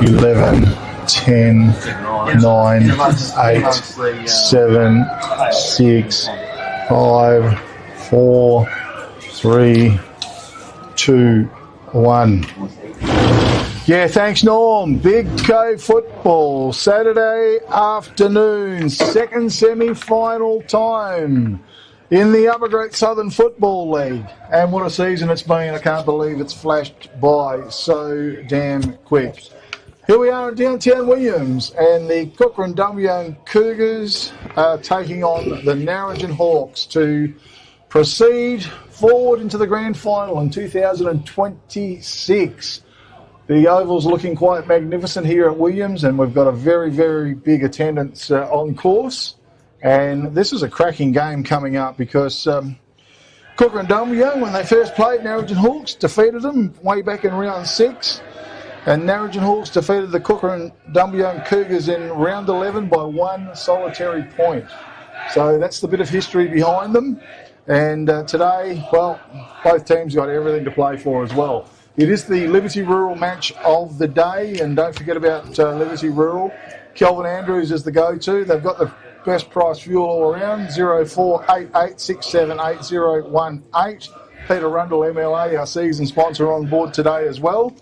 11, 10, 9, 8, 7, 6, 5, 4, 3, 2, 1. Yeah, thanks, Norm. Big K football, Saturday afternoon, second semi-final time in the Upper Great Southern Football League. And what a season it's been. I can't believe it's flashed by so damn quick. Here we are in downtown Williams, and the Kukerin Dumbleyung Cougars are taking on the Narrogin Hawks to proceed forward into the grand final in 2026. The Oval's looking quite magnificent here at Williams, and we've got a very, very big attendance on course. And this is a cracking game coming up because Kukerin Dumbleyung, when they first played Narrogin Hawks, defeated them way back in round 6. And Narrogin Hawks defeated the Kukerin Dumbleyung Cougars in round 11 by 1 solitary point. So that's the bit of history behind them. And today, well, both teams got everything to play for as well. It is the Liberty Rural match of the day, and don't forget about Liberty Rural. Kelvin Andrews is the go-to. They've got the best price fuel all around, 0488678018. Peter Rundle, MLA, our season sponsor, on board today as well.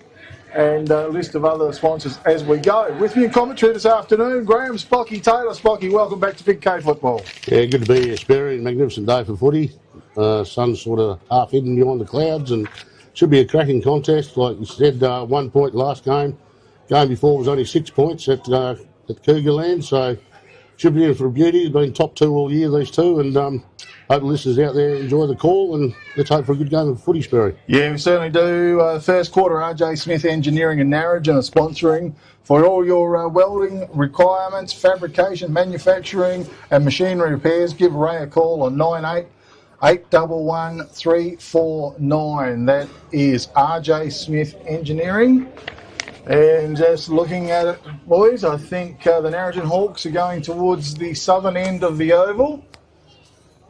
And a list of other sponsors as we go. With me in commentary this afternoon, Graham Spocky Taylor. Spocky, welcome back to Big K Football. Yeah, good to be here, Sperry. Magnificent day for footy. Sun's sort of half hidden behind the clouds, and should be a cracking contest. Like you said, 1 point last game. Game before was only 6 points at Cougar Land, so should be in for a beauty. They've been top 2 all year, these two, and hope the listeners out there enjoy the call, and let's hope for a good game of footy, Sperry. Yeah, we certainly do. First quarter, RJ Smith Engineering and Narrogin are sponsoring for all your welding requirements, fabrication, manufacturing and machinery repairs. Give Ray a call on 98811349. That is RJ Smith Engineering. And just looking at it, boys, I think the Narrogin Hawks are going towards the southern end of the oval.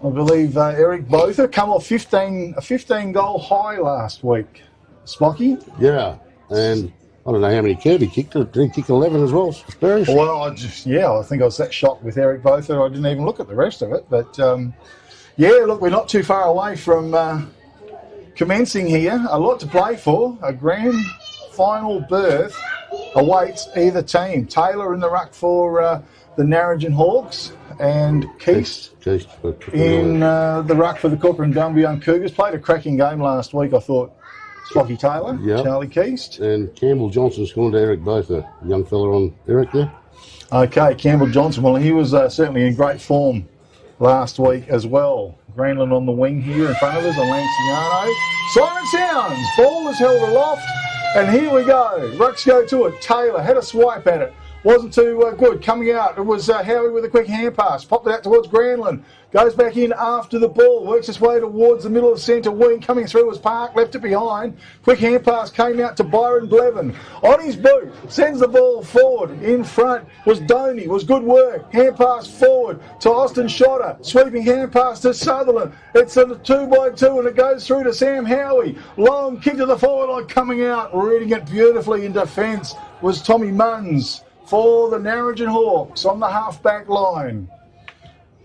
I believe Eric Botha come off a 15-goal high last week. Spocky? Yeah, and I don't know how many Kirby kicked. Did he kick 11 as well, Sperry? Well, I think I was that shocked with Eric Botha, I didn't even look at the rest of it. But, yeah, look, we're not too far away from commencing here. A lot to play for. A grand final berth awaits either team. Taylor in the ruck for the Narrogin Hawks, and Keast in the ruck for the Kukerin Dumbleyung Cougars. Played a cracking game last week, I thought. Spocky Taylor, yep. Charlie Keast. And Campbell Johnson's gone to Eric Botha, young fella on Eric there. Okay, Campbell Johnson. Well, he was certainly in great form last week as well. Greenland on the wing here in front of us on Lanciano. Siren sounds. Ball is held aloft. And here we go. Rucks go to it. Taylor had a swipe at it. Wasn't too good. Coming out, it was Howie with a quick hand pass. Popped it out towards Greenland. Goes back in after the ball. Works its way towards the middle of centre wing. Coming through was Park. Left it behind. Quick hand pass came out to Byron Blevin. On his boot. Sends the ball forward. In front was Doney. Was good work. Hand pass forward to Austin Shotter. Sweeping hand pass to Sutherland. It's a 2x2 and it goes through to Sam Howie. Long kick to the forward line coming out. Reading it beautifully in defence was Tommy Munns for the Narrogin Hawks on the half-back line.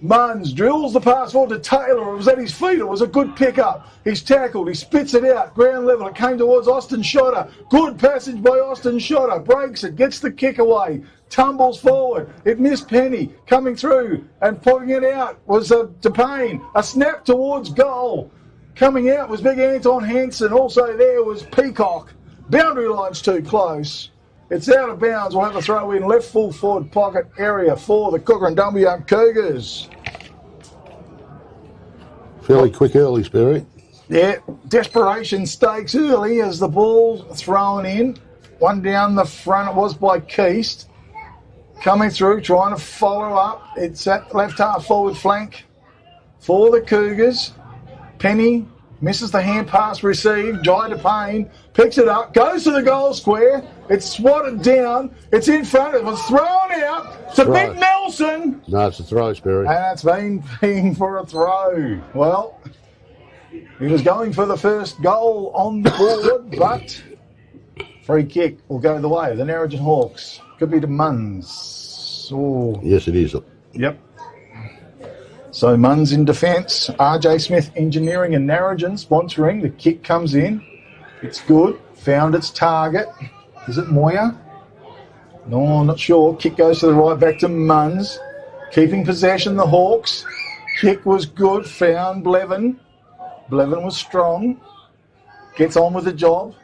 Munns drills the pass forward to Taylor. It was at his feet. It was a good pick-up. He's tackled. He spits it out. Ground level. It came towards Austin Shotter. Good passage by Austin Shotter. Breaks it. Gets the kick away. Tumbles forward. It missed Penny. Coming through and popping it out was DePayne. A snap towards goal. Coming out was Big Anton Hansen. Also there was Peacock. Boundary line's too close. It's out of bounds. We'll have a throw in left full forward pocket area for the Kukerin Dumbleyung Cougars. Fairly quick early, Sperry. Yeah, desperation stakes early as the ball thrown in. One down the front, it was by Keast. Coming through, trying to follow up. It's at left half forward flank for the Cougars. Penny misses the hand pass received. Jai DePayne picks it up, goes to the goal square. It's swatted down. It's in front. It was thrown out to Big Nelson. No, it's a throw, Sperry. And it's been for a throw. Well, he was going for the first goal on the board, but Free kick will go the way of the Narrogin Hawks. Could be to Munns. Oh. Yes, it is. Yep. So Munns in defence. RJ Smith Engineering and Narrogin sponsoring. The kick comes in. It's good. Found its target. Is it Moya? No, I'm not sure. Kick goes to the right, back to Munns. Keeping possession, the Hawks. Kick was good. Found Blevin. Blevin was strong. Gets on with the job.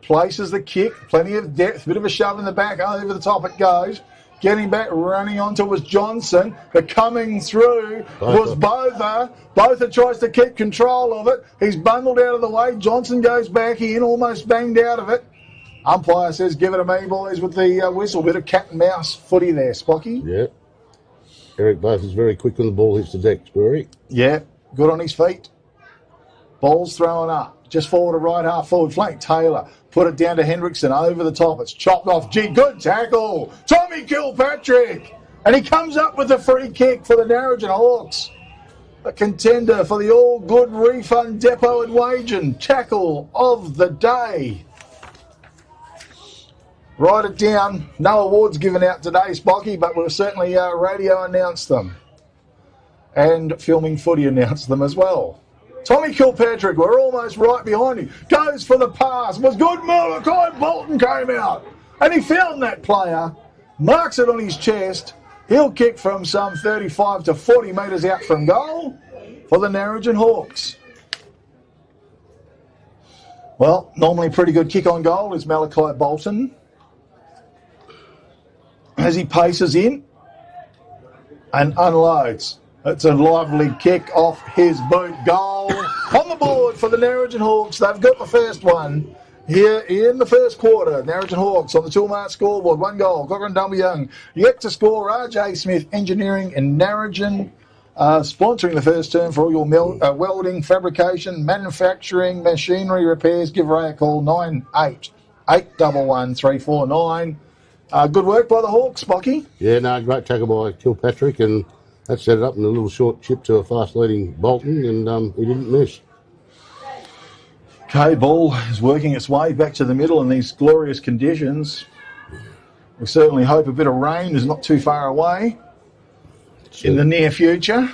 Places the kick. Plenty of depth. Bit of a shove in the back. Over the top it goes. Getting back, running onto was Johnson. But coming through was Botha. Botha tries to keep control of it. He's bundled out of the way. Johnson goes back in, almost banged out of it. Umpire says, give it to me, boys, with the whistle. Bit of cat and mouse footy there, Spocky. Yeah. Eric Botha's very quick when the ball hits the deck, Spurry. Yeah, good on his feet. Ball's thrown up. Just forward to right half forward flank. Taylor put it down to Hendrickson over the top. It's chopped off. Gee, good tackle. Tommy Kilpatrick. And he comes up with a free kick for the Narrogin Hawks. A contender for the All Good Refund Depot at Wagen. Tackle of the day. Write it down. No awards given out today, Spocky, but we'll certainly radio announce them. And Filming Footy announced them as well. Tommy Kilpatrick, we're almost right behind him. Goes for the pass. Was good. Malachi Bolton came out. And he found that player. Marks it on his chest. He'll kick from some 35 to 40 metres out from goal for the Narrogin Hawks. Well, normally pretty good kick on goal is Malachi Bolton. As he paces in and unloads. It's a lively kick off his boot. Goal on the board for the Narrogin Hawks. They've got the first one here in the first quarter. Narrogin Hawks on the Toolmart scoreboard. 1 goal. Kukerin Dumbleyung yet to score. RJ Smith Engineering and Narrogin sponsoring the first term for all your welding, fabrication, manufacturing, machinery repairs. Give Ray a call. 9881 349. Good work by the Hawks, Spocky. Yeah, no, great tackle by Kilpatrick, and that set it up in a little short chip to a fast-leading Bolton, and he didn't miss. Okay, ball is working its way back to the middle in these glorious conditions. We certainly hope a bit of rain is not too far away in the near future.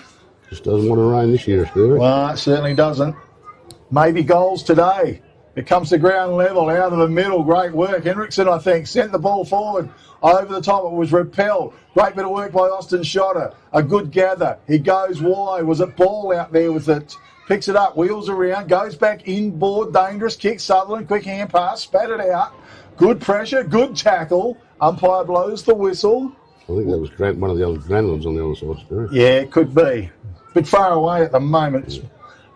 Just doesn't want to rain this year, Spirit. Well, it certainly doesn't. Maybe goals today. It comes to ground level, out of the middle. Great work. Hendrickson, I think, sent the ball forward. Over the top, it was repelled. Great bit of work by Austin Shotter. A good gather. He goes wide. Was it Ball out there with it? Picks it up, wheels around, goes back inboard. Dangerous kick. Sutherland, quick hand pass, spat it out. Good pressure, good tackle. Umpire blows the whistle. I think that was one of the other Granlands on the other side, Spirit. Yeah, it could be. Bit far away at the moment. Yeah.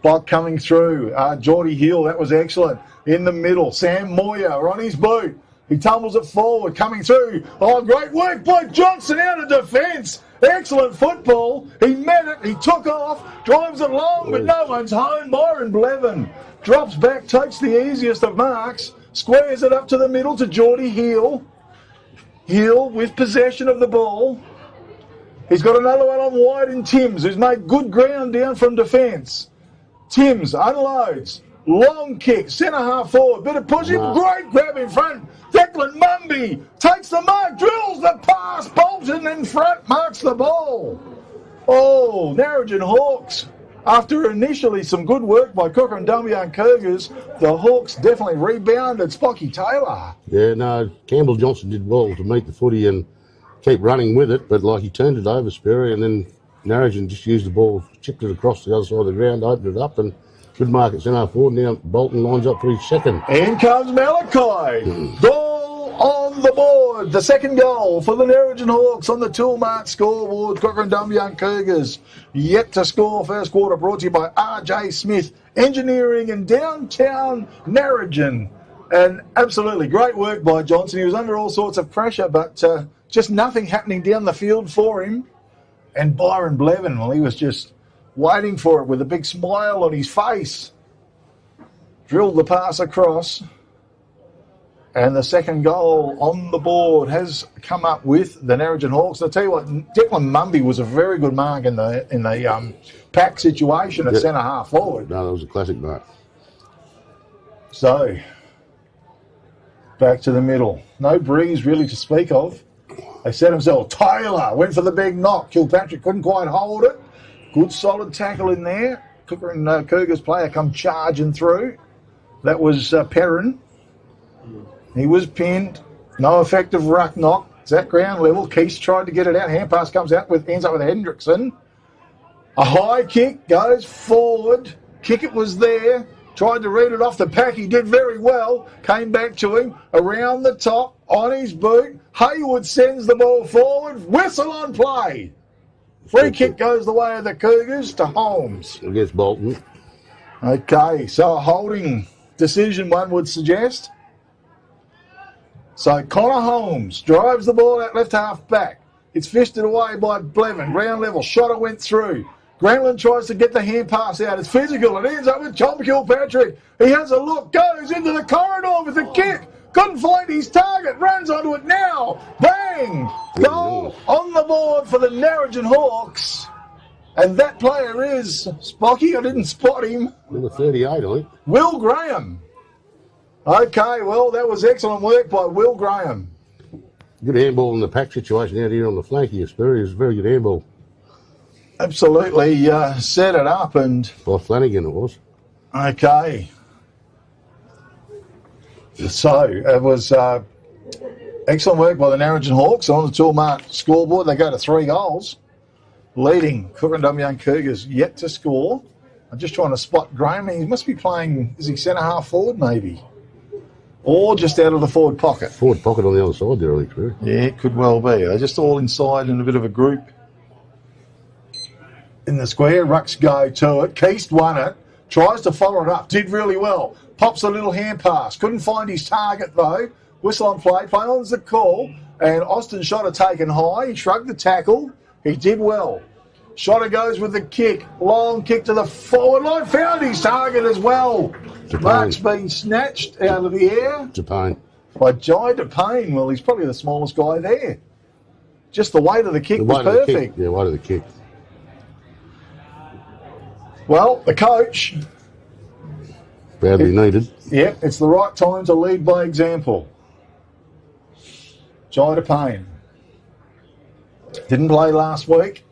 Block coming through. Geordie Hill, that was excellent. In the middle, Sam Moyer on his boot. He tumbles it forward, coming through. Oh, great work by Johnson out of defence. Excellent football. He met it, he took off, drives it long, but no one's home. Byron Blevin drops back, takes the easiest of marks, squares it up to the middle to Geordie Hill. Hill with possession of the ball. He's got another one on wide in Timms, who's made good ground down from defence. Timms unloads. Long kick, centre half forward, bit of pushing, great grab in front. Declan Mumby takes the mark, drills the pass, Bolton in front, marks the ball. Oh, Narrogin Hawks. After initially some good work by Kukerin Dumbleyung Cougars, the Hawks definitely rebounded. Spocky Taylor. Yeah, no, Campbell Johnson did well to meet the footy and keep running with it, but like he turned it over, Sperry, and then Narrogin just used the ball, chipped it across the other side of the ground, opened it up, and good mark at centre forward. Now Bolton lines up for his second. In comes Malachi. Goal on the board. The second goal for the Narrogin Hawks on the Toolmart scoreboard. Kukerin Dumbleyung Cougars yet to score. First quarter brought to you by RJ Smith Engineering in downtown Narrogin. And absolutely great work by Johnson. He was under all sorts of pressure, but just nothing happening down the field for him. And Byron Blevin, well, he was just waiting for it with a big smile on his face. Drilled the pass across. And the second goal on the board has come up with the Narrogin Hawks. I'll tell you what, Declan Mumby was a very good mark in the pack situation at centre half forward. No, that was a classic mark. So, Back to the middle. No breeze really to speak of. They set themselves. Taylor went for the big knock. Kilpatrick couldn't quite hold it. Good solid tackle in there. Kukerin Cougars player come charging through. That was Perrin. He was pinned. No effective ruck knock. It's at ground level. Keith tried to get it out. Hand pass comes out ends up with Hendrickson. A high kick goes forward. Kickett was there. Tried to read it off the pack. He did very well. Came back to him. Around the top. On his boot. Haywood sends the ball forward. Whistle on play. Free kick goes the way of the Cougars to Holmes. Against Bolton. Okay, so a holding decision, one would suggest. So Connor Holmes drives the ball out left half back. It's fisted away by Blevin. Ground level. Shotter went through. Granlund tries to get the hand pass out. It's physical. It ends up with Tom Kilpatrick. He has a look. Goes into the corridor with a kick. Couldn't find his target. Runs onto it now. Bang! Goal on the board for the Narrogin Hawks. And that player is Spocky. I didn't spot him. Number 38, I think. Will Graham. Okay, well, that was excellent work by Will Graham. Good handball in the pack situation out here on the flank here, Sperry. It was a very good handball. Absolutely set it up and... By Flanagan it was. Okay. So, it was excellent work by the Narrogin Hawks on the Toolmart scoreboard. They go to 3 goals. Leading Kukerin Dumbleyung Cougars yet to score. I'm just trying to spot Graham. He must be playing, is he centre half forward maybe? Or just out of the forward pocket? Forward pocket on the other side there, I think, Sperry. Yeah, it could well be. They're just all inside in a bit of a group. In the square, Rucks go to it. Keast won it. Tries to follow it up. Did really well. Pops a little hand pass. Couldn't find his target though. Whistle on play. Play on's the call. And Austin Shotter taken high. He shrugged the tackle. He did well. Shotter goes with the kick. Long kick to the forward line. Found his target as well. Mark's been snatched out of the air. Japan. By Jai DePayne. Well, he's probably the smallest guy there. Just the weight of the kick was perfect. Yeah, weight of the kick. Well, the coach... Badly needed. Yep, it's the right time to lead by example. Jai DePayne. Didn't play last week.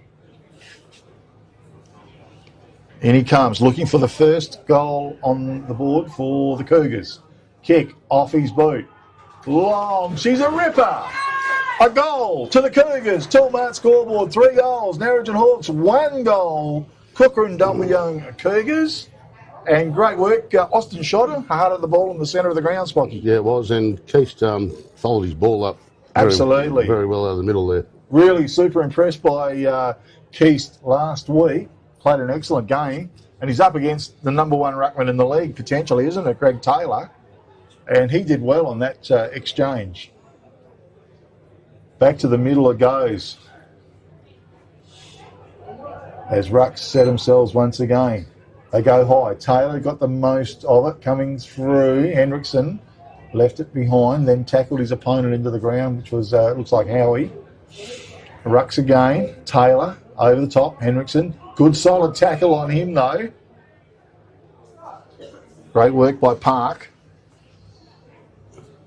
In he comes, looking for the first goal on the board for the Cougars. Kick off his boot. Long, she's a ripper. A goal to the Cougars. Toolmart scoreboard, 3 goals. Narrogin Hawks, 1 goal. Kukerin Dumbleyung Cougars. And great work, Austin Shotter, hard at the ball in the centre of the ground, Spocky. Yeah, it was, and Keast followed his ball up absolutely very well out of the middle there. Really super impressed by Keast last week. Played an excellent game, and he's up against the number 1 ruckman in the league, potentially, isn't it, Greg Taylor? And he did well on that exchange. Back to the middle it goes. As Rucks set themselves once again. They go high. Taylor got the most of it coming through. Hendrickson left it behind, then tackled his opponent into the ground, which was, looks like Howie. Rucks again. Taylor over the top. Hendrickson. Good solid tackle on him, though. Great work by Park.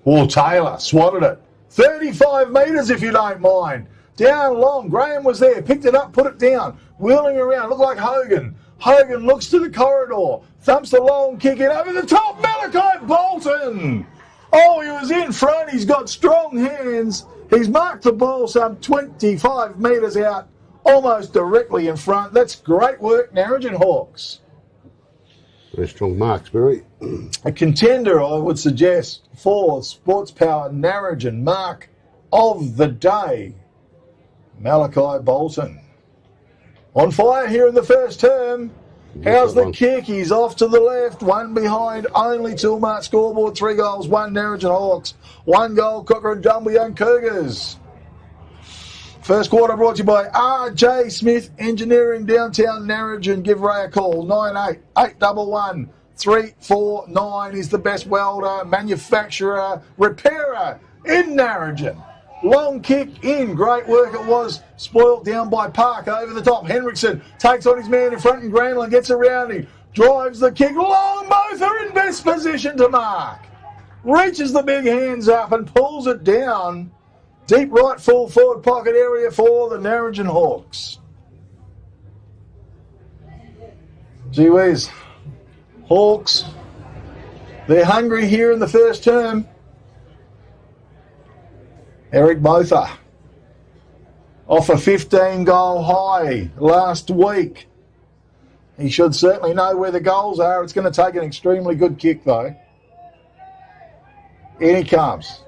Oh, Taylor swatted it. 35 metres, if you don't mind. Down long. Graham was there. Picked it up, put it down. Wheeling around. Looked like Hogan. Hogan looks to the corridor, thumps the long kick in over the top. Malachi Bolton. Oh, he was in front. He's got strong hands. He's marked the ball some 25 metres out, almost directly in front. That's great work, Narrogin Hawks. Very strong marks, Barry. A contender, I would suggest, for Sports Power Narrogin mark of the day, Malachi Bolton. On fire here in the first term. How's the kick? He's off to the left. 1 behind. Only Toolmart scoreboard. 3 goals. 1 Narrogin Hawks. 1 goal. Kukerin Dumbleyung Cougars. First quarter brought to you by R.J. Smith Engineering, downtown Narrogin. Give Ray a call. 98-811-349 is the best welder, manufacturer, repairer in Narrogin. Long kick in. Great work it was. Spoilt down by Park over the top. Hendrickson takes on his man in front and Granlund gets around him. Drives the kick long. Both are in best position to mark. reaches the big hands up and pulls it down. Deep right full forward pocket area for the Narrogin Hawks. Gee whiz. Hawks, they're hungry here in the first term. Eric Botha off a 15-goal high last week. He should certainly know where the goals are. It's going to take an extremely good kick, though. In he comes.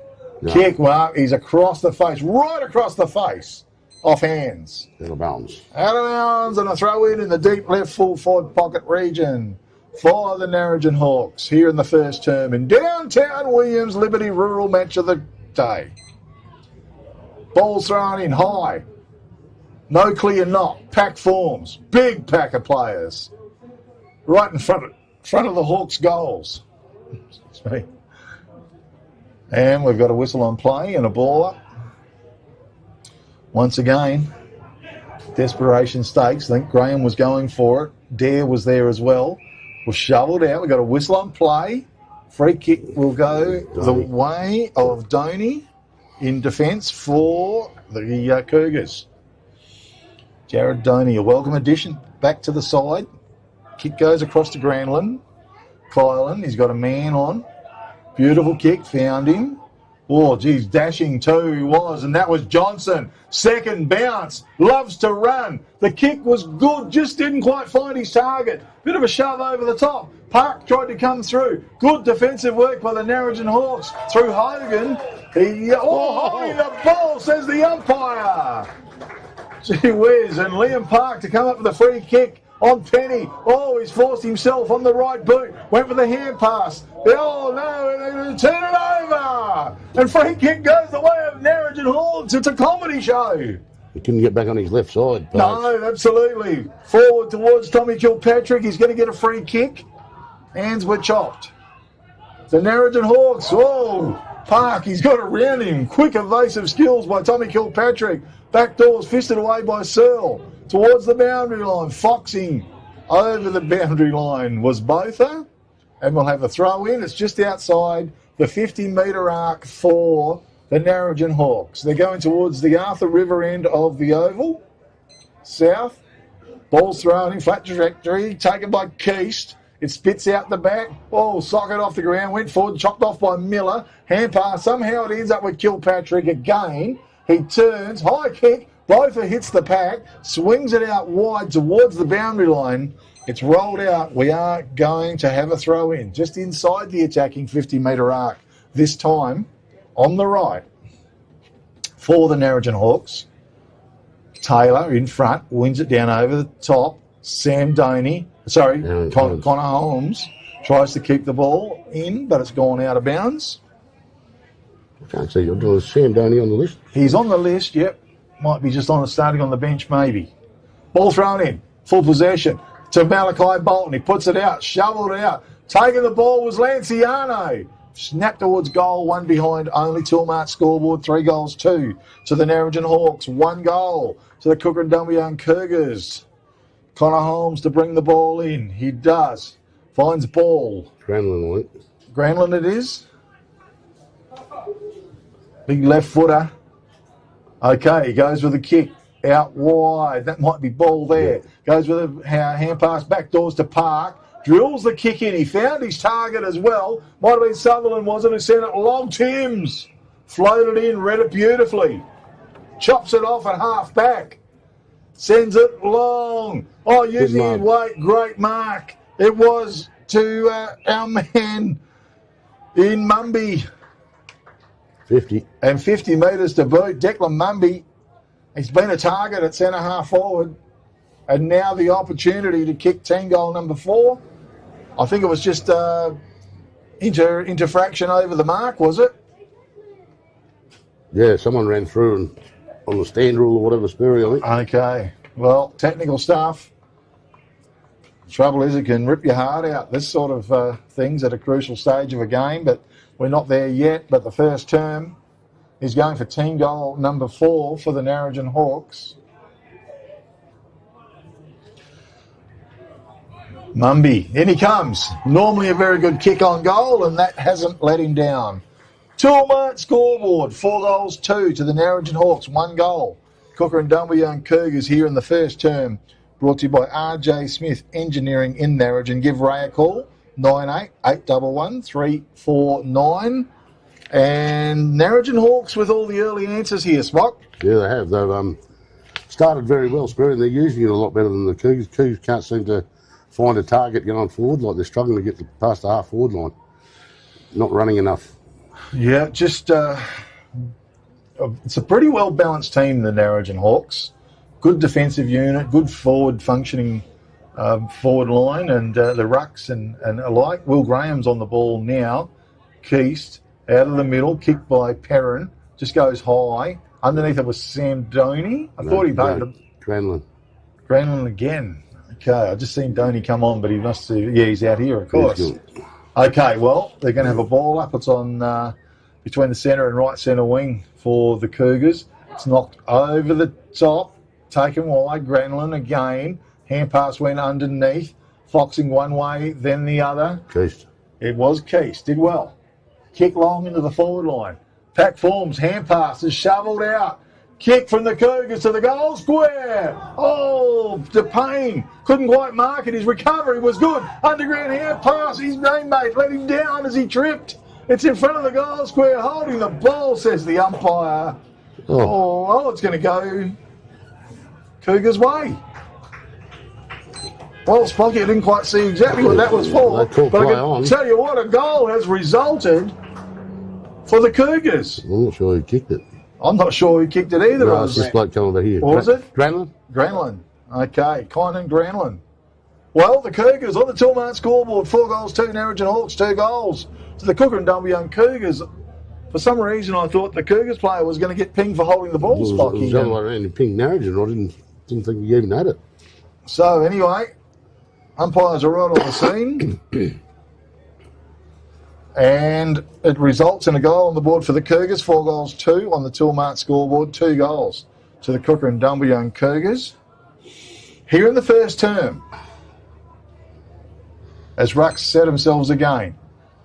No. Kick, well, he's across the face, right across the face, off hands. Out of bounds. Out of bounds, and a throw in the deep left full forward pocket region for the Narrogin Hawks here in the first term in downtown Williams, Liberty Rural match of the day. Ball's thrown in high. No clear knock. Pack forms. Big pack of players. Right in front of the Hawks' goals. And we've got a whistle on play and a ball up. Once again, desperation stakes. I think Graham was going for it. Dare was there as well. Was shoveled out. We've got a whistle on play. Free kick will go the way of Donny in defence for the Cougars. Jared Donny, a welcome addition. Back to the side. Kick goes across to Granlund. Kylan, he's got a man on. Beautiful kick, found him. Oh, geez, dashing too he was, and that was Johnson. Second bounce, loves to run. The kick was good, just didn't quite find his target. Bit of a shove over the top. Park tried to come through. Good defensive work by the Narrogin Hawks through Hogan. Holding the ball, says the umpire. Gee whiz, and Liam Park to come up with a free kick on Penny. Oh, he's forced himself on the right boot. Went for the hand pass. Oh, no, turn it over. And free kick goes the way of Narrogin Hawks. It's a comedy show. He couldn't get back on his left side. No, absolutely. Forward towards Tommy Kilpatrick. He's going to get a free kick. Hands were chopped. The Narrogin Hawks. Oh, Park, he's got around him. Quick evasive skills by Tommy Kilpatrick. Backdoors fisted away by Searle. Towards the boundary line. Foxing over the boundary line was Botha. And we'll have a throw in. It's just outside the 50-metre arc for the Narrogin Hawks. They're going towards the Arthur River end of the oval. South. Ball's thrown in flat trajectory. Taken by Keast. It spits out the back. Oh, socket off the ground. Went forward. Chopped off by Miller. Hand pass. Somehow it ends up with Kilpatrick again. He turns. High kick. Botha hits the pack. Swings it out wide towards the boundary line. It's rolled out. We are going to have a throw in just inside the attacking 50-metre arc. This time on the right for the Narrogin Hawks. Taylor in front, wins it down over the top. Connor Holmes tries to keep the ball in, but it's gone out of bounds. I can't see you're Sam Donny on the list. He's on the list, yep. Might be just starting on the bench, maybe. Ball thrown in, full possession to Malachi Bolton. He puts it out, shoveled it out. Taking the ball was Lanciano. Snapped towards goal, one behind only Tilmart scoreboard, 3 goals, 2 to the Narrogin Hawks, 1 goal to the Kukerin Dumbleyung Cougars. Connor Holmes to bring the ball in. He does. Finds ball. Granlund it is. Big left footer. Okay, he goes with a kick. Out wide. That might be ball there. Yeah. Goes with a hand pass back doors to Park. Drills the kick in. He found his target as well. Might have been Sutherland, wasn't it? Who sent it long. Timms floated in, read it beautifully. Chops it off at half back. Sends it long. Oh, using his weight. Great mark. It was to our man in Mumby. 50. And 50 metres to boot. Declan Mumby. He's been a target at centre half forward. And now the opportunity to kick team goal number 4. I think it was just interfraction over the mark, was it? Yeah, someone ran through and on the stand rule or whatever, Sperry, I think. Okay. Well, technical stuff. Trouble is it can rip your heart out. This sort of things at a crucial stage of a game, but we're not there yet. But the first term is going for team goal number 4 for the Narrogin Hawks. Mumby, in he comes. Normally a very good kick on goal, and that hasn't let him down. 2-mark scoreboard, 4 goals, 2 to the Narrogin Hawks, 1 goal. Kukerin Dumbleyung Cougars here in the first term. Brought to you by RJ Smith Engineering in Narrogin. Give Ray a call, 98-811-349. And Narrogin Hawks with all the early answers here, Spock. Yeah, they have. They've started very well, Spirit, and they're using it a lot better than the Cougars. Cougars can't seem to find a target going forward, like they're struggling to get past the half-forward line. Not running enough. Yeah, just it's a pretty well-balanced team, the Narrogin Hawks. Good defensive unit, good forward functioning forward line, and the rucks and alike. Will Graham's on the ball now. Keast out of the middle, kicked by Perrin, just goes high. Underneath it was Sam Doney. I thought he paid the Granlund. Granlund again. Okay, I just seen Doney come on, but he must have, yeah, he's out here, of course. Okay, well, they're going to have a ball up. It's on between the centre and right centre wing for the Cougars. It's knocked over the top, taken wide. Granlund again. Hand pass went underneath. Foxing one way, then the other. Keast. It was Keast. Did well. Kick long into the forward line. Pack forms. Hand pass is shovelled out. Kick from the Cougars to the goal square. Oh, DePayne couldn't quite mark it. His recovery was good. Underground hand pass. His teammate let him down as he tripped. It's in front of the goal square, holding the ball, says the umpire. Oh, it's going to go Cougars' way. Well, Spocky, I didn't quite see exactly what that was for. But I can tell you what, a goal has resulted for the Cougars. I'm not sure who kicked it. I'm not sure who kicked it either. No, it's this bloke coming over here. What was it? Granlund? Granlund. Okay, Kynan Granlund. Well, the Cougars on the 2-mark scoreboard, 4 goals, 2 Narrogin Hawks, 2 goals to the Kukerin Dumbleyung Cougars. For some reason, I thought the Cougars player was going to get pinged for holding the ball, Spocky. It was the other way around. He pinged Narrogin. I didn't think he even had it. So, anyway, umpires are right on the scene. And it results in a goal on the board for the Cougars. 4 goals, 2 on the 2-mark scoreboard. 2 goals to the Kukerin Dumbleyung Cougars. Here in the first term, as Rucks set themselves again,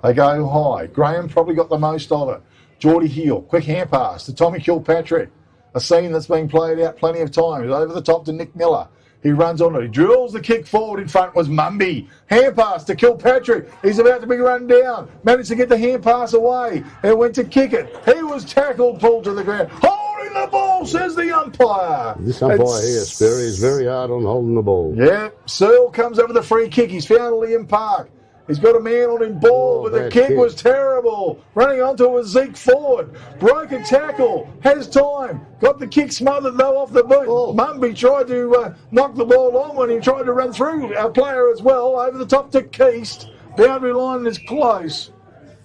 they go high. Graham probably got the most of it. Geordie Hill, quick hand pass to Tommy Kilpatrick. A scene that's been played out plenty of times. Over the top to Nick Miller. He runs on it. He drills the kick forward. In front was Mumby. Hand pass to Kilpatrick. He's about to be run down. Managed to get the hand pass away. And went to kick it. He was tackled, pulled to the ground. Holding the ball, says the umpire. This umpire here, Sperry, is very hard on holding the ball. Yeah. Searle comes over the free kick. He's found Liam Park. He's got a man on him ball, but the kick was terrible. Running onto a Zeke Ford. Broke a tackle. Has time. Got the kick smothered, though, off the boot. Mumby tried to knock the ball on when he tried to run through our player as well. Over the top to Keast. Boundary line is close.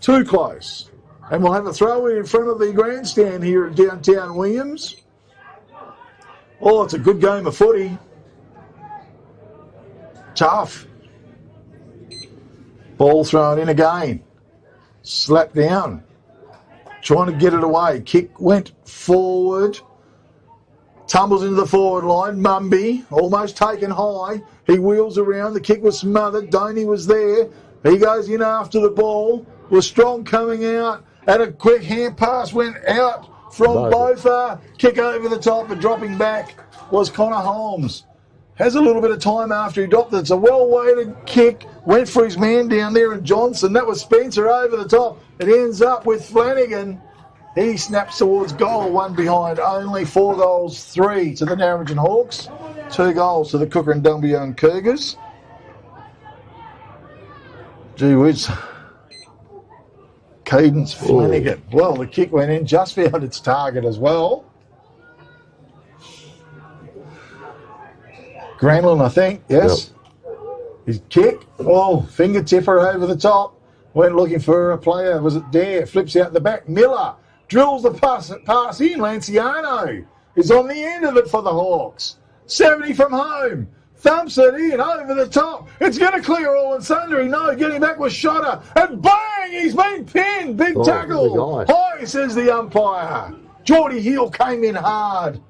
Too close. And we'll have a throw in front of the grandstand here at downtown Williams. Oh, it's a good game of footy. Tough. Ball thrown in again. Slapped down. Trying to get it away. Kick went forward. Tumbles into the forward line. Mumby almost taken high. He wheels around. The kick was smothered. Doney was there. He goes in after the ball. Was Strong coming out. And a quick hand pass went out from Bofa. Kick over the top and dropping back was Connor Holmes. Has a little bit of time after he dropped it. It's a well-weighted kick. Went for his man down there in Johnson. That was Spencer over the top. It ends up with Flanagan. He snaps towards goal, 1 behind. Only 4 goals, 3 to the Narrogin Hawks. 2 goals to the Kukerin Dumbleyung Cougars. Gee whiz. Cadence Flanagan. Well, the kick went in, just found its target as well. Granlund, I think, yes. Yep. His kick, finger tipper over the top. Went looking for a player. Was it Dare? Flips out the back. Miller drills the pass in. Lanciano is on the end of it for the Hawks. 70 from home. Thumps it in over the top. It's going to clear all and sundry. No, getting back with Shotter. And bang! He's been pinned. Big tackle. High, says the umpire. Geordie Hill came in hard.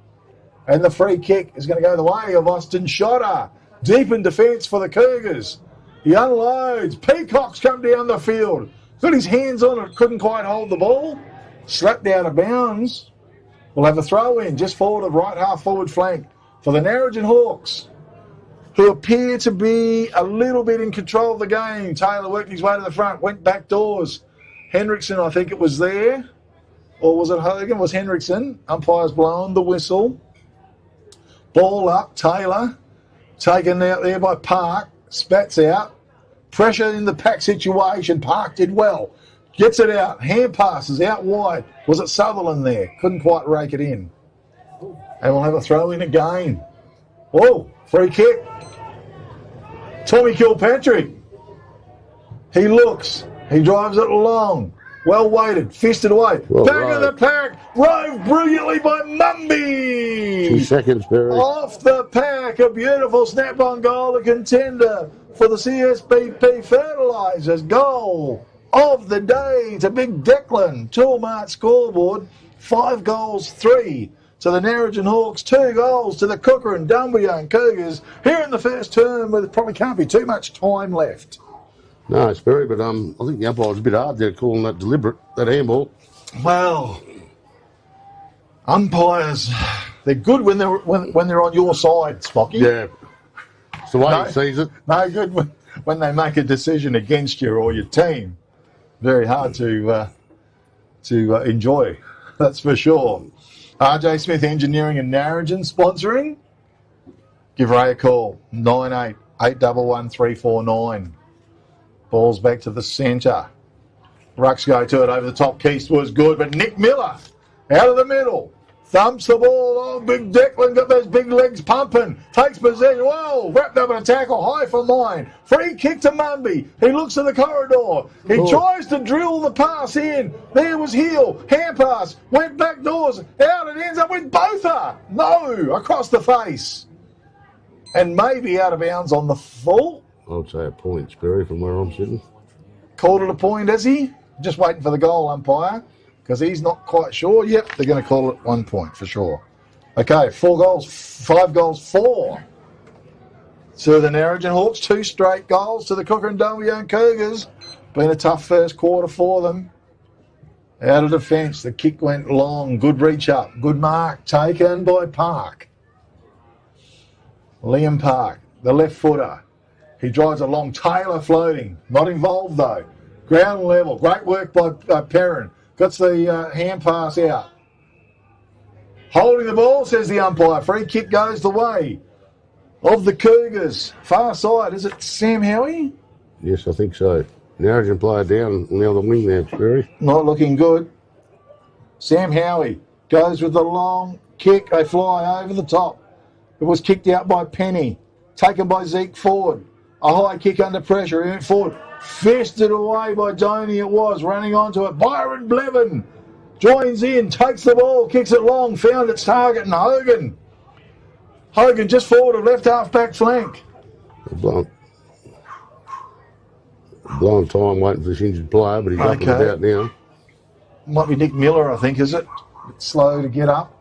And the free kick is going to go the way of Austin Shotter. Deep in defence for the Cougars. He unloads. Peacock's come down the field. Got his hands on it, couldn't quite hold the ball. Slapped out of bounds. We'll have a throw in just forward of right half forward flank for the Narrogin Hawks, who appear to be a little bit in control of the game. Taylor worked his way to the front, went back doors. Hendrickson, I think it was there. Or was it Hogan? It was Hendrickson. Umpire's blown the whistle. Ball up, Taylor. Taken out there by Park. Spats out. Pressure in the pack situation. Park did well. Gets it out. Hand passes out wide. Was it Sutherland there? Couldn't quite rake it in. And we'll have a throw in again. Whoa, free kick. Tommy Kilpatrick. He looks. He drives it along. Well weighted. Fisted away. Well, back of the pack. Rove brilliantly by Mumby. 2 seconds, Barry. Off the pack. A beautiful snap-on goal. A contender for the CSBP Fertilisers. Goal of the day to Big Declan. Toolmart scoreboard. 5 goals, 3 to the Narrogin Hawks, 2 goals to the Kukerin Dumbleyung Cougars here in the first term, where there probably can't be too much time left. No, it's Barry, but I think the umpire was a bit hard there calling that deliberate, that handball. Well, umpires, they're good when they're on your side, Spocky. Yeah, it's the way he sees it. No good when they make a decision against you or your team. Very hard to enjoy, that's for sure. RJ Smith Engineering and Narrogin sponsoring. Give Ray a call, 98 811 349. Ball's back to the centre. Rucks go to it over the top. Keast was good, but Nick Miller out of the middle. Thumps the ball. Oh, Big Declan got those big legs pumping. Takes possession. Whoa, wrapped up in a tackle. High for mine. Free kick to Mumby. He looks to the corridor. He tries to drill the pass in. There was Heel. Hand pass. Went back doors. Out. It ends up with Botha. No, across the face. And maybe out of bounds on the full. I would say a point, Barry, from where I'm sitting. Called it a point, has he? Just waiting for the goal umpire, because he's not quite sure. Yep, they're going to call it 1 point for sure. Okay, 4 goals, 5 goals, 4 to the Narrogin Hawks. 2 straight goals to the Kukerin Dumbleyung Cougars. Been a tough first quarter for them. Out of defence, the kick went long. Good reach up. Good mark taken by Park. Liam Park, the left footer. He drives along. Taylor floating. Not involved though. Ground level. Great work by Perrin. Gets the hand pass out. Holding the ball, says the umpire. Free kick goes the way of the Cougars. Far side. Is it Sam Howie? Yes, I think so. Narrogin player down on the other wing there, Barry. Not looking good. Sam Howie goes with the long kick. They fly over the top. It was kicked out by Penny. Taken by Zeke Ford. A high kick under pressure. He went forward. Fisted away by Doney. It was running onto it. Byron Blevin joins in. Takes the ball. Kicks it long. Found its target. And Hogan just forward of left half back flank. Blown time waiting for this injured player, but he's up and about now. Might be Nick Miller, I think, is it? Bit slow to get up.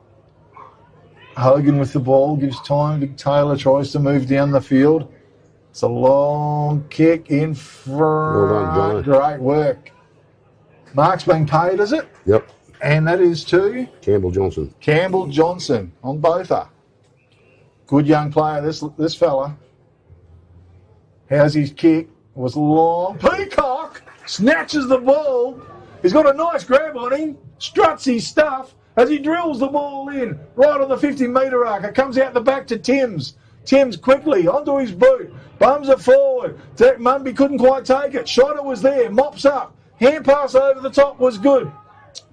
Hogan with the ball. Gives time to Taylor. Tries to move down the field. It's a long kick in front. Well done, Johnny. Great work. Mark's being paid, is it? Yep. And that is to? Campbell Johnson. Campbell Johnson on Botha. Good young player, this fella. How's his kick? It was long. Peacock snatches the ball. He's got a nice grab on him. Struts his stuff as he drills the ball in. Right on the 50-metre arc. It comes out the back to Timms. Timms quickly onto his boot. Bums it forward. Mumby couldn't quite take it. Shotter was there. Mops up. Hand pass over the top was good.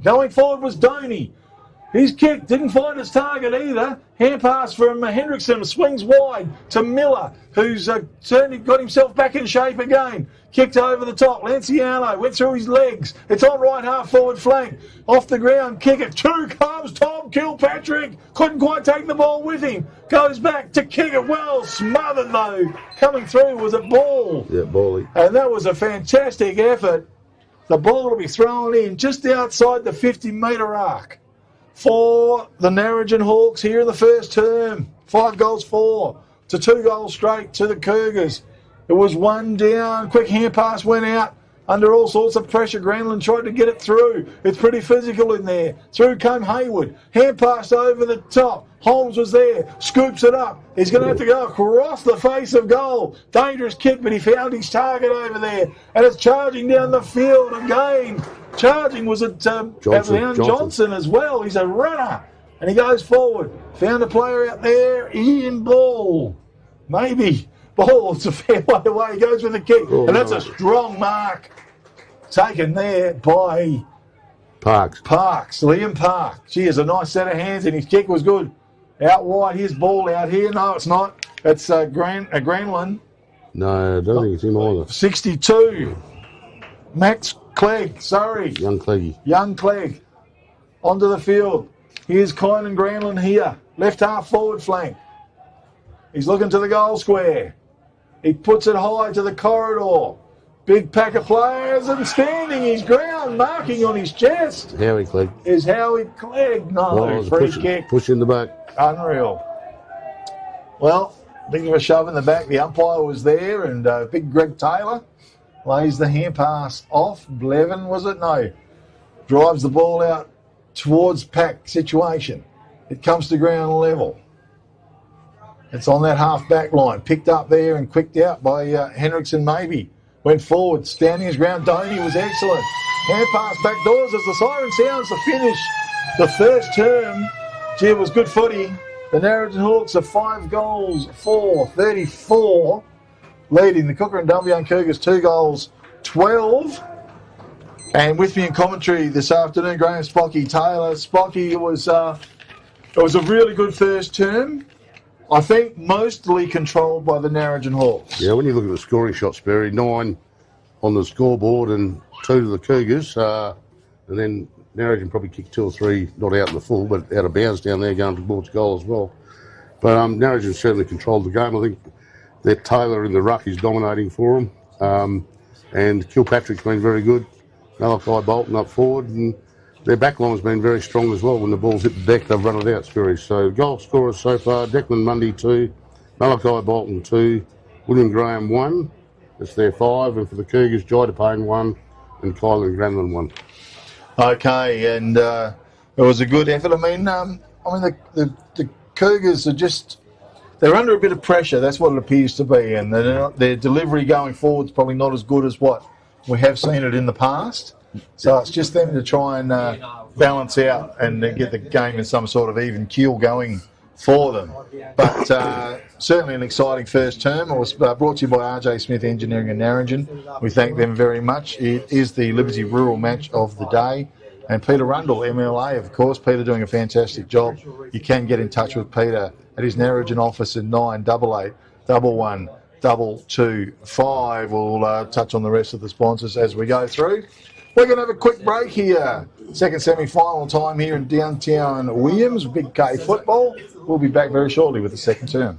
Going forward was Doney. His kick didn't find its target either. Hand pass from Hendrickson swings wide to Miller, who's got himself back in shape again. Kicked over the top. Lanciano went through his legs. It's on right half forward flank. Off the ground, kick it. 2 comes Tom Kilpatrick. Couldn't quite take the ball with him. Goes back to kick it well. Smothered though. Coming through was a ball. Yeah, bally. And that was a fantastic effort. The ball will be thrown in just outside the 50-metre arc for the Narrogin Hawks here in the first term. 5 goals, 4 to 2 goals straight to the Cougars. It was one down. Quick hand pass went out. Under all sorts of pressure, Granlund tried to get it through. It's pretty physical in there. Through came Hayward. Hand pass over the top. Holmes was there. Scoops it up. He's going to have to go across the face of goal. Dangerous kick, but he found his target over there. And it's charging down the field again. Charging was at Johnson as well. He's a runner. And he goes forward. Found a player out there. Ian Ball. Maybe. Ball, it's a fair way away. He goes with the kick. And that's a strong mark. Taken there by Parks. Liam Parks. Gee, it's a nice set of hands, and his kick was good. Out wide, his ball out here. No, it's not. It's Granlund. No, I don't think it's him either. 62. Max Clegg, sorry. Young Cleggy. Young Clegg. Onto the field. Here's Kynan Granlund here. Left half forward flank. He's looking to the goal square. He puts it high to the corridor. Big pack of players and standing his ground, marking on his chest. Howie Clegg. Is Howie Clegg. No, free kick. Push in the back. Unreal. Well, big of a shove in the back. The umpire was there, and big Greg Taylor lays the hand pass off. Blevin, was it? No. Drives the ball out towards pack situation. It comes to ground level. It's on that half-back line. Picked up there and quicked out by Henriksen maybe. Went forward, standing his ground. Doney was excellent. Hand pass back doors as the siren sounds to finish the first term. Gee, it was good footy. The Narrogin Hawks are 5 goals for 34, leading the Kukerin Dumbleyung Cougars 2 goals 12. And with me in commentary this afternoon, Graham Spocky Taylor. Spocky, it was a really good first term. I think mostly controlled by the Narrogin Hawks. Yeah, when you look at the scoring shots, Barry, 9 on the scoreboard and 2 to the Cougars. And then Narrogin probably kicked 2 or 3, not out in the full, but out of bounds down there going towards goal as well. But Narrogin certainly controlled the game. I think that Taylor in the ruck is dominating for them. And Kilpatrick's been very good. Malachi Bolton up forward. And their back line's been very strong as well. When the ball's hit the deck, they've run it out, Spurry. So goal scorers so far, Declan Mundy 2, Malachi Bolton 2, William Graham 1. That's their 5. And for the Cougars, Jai DePayne 1 and Kylan Granlund 1. Okay, and it was a good effort. I mean, the Cougars are they're under a bit of pressure. That's what it appears to be. And their delivery going forward is probably not as good as what we have seen it in the past. So it's just them to try and balance out and get the game in some sort of even keel going for them. But certainly an exciting first term. It was brought to you by RJ Smith Engineering and Narrogin. We thank them very much. It is the Liberty Rural match of the day. And Peter Rundle, MLA, of course. Peter doing a fantastic job. You can get in touch with Peter at his Narrogin office in 988 11 225. We'll touch on the rest of the sponsors as we go through. We're going to have a quick break here. Second semi-final time here in downtown Williams, Big K football. We'll be back very shortly with the second term.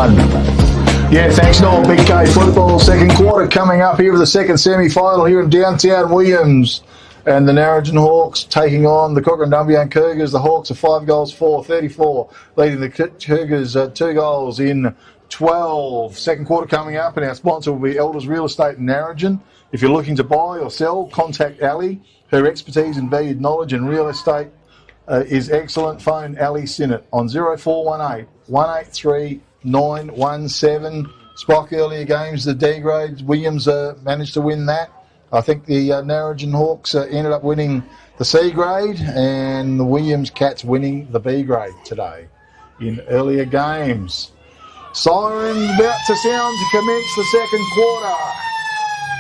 one. Yeah, thanks, Noel. Big K football, second quarter coming up here for the second semi-final here in downtown Williams. And the Narrogin Hawks taking on the Kukerin Dumbleyung Cougars. The Hawks are 5 goals for 34, leading the Cougars 2 goals in 12. Second quarter coming up, and our sponsor will be Elders Real Estate in Narrogin. If you're looking to buy or sell, contact Ali. Her expertise and valued knowledge in real estate is excellent. Phone Ali Sinnott on 0418 183 917. Spock earlier games, the D grades. Williams managed to win that. I think the Narrogin Hawks ended up winning the C grade, and the Williams Cats winning the B grade today in earlier games. Sirens about to sound to commence the second quarter.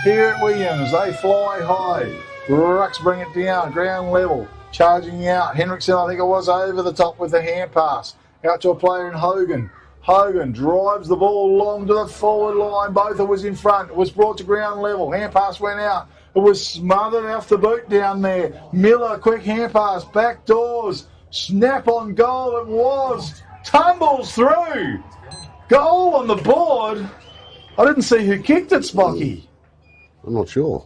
Here at Williams, they fly high. Rucks bring it down, ground level. Charging out. Henriksen, I think it was, over the top with the hand pass. Out to a player in Hogan. Hogan drives the ball long to the forward line. Botha was in front. It was brought to ground level. Hand pass went out. It was smothered off the boot down there. Miller, quick hand pass. Back doors. Snap on goal. It was. Tumbles through. Goal on the board. I didn't see who kicked it, Spocky. I'm not sure.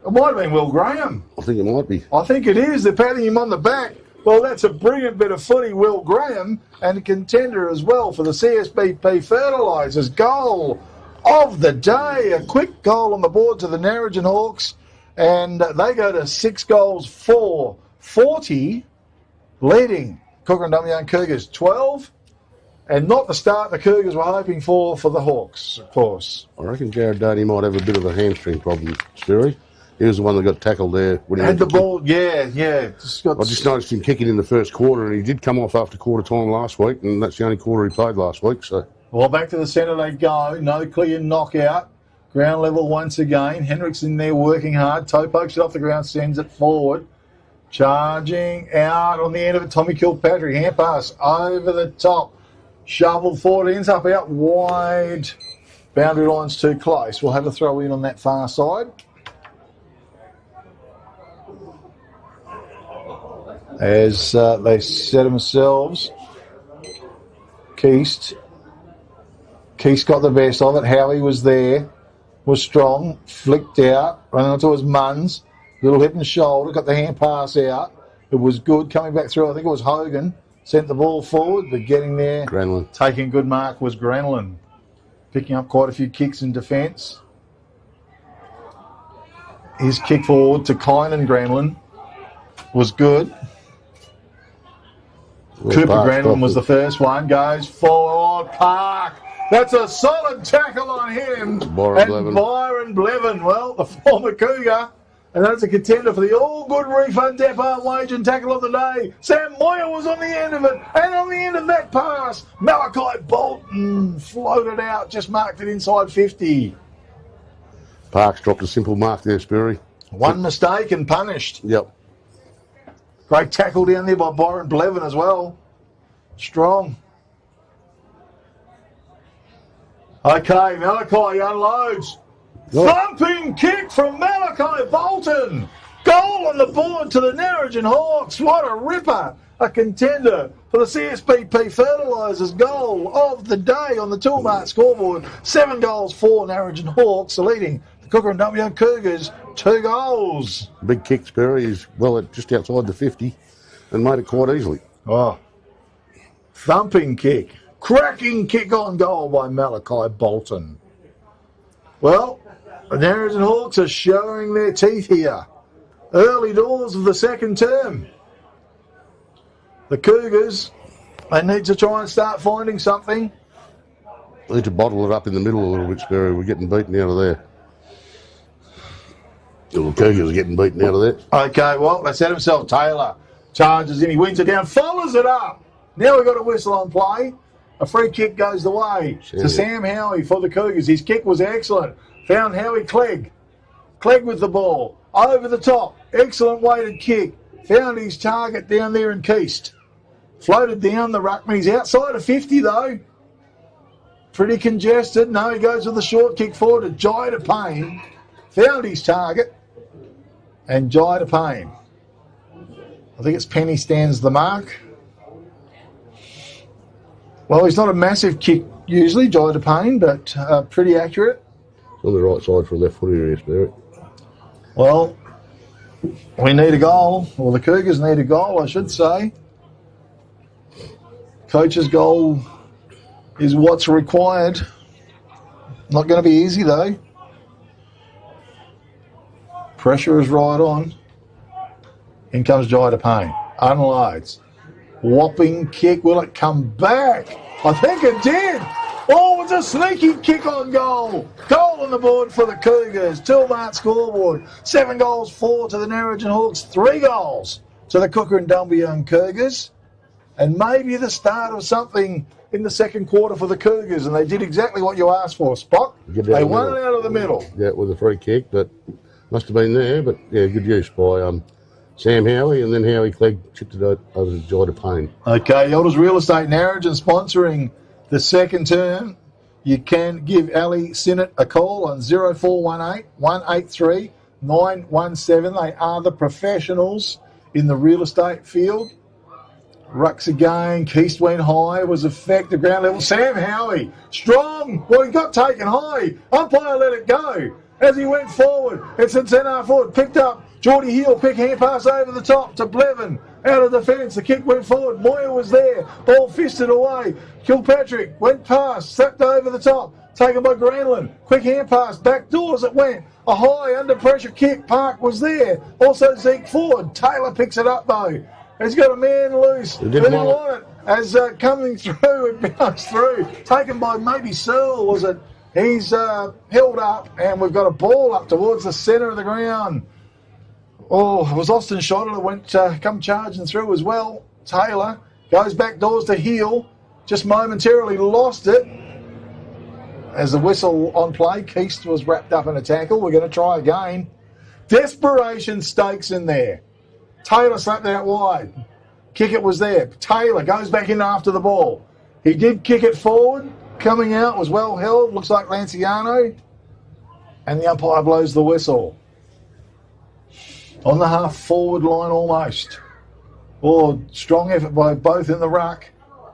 It might have been Will Graham. I think it might be. I think it is. They're patting him on the back. Well, that's a brilliant bit of footy, Will Graham, and a contender as well for the CSBP Fertilisers. Goal of the day. A quick goal on the board to the Narrogin Hawks, and they go to 6 goals for 40, leading Kukerin Dumbleyung Cougars 12, and not the start the Cougars were hoping for the Hawks, of course. I reckon Jared Doty might have a bit of a hamstring problem, Sperry. He was the one that got tackled there. When he had the ball, yeah. I just noticed him kicking in the first quarter, and he did come off after quarter time last week, and that's the only quarter he played last week. So, well, back to the centre they go. No clear knockout. Ground level once again. Henriksen there working hard. Toe pokes it off the ground, sends it forward. Charging out on the end of it. Tommy Kilpatrick. Hand pass over the top. Shoveled forward. Ends up out wide. Boundary line's too close. We'll have a throw in on that far side. As they set themselves. Keast got the best of it. Howie was there, was strong, flicked out, running onto his muns, little hip and shoulder, got the hand pass out. It was good coming back through. I think it was Hogan, sent the ball forward, but getting there, Granlund. Taking good mark was Granlund, picking up quite a few kicks in defence. His kick forward to Kynan Granlund was good. Cooper Granlund was the first one. Goes forward. Park. That's a solid tackle on him. Byron Blevin. Well, the former Cougar. And that's a contender for the all-good refund depot wage and tackle of the day. Sam Moyer was on the end of it. And on the end of that pass, Malachi Bolton floated out. Just marked it inside 50. Parks dropped a simple mark there, Sperry. One mistake and punished. Yep. Great tackle down there by Byron Blevin as well. Strong. Okay, Malachi unloads. Thumping kick from Malachi Bolton. Goal on the board to the Narrogin Hawks. What a ripper. A contender for the CSBP Fertilisers goal of the day on the Toolmart scoreboard. 7 goals for Narrogin Hawks, leading the Kukerin Dumbleyung Cougars 2 goals. Big kick, Sperry. He's well just outside the 50 and made it quite easily. Oh, thumping kick. Cracking kick on goal by Malachi Bolton. Well, the Narrogin Hawks are showing their teeth here. Early doors of the second term. The Cougars, they need to try and start finding something. They need to bottle it up in the middle a little bit, Sperry. We're getting beaten out of there. The little Cougars are getting beaten out of there. Okay, well, they set himself. Taylor charges in, he wins it down, follows it up. Now we've got a whistle on play. A free kick goes the way to Sam Howie for the Cougars. His kick was excellent. Found Howie Clegg. Clegg with the ball. Over the top. Excellent weighted kick. Found his target down there in Keast. Floated down the ruckman. He's outside of 50 though. Pretty congested. No, he goes with the short kick forward to Jai to Payne. Found his target. And Jai to Payne. I think it's Penny stands the mark. Well, he's not a massive kick usually, Jai to Payne, but pretty accurate. It's on the right side for a left footer here, Spirit. Well, we need a goal, or the Cougars need a goal, I should say. Coach's goal is what's required. Not going to be easy, though. Pressure is right on. In comes Jai to Payne. Unloads. Whopping kick. Will it come back? I think it did. Oh, it's a sneaky kick on goal. Goal on the board for the Cougars. 2-mark scoreboard. 7 goals, 4 to the Narrogin Hawks. 3 goals to the Kukerin Dumbleyung Cougars. And maybe the start of something in the second quarter for the Cougars. And they did exactly what you asked for, Spock. They won it out of the middle. Yeah, with a free kick, but must have been there. But, yeah, good use by Sam Howie, and then Howie Clegg chipped it over to Jai to Payne. Okay, Elders Real Estate Narrogin sponsoring the second term. You can give Ali Sinnott a call on 0418 183 917. They are the professionals in the real estate field. Rucks again. Keast went high. Was effective ground level. Sam Howie, strong. Well, he got taken high. Umpire let it go. As he went forward, it's in centre forward. Picked up. Geordie Hill, pick hand pass over the top to Blevin. Out of defence, the kick went forward. Moyer was there. Ball fisted away. Kilpatrick went past, slapped over the top. Taken by Greenland. Quick hand pass, back doors it went. A high under pressure kick. Park was there. Also Zeke Ford. Taylor picks it up though. He's got a man loose. He didn't want it. As coming through, it bounced through. Taken by maybe Searle, was it? He's held up, and we've got a ball up towards the centre of the ground. Oh, it was Austin Schotter that went come charging through as well. Taylor goes back doors to Hill. Just momentarily lost it. As the whistle on play, Keast was wrapped up in a tackle. We're going to try again. Desperation stakes in there. Taylor slapped it out wide. Kick it was there. Taylor goes back in after the ball. He did kick it forward. Coming out was well held. Looks like Lanciano. And the umpire blows the whistle. On the half-forward line almost. Oh, strong effort by both in the ruck.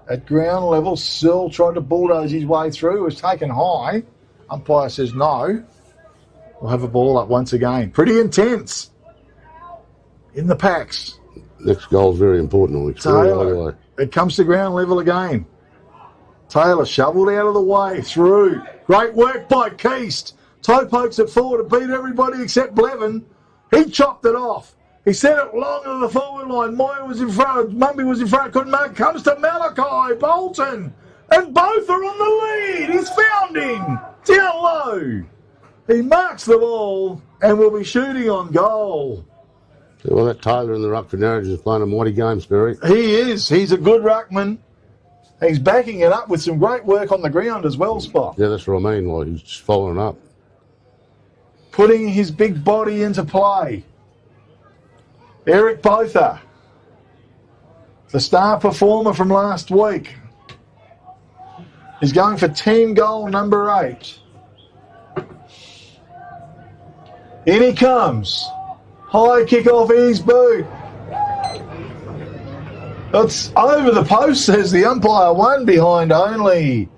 At ground level, Searle tried to bulldoze his way through. Was taken high. Umpire says no. We'll have a ball up once again. Pretty intense. In the packs. Next goal is very important. Taylor. It comes to ground level again. Taylor shoveled out of the way. Through. Great work by Keast. Toe pokes it forward to beat everybody except Blevin. He chopped it off. He sent it long to the forward line. Moyer was in front. Mumby was in front. Couldn't mark. Comes to Malachi Bolton. And both are on the lead. He's found him. Down low. He marks the ball and will be shooting on goal. Well, that Taylor in the ruck for Narrogin is playing a mighty game, Sperry. He is. He's a good ruckman. He's backing it up with some great work on the ground as well, Spot. Yeah, that's what I mean. Like, he's just following up. Putting his big body into play. Eric Botha, the star performer from last week, is going for team goal number 8. In he comes. High kick off his boot. It's over the post, says the umpire. 1 behind only.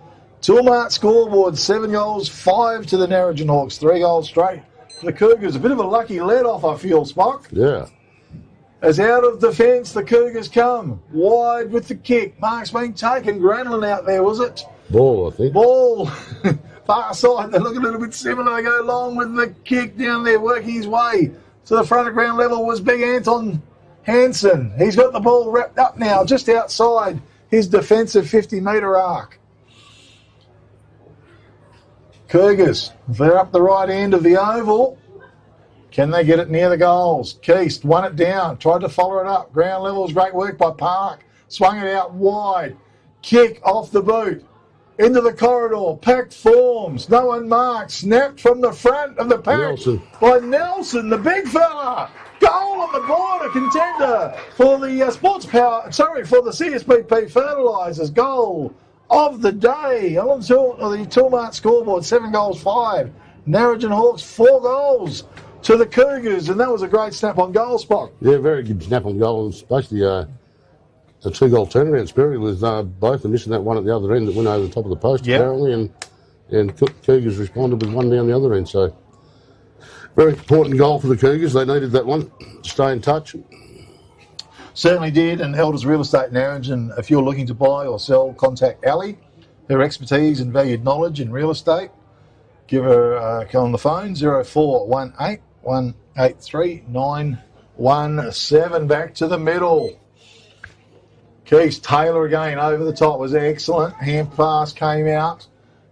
2-mark scoreboard, 7 goals, 5 to the Narrogin Hawks, 3 goals straight to the Cougars. A bit of a lucky let-off, I feel, Spock. Yeah. As out of defence, the Cougars come. Wide with the kick. Mark's been taken. Granlund out there, was it? Ball, I think. Ball. Far side. They look a little bit similar. They go long with the kick down there, working his way to the front of ground level was big Anton Hansen. He's got the ball wrapped up now, just outside his defensive 50-metre arc. Cougars, they're up the right end of the oval. Can they get it near the goals? Keast won it down, tried to follow it up. Ground level is great work by Park. Swung it out wide. Kick off the boot. Into the corridor. Packed forms. No one marked. Snapped from the front of the pack Nelson. by Nelson, the big fella. Goal on the board, a contender for the for the CSBP Fertilisers. Goal of the day. On the 2-mark scoreboard, 7 goals, 5. Narrogin Hawks, 4 goals to the Cougars, and that was a great snap on goal, Spock. Yeah, very good snap on goal. It was basically a 2-goal turnaround, Sperry, with both of them missing that one at the other end that went over the top of the post, apparently, and Cougars responded with one down the other end. So, very important goal for the Cougars. They needed that one to stay in touch. Certainly did, and Elders Real Estate Narrogin, if you're looking to buy or sell, contact Ali. Her expertise and valued knowledge in real estate. Give her a call on the phone, 0418 183 917. Back to the middle. Keith Taylor again over the top was excellent. Hand pass came out.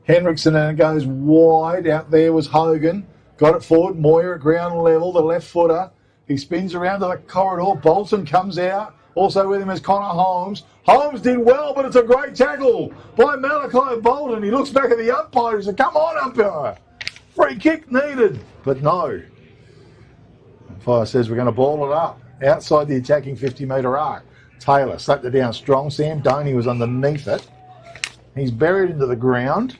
Henriksen, and it goes wide. Out there was Hogan. Got it forward. Moyer at ground level, the left footer. He spins around to the corridor. Bolton comes out. Also with him is Connor Holmes. Holmes did well, but it's a great tackle by Malachi Bolton. He looks back at the umpire. He said, come on, umpire. Free kick needed. But no. Umpire says we're going to ball it up outside the attacking 50-metre arc. Taylor slapped it down strong. Sam Doney was underneath it. He's buried into the ground.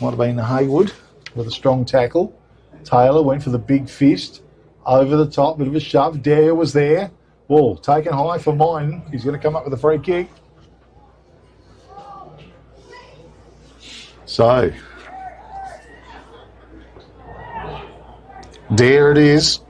Might have been Haywood with a strong tackle. Taylor went for the big fist. Over the top, bit of a shove. Dare was there. Ball taken high for mine. He's going to come up with a free kick. So, Dare it is.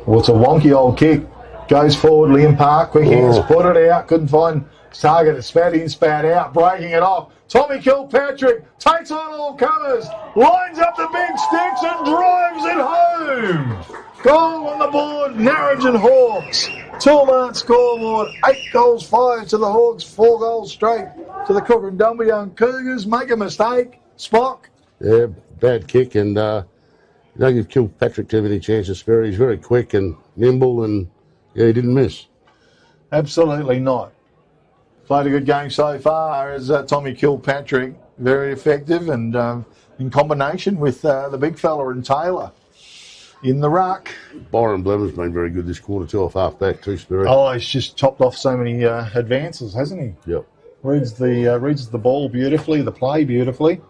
Well, it's a wonky old kick. Goes forward, Liam Park, quick hands, put it out. Couldn't find his target. It spat in, spat out, breaking it off. Tommy Kilpatrick takes on all comers, lines up the big sticks and drives it home. Goal on the board, Narrogin Hawks. Toolmart scoreboard, 8 goals, 5 to the Hawks, 4 goals straight to the Kukerin Dumbleyung Cougars. Make a mistake, Spock. Yeah, bad kick, and you don't give Kilpatrick too many chances, Sperry. He's very quick and nimble, and yeah, he didn't miss. Absolutely not. Played a good game so far as Tommy Kilpatrick. Very effective, and in combination with the big fella and Taylor in the ruck. Byron Blemmer's been very good this quarter too, off half-back too, Sperry. Oh, he's just topped off so many advances, hasn't he? Yep. Reads the ball beautifully, the play beautifully.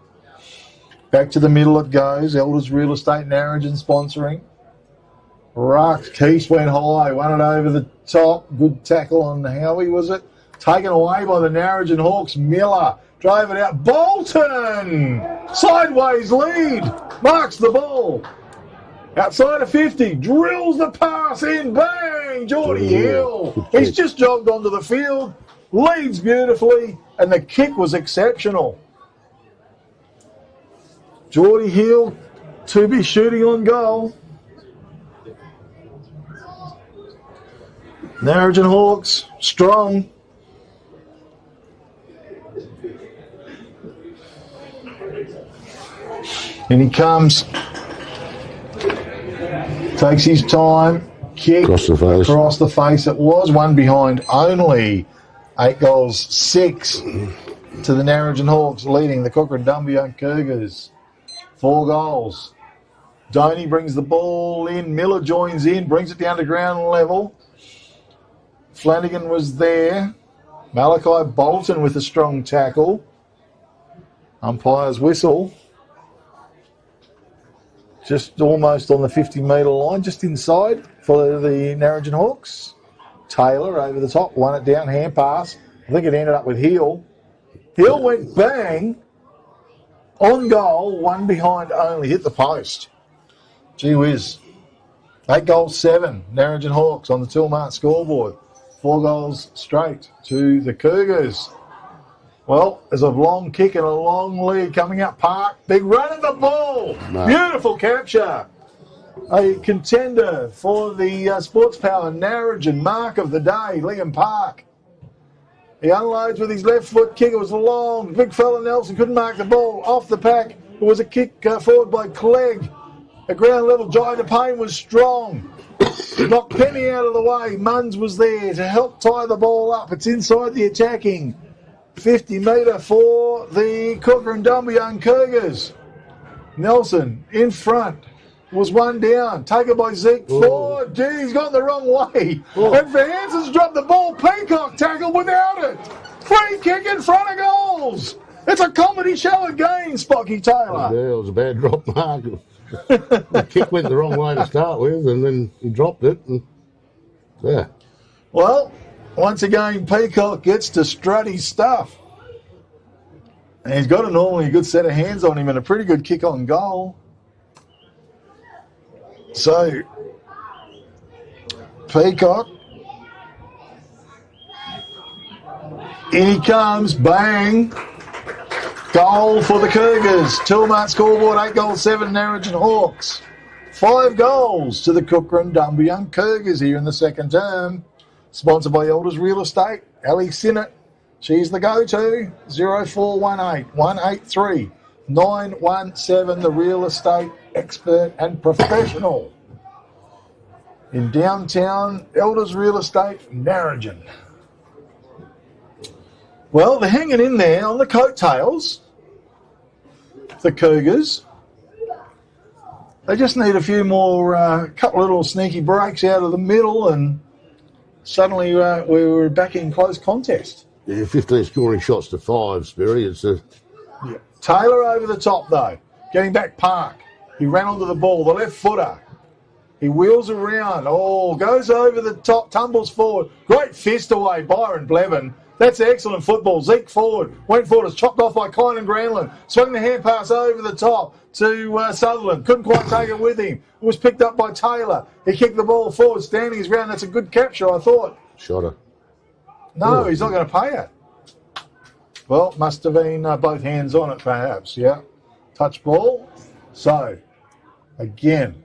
Back to the middle it goes. Elders Real Estate Narrogin sponsoring. Ruck. Keith went high, won it over the top. Good tackle on Howie, was it? Taken away by the Narrogin Hawks. Miller drove it out. Bolton! Sideways lead. Marks the ball. Outside of 50. Drills the pass in. Bang! Geordie Hill. He's just jogged onto the field. Leads beautifully. And the kick was exceptional. Geordie Hill to be shooting on goal. Narrogin Hawks, strong. And he comes, takes his time, kick, Across the face it was, one behind only. 8 goals, 6 to the Narrogin Hawks, leading the Kukerin Dumbleyung Cougars. 4 goals. Doney brings the ball in, Miller joins in, brings it down to ground level. Flanagan was there. Malachi Bolton with a strong tackle. Umpire's whistle. Just almost on the 50-metre line, just inside for the Narrogin Hawks. Taylor over the top, won it down, hand pass. I think it ended up with Hill. Hill went bang. On goal, one behind only, hit the post. Gee whiz. 8 goals, 7. Narrogin Hawks on the Toolmart scoreboard. 4 goals straight to the Cougars. Well, there's a long kick and a long lead coming up. Park, big run at the ball. No. Beautiful capture. A contender for the Sports Power Narrogin mark of the day, Liam Park. He unloads with his left foot kick. It was long. Big fella Nelson couldn't mark the ball. Off the pack. It was a kick forward by Clegg. At ground level, Jai Payne was strong. Knocked Penny out of the way. Munns was there to help tie the ball up. It's inside the attacking 50-metre for the Kukerin Dumbleyung Cougars. Nelson in front. Was one down. Taken by Zeke. Forward. Gee, he's gone the wrong way. And Vance's dropped the ball. Peacock tackled without it. Free kick in front of goals. It's a comedy show again, Spocky Taylor. Yeah, it was a bad drop mark. The kick went the wrong way to start with, and then he dropped it. And yeah. Well, once again, Peacock gets to strut his stuff. And he's got a normally good set of hands on him and a pretty good kick on goal. So, Peacock. In he comes, bang. Goal for the Cougars. Tilmart scoreboard, 8 goals, 7 Narrogin Hawks. 5 goals to the Kukerin Dumbleyung Cougars here in the second term. Sponsored by Elders Real Estate. Ali Sinnott. She's the go-to. 0418 183 917, the real estate expert and professional. In downtown Elders Real Estate, Narrogin. Well, they're hanging in there on the coattails, the Cougars. They just need a few more, couple of little sneaky breaks out of the middle, and suddenly we were back in close contest. Yeah, 15 scoring shots to 5, Sperry. It's a... Yeah. Taylor over the top, though. Getting back Park. He ran onto the ball, the left footer. He wheels around. Oh, goes over the top, tumbles forward. Great fist away, Byron Blevin. That's excellent football. Zeke forward. Went forward. Was chopped off by Kynan Granlund. Swung the hand pass over the top to Sutherland. Couldn't quite take it with him. It was picked up by Taylor. He kicked the ball forward, standing his ground. That's a good capture, I thought. Shot her. No, he's not going to pay it. Well, must have been both hands on it, perhaps. Yeah. Touch ball. So, again,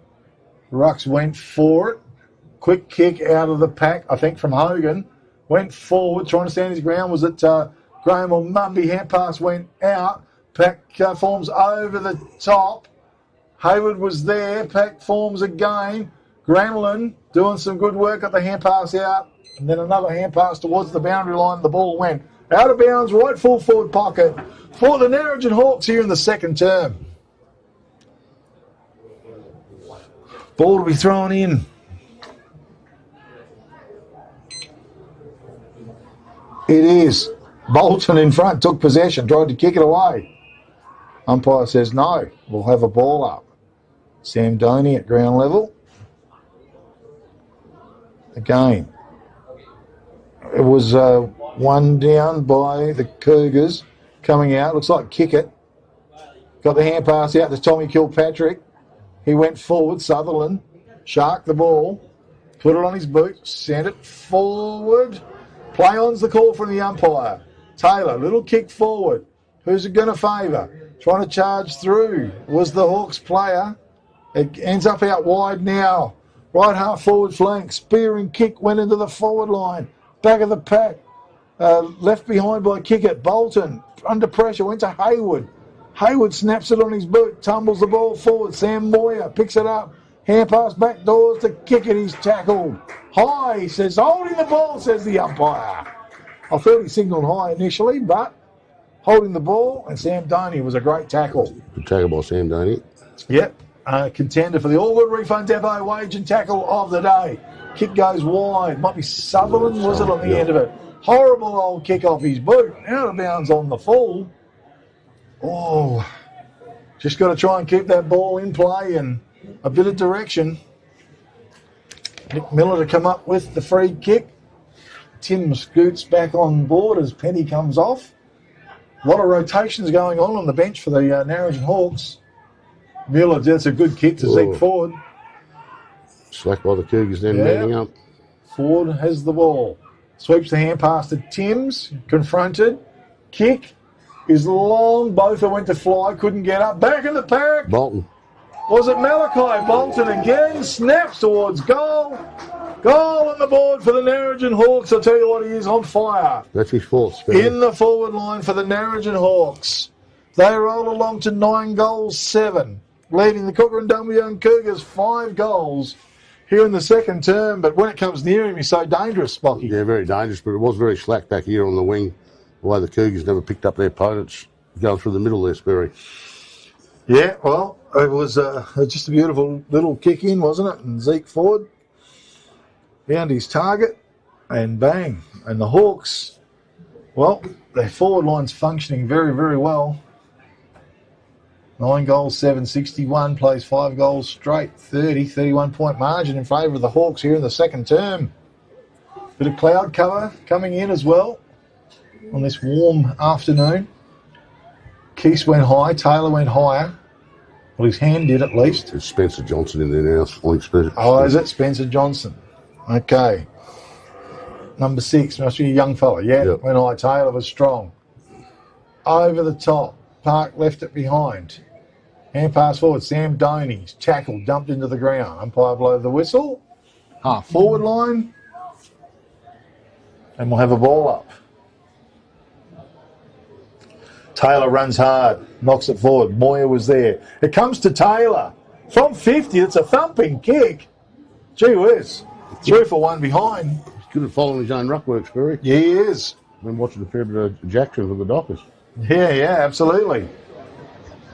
Rucks went for it. Quick kick out of the pack, I think, from Hogan. Went forward, trying to stand his ground. Was it Graham or Mumby? Hand pass went out. Pack forms over the top. Hayward was there. Pack forms again. Granlund doing some good work. Got the hand pass out. And then another hand pass towards the boundary line. The ball went out of bounds, right full forward pocket for the Narrogin Hawks here in the second term. Ball to be thrown in. It is. Bolton in front, took possession, tried to kick it away. Umpire says no, we'll have a ball up. Sam Doney at ground level. Again. It was one down by the Cougars coming out. Looks like kick it. Got the hand pass out to Tommy Kilpatrick. He went forward. Sutherland sharked the ball. Put it on his boot. Sent it forward. Play on's the call from the umpire. Taylor, little kick forward. Who's it going to favour? Trying to charge through was the Hawks player. It ends up out wide now. Right half forward flank. Spearing kick went into the forward line. Back of the pack. Left behind by Kickett. Bolton under pressure. Went to Hayward. Hayward snaps it on his boot. Tumbles the ball forward. Sam Moyer picks it up. Hand pass back doors to Kickett. He's tackled. High, he says. Holding the ball, says the umpire. I thought he signalled high initially, but holding the ball, and Sam Doney was a great tackle. Good tackle by Sam Doney. Yep. Contender for the All Good Refund Depot wage and tackle of the day. Kick goes wide. Might be Sutherland, was it, on the end of it? Horrible old kick off his boot. Out of bounds on the full. Oh, just got to try and keep that ball in play and a bit of direction. Nick Miller to come up with the free kick. Tim scoots back on board as Penny comes off. A lot of rotations going on the bench for the Narrogin Hawks. Miller gets a good kick to Zeke Ford. Slack by the Cougars then, manning up. Ford has the ball. Sweeps the hand pass to Timms. Confronted. Kick is long. Both went to fly. Couldn't get up. Back in the pack. Bolton. Was it Malachi Bolton again? Snaps towards goal. Goal on the board for the Narrogin Hawks. I'll tell you what, he is on fire. That's his fourth. In the forward line for the Narrogin Hawks. They roll along to 9 goals, 7. Leading the Kukerin Dumbleyung Cougars 5 goals here in the second term. But when it comes near him, he's so dangerous, Spocky. Yeah, very dangerous, but it was very slack back here on the wing. The way the Cougars never picked up their opponents going through the middle there, Sperry. Yeah, well, it was just a beautiful little kick in, wasn't it? And Zeke Ford found his target and bang. And the Hawks, well, their forward line's functioning very, very well. 9 goals, 761, plays 5 goals straight, 31-point margin in favour of the Hawks here in the second term. Bit of cloud cover coming in as well on this warm afternoon. Keese went high, Taylor went higher. Well, his hand did at least. There's Spencer Johnson in there now. Oh, is it Spencer Johnson? Okay. Number 6, must be a young fella. Yeah, yep. Went high, Taylor was strong. Over the top, Park left it behind. Hand pass forward, Sam Doney's tackle dumped into the ground. Umpire blow the whistle. Half forward line. And we'll have a ball up. Taylor runs hard, knocks it forward. Moyer was there. It comes to Taylor. From 50, it's a thumping kick. Gee whiz. 3 for 1 behind. He's good at following his own ruck work, Sperry. Yeah, he is. I've been watching a fair bit of Jackson with the Dockers. Yeah, absolutely.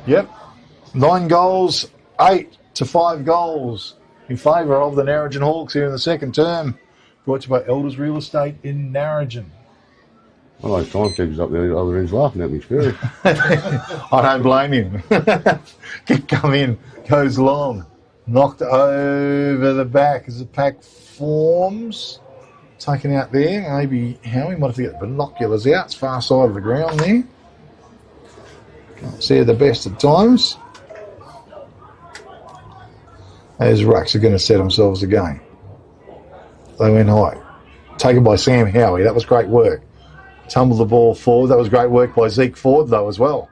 Yep. 9 goals, 8 to 5 goals in favour of the Narrogin Hawks here in the second term. Brought to you by Elders Real Estate in Narrogin. Well, those time keepers up there, the other end's laughing at me, Sperry. I don't blame him. Kick come in, goes long. Knocked over the back as the pack forms. Taken out there. Maybe Howie might have to get the binoculars out. It's far side of the ground there. Can't see the best of times. Those rucks are going to set themselves again. They went high. Taken by Sam Howie. That was great work. Tumbled the ball forward. That was great work by Zeke Ford, though, as well.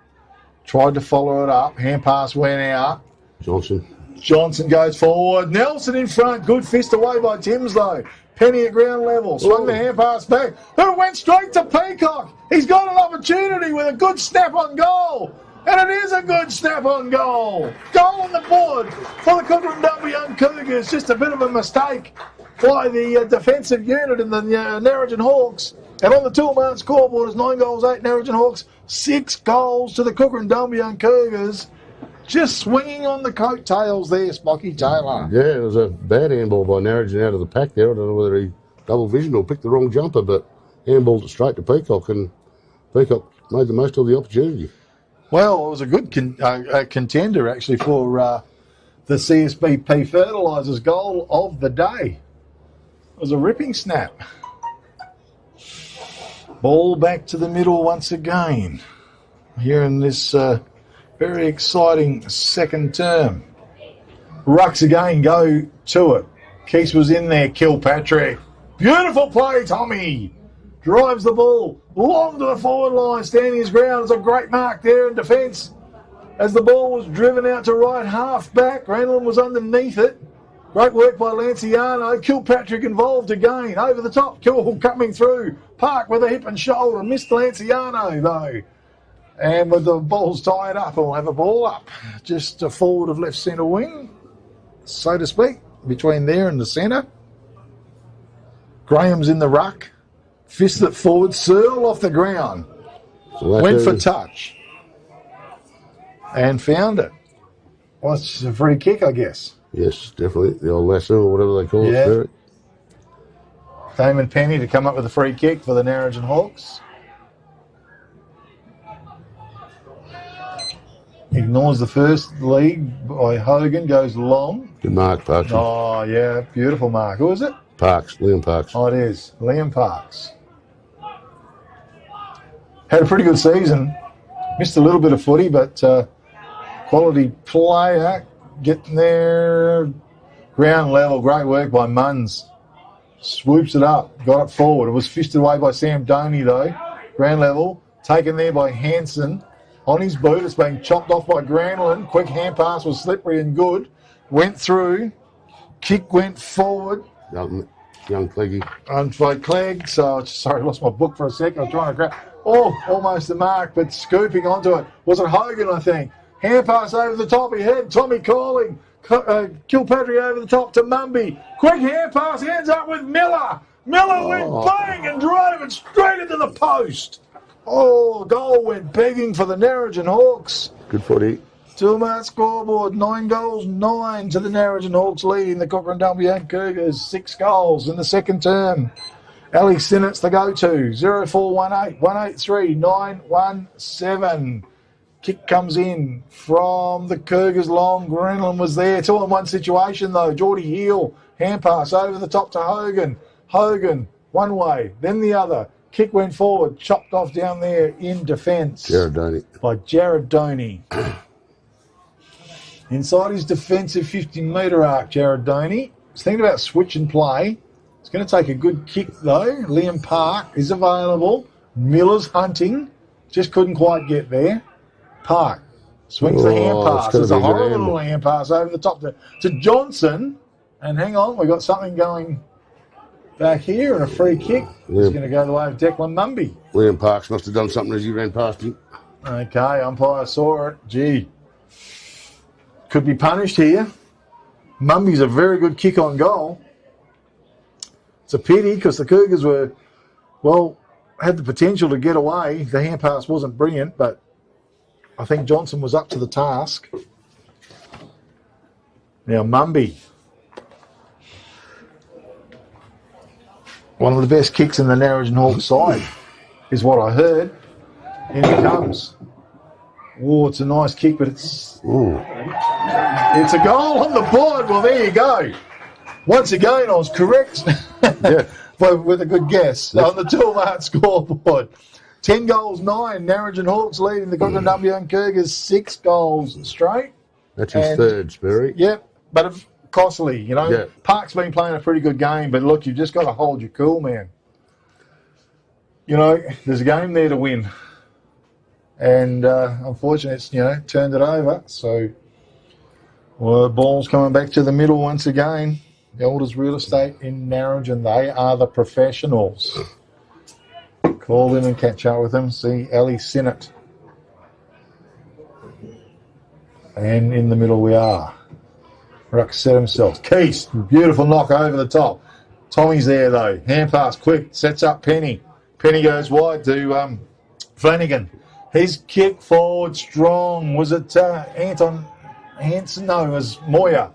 Tried to follow it up. Hand pass went out. Johnson goes forward. Nelson in front. Good fist away by Timms, though. Penny at ground level. Swung the hand pass back. Who went straight to Peacock. He's got an opportunity with a good snap on goal. And it is a good snap on goal. Goal on the board for the Kukerin Dumbleyung Cougars. Just a bit of a mistake by the defensive unit in the Narrogin Hawks. And on the Toolmart scoreboard is 9 goals, 8 Narrogin Hawks, 6 goals to the Kukerin Dumbleyung Cougars. Just swinging on the coattails there, Spocky Taylor. Yeah, it was a bad handball by Narrogin out of the pack there. I don't know whether he double visioned or picked the wrong jumper, but handballed it straight to Peacock, and Peacock made the most of the opportunity. Well, it was a good contender, actually, for the CSBP Fertilisers goal of the day. It was a ripping snap. Ball back to the middle once again. Here in this very exciting second term. Rucks again go to it. Keese was in there, Kilpatrick. Beautiful play, Tommy. Drives the ball long to the forward line, standing his ground. It's a great mark there in defence. As the ball was driven out to right half back, Granlund was underneath it. Great work by Lanciano. Kilpatrick involved again. Over the top, Kill coming through. Park with a hip and shoulder. Missed Lanciano, though. And with the ball's tied up, we'll have a ball up. Just forward of left centre wing, so to speak, between there and the centre. Graham's in the ruck. Fist it forward. Searle off the ground. Went for touch. And found it. Well, it's a free kick, I guess. Yes, definitely. The old lasso or whatever they call it. Spirit. Damon Penny to come up with a free kick for the Narrogin Hawks. Ignores the first lead by Hogan, goes long. Good mark, Parks. Oh, yeah, beautiful mark. Who is it? Parks, Liam Parks. Oh, it is. Liam Parks. Had a pretty good season. Missed a little bit of footy, but quality player. Getting there. Ground level. Great work by Munns. Swoops it up. Got it forward. It was fisted away by Sam Doney, though. Ground level. Taken there by Hanson. On his boot, it's being chopped off by Granlund. Quick hand pass was slippery and good. Went through. Kick went forward. Young Cleggy. And by Clegg. So, sorry, I lost my book for a sec. I was trying to grab. Oh, almost the mark, but scooping onto it. Was it Hogan, I think? Hand pass over the top. He had Tommy calling. Kilpatrick over the top to Mumby. Quick hand pass. Ends up with Miller. Miller went bang and drove it straight into the post. Oh, goal went begging for the Narrogin Hawks. Good footy. Toolmart scoreboard, 9 goals, 9 to the Narrogin Hawks, leading the Kukerin Dumbleyung Cougars, 6 goals in the second term. Ali Sinnott's the go-to, 0418 183 917. Kick comes in from the Cougars long. Grenlin was there. 2-on-1 situation though. Geordie heel. Hand pass over the top to Hogan. Hogan, one way, then the other. Kick went forward. Chopped off down there in defence. Jared Doney. By Jared Doney. Inside his defensive 50-metre arc, Jared Doney. He's thinking about switch and play. He's going to take a good kick though. Liam Park is available. Miller's hunting. Just couldn't quite get there. Park swings the hand pass. It's a horrible little hand pass over the top to Johnson. And hang on, we've got something going back here and a free kick. It's going to go the way of Declan Mumby. Liam Parks must have done something as he ran past him. Okay, umpire saw it. Gee. Could be punished here. Mumby's a very good kick on goal. It's a pity because the Cougars were, well, had the potential to get away. The hand pass wasn't brilliant, but I think Johnson was up to the task. Now, Mumby. One of the best kicks in the Narrogin Hawks side is what I heard. In he comes. Oh, it's a nice kick, but it's a goal on the board. Well, there you go. Once again, I was correct with a good guess on the 12-heart scoreboard. 10 goals, 9. Narrogin Hawks leading the Dumbleyung Cougars 6 goals straight. That's his third, Sperry. Yep, but costly, you know. Yeah. Park's been playing a pretty good game, but look, you've just got to hold your cool, man. You know, there's a game there to win. And unfortunately, it's, turned it over. So, well, the ball's coming back to the middle once again. The Elders Real Estate in Narrogin, they are the professionals. Call in and catch up with them. See Ali Sinnott. And in the middle we are. Ruck set himself. Keys, beautiful knock over the top. Tommy's there though. Hand pass quick, sets up Penny. Penny goes wide to Flanagan. His kick forward strong. Was it Anton Hansen? No, it was Moyer.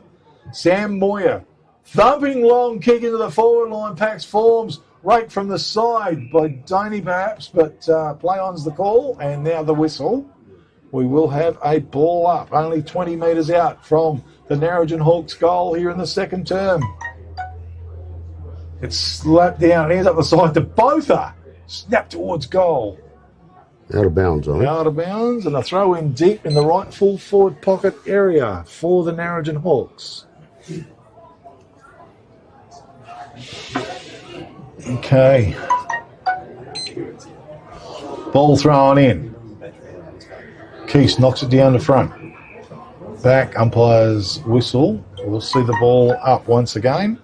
Sam Moyer. Thumping long kick into the forward line. Packs forms right from the side by Doney perhaps, but play on's the call. And now the whistle. We will have a ball up. Only 20 metres out from the Narrogin Hawks goal here in the second term. It's slapped down. Hands up the side to Botha. Snap towards goal. Out of bounds, I think. Out of bounds, and a throw in deep in the right full forward pocket area for the Narrogin Hawks. Okay. Ball thrown in. Keese knocks it down the front. Back, umpire's whistle. We'll see the ball up once again.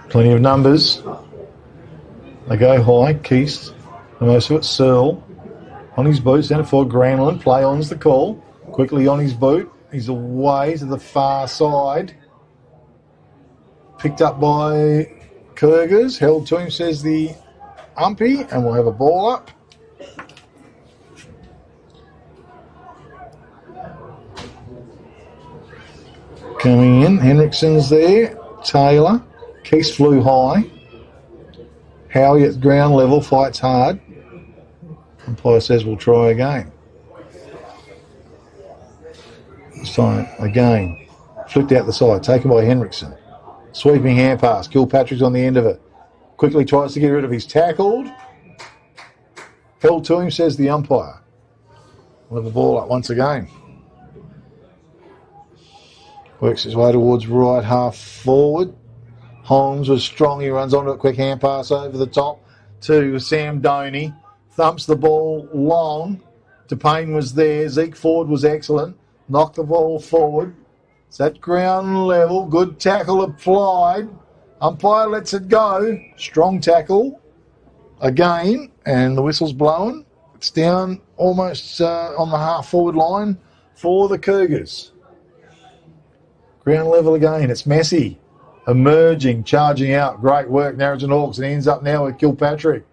Plenty of numbers. They go high. Keese, the most of it. Searle on his boot. Centre forward, Granlund. Play on's the call. Quickly on his boot. He's away to the far side. Picked up by Cougars. Held to him, says the umpy, and we'll have a ball up. Coming in, Henrikson's there. Taylor. Keese flew high. Howie at ground level, fights hard. Umpire says we'll try again. This time, again. Flicked out the side, taken by Henriksen. Sweeping hand pass. Kilpatrick's on the end of it. Quickly tries to get rid of his tackled. Held to him, says the umpire. We'll have the ball up once again. Works his way towards right half forward. Holmes was strong. He runs onto a quick hand pass over the top to Sam Doney. Thumps the ball long. DePayne was there. Zeke Ford was excellent. Knocked the ball forward. It's at ground level. Good tackle applied. Umpire lets it go. Strong tackle again. And the whistle's blowing. It's down almost on the half forward line for the Cougars. Ground level again. It's Messi. Emerging, charging out. Great work, Narrogin Hawks. And he ends up now with Kilpatrick.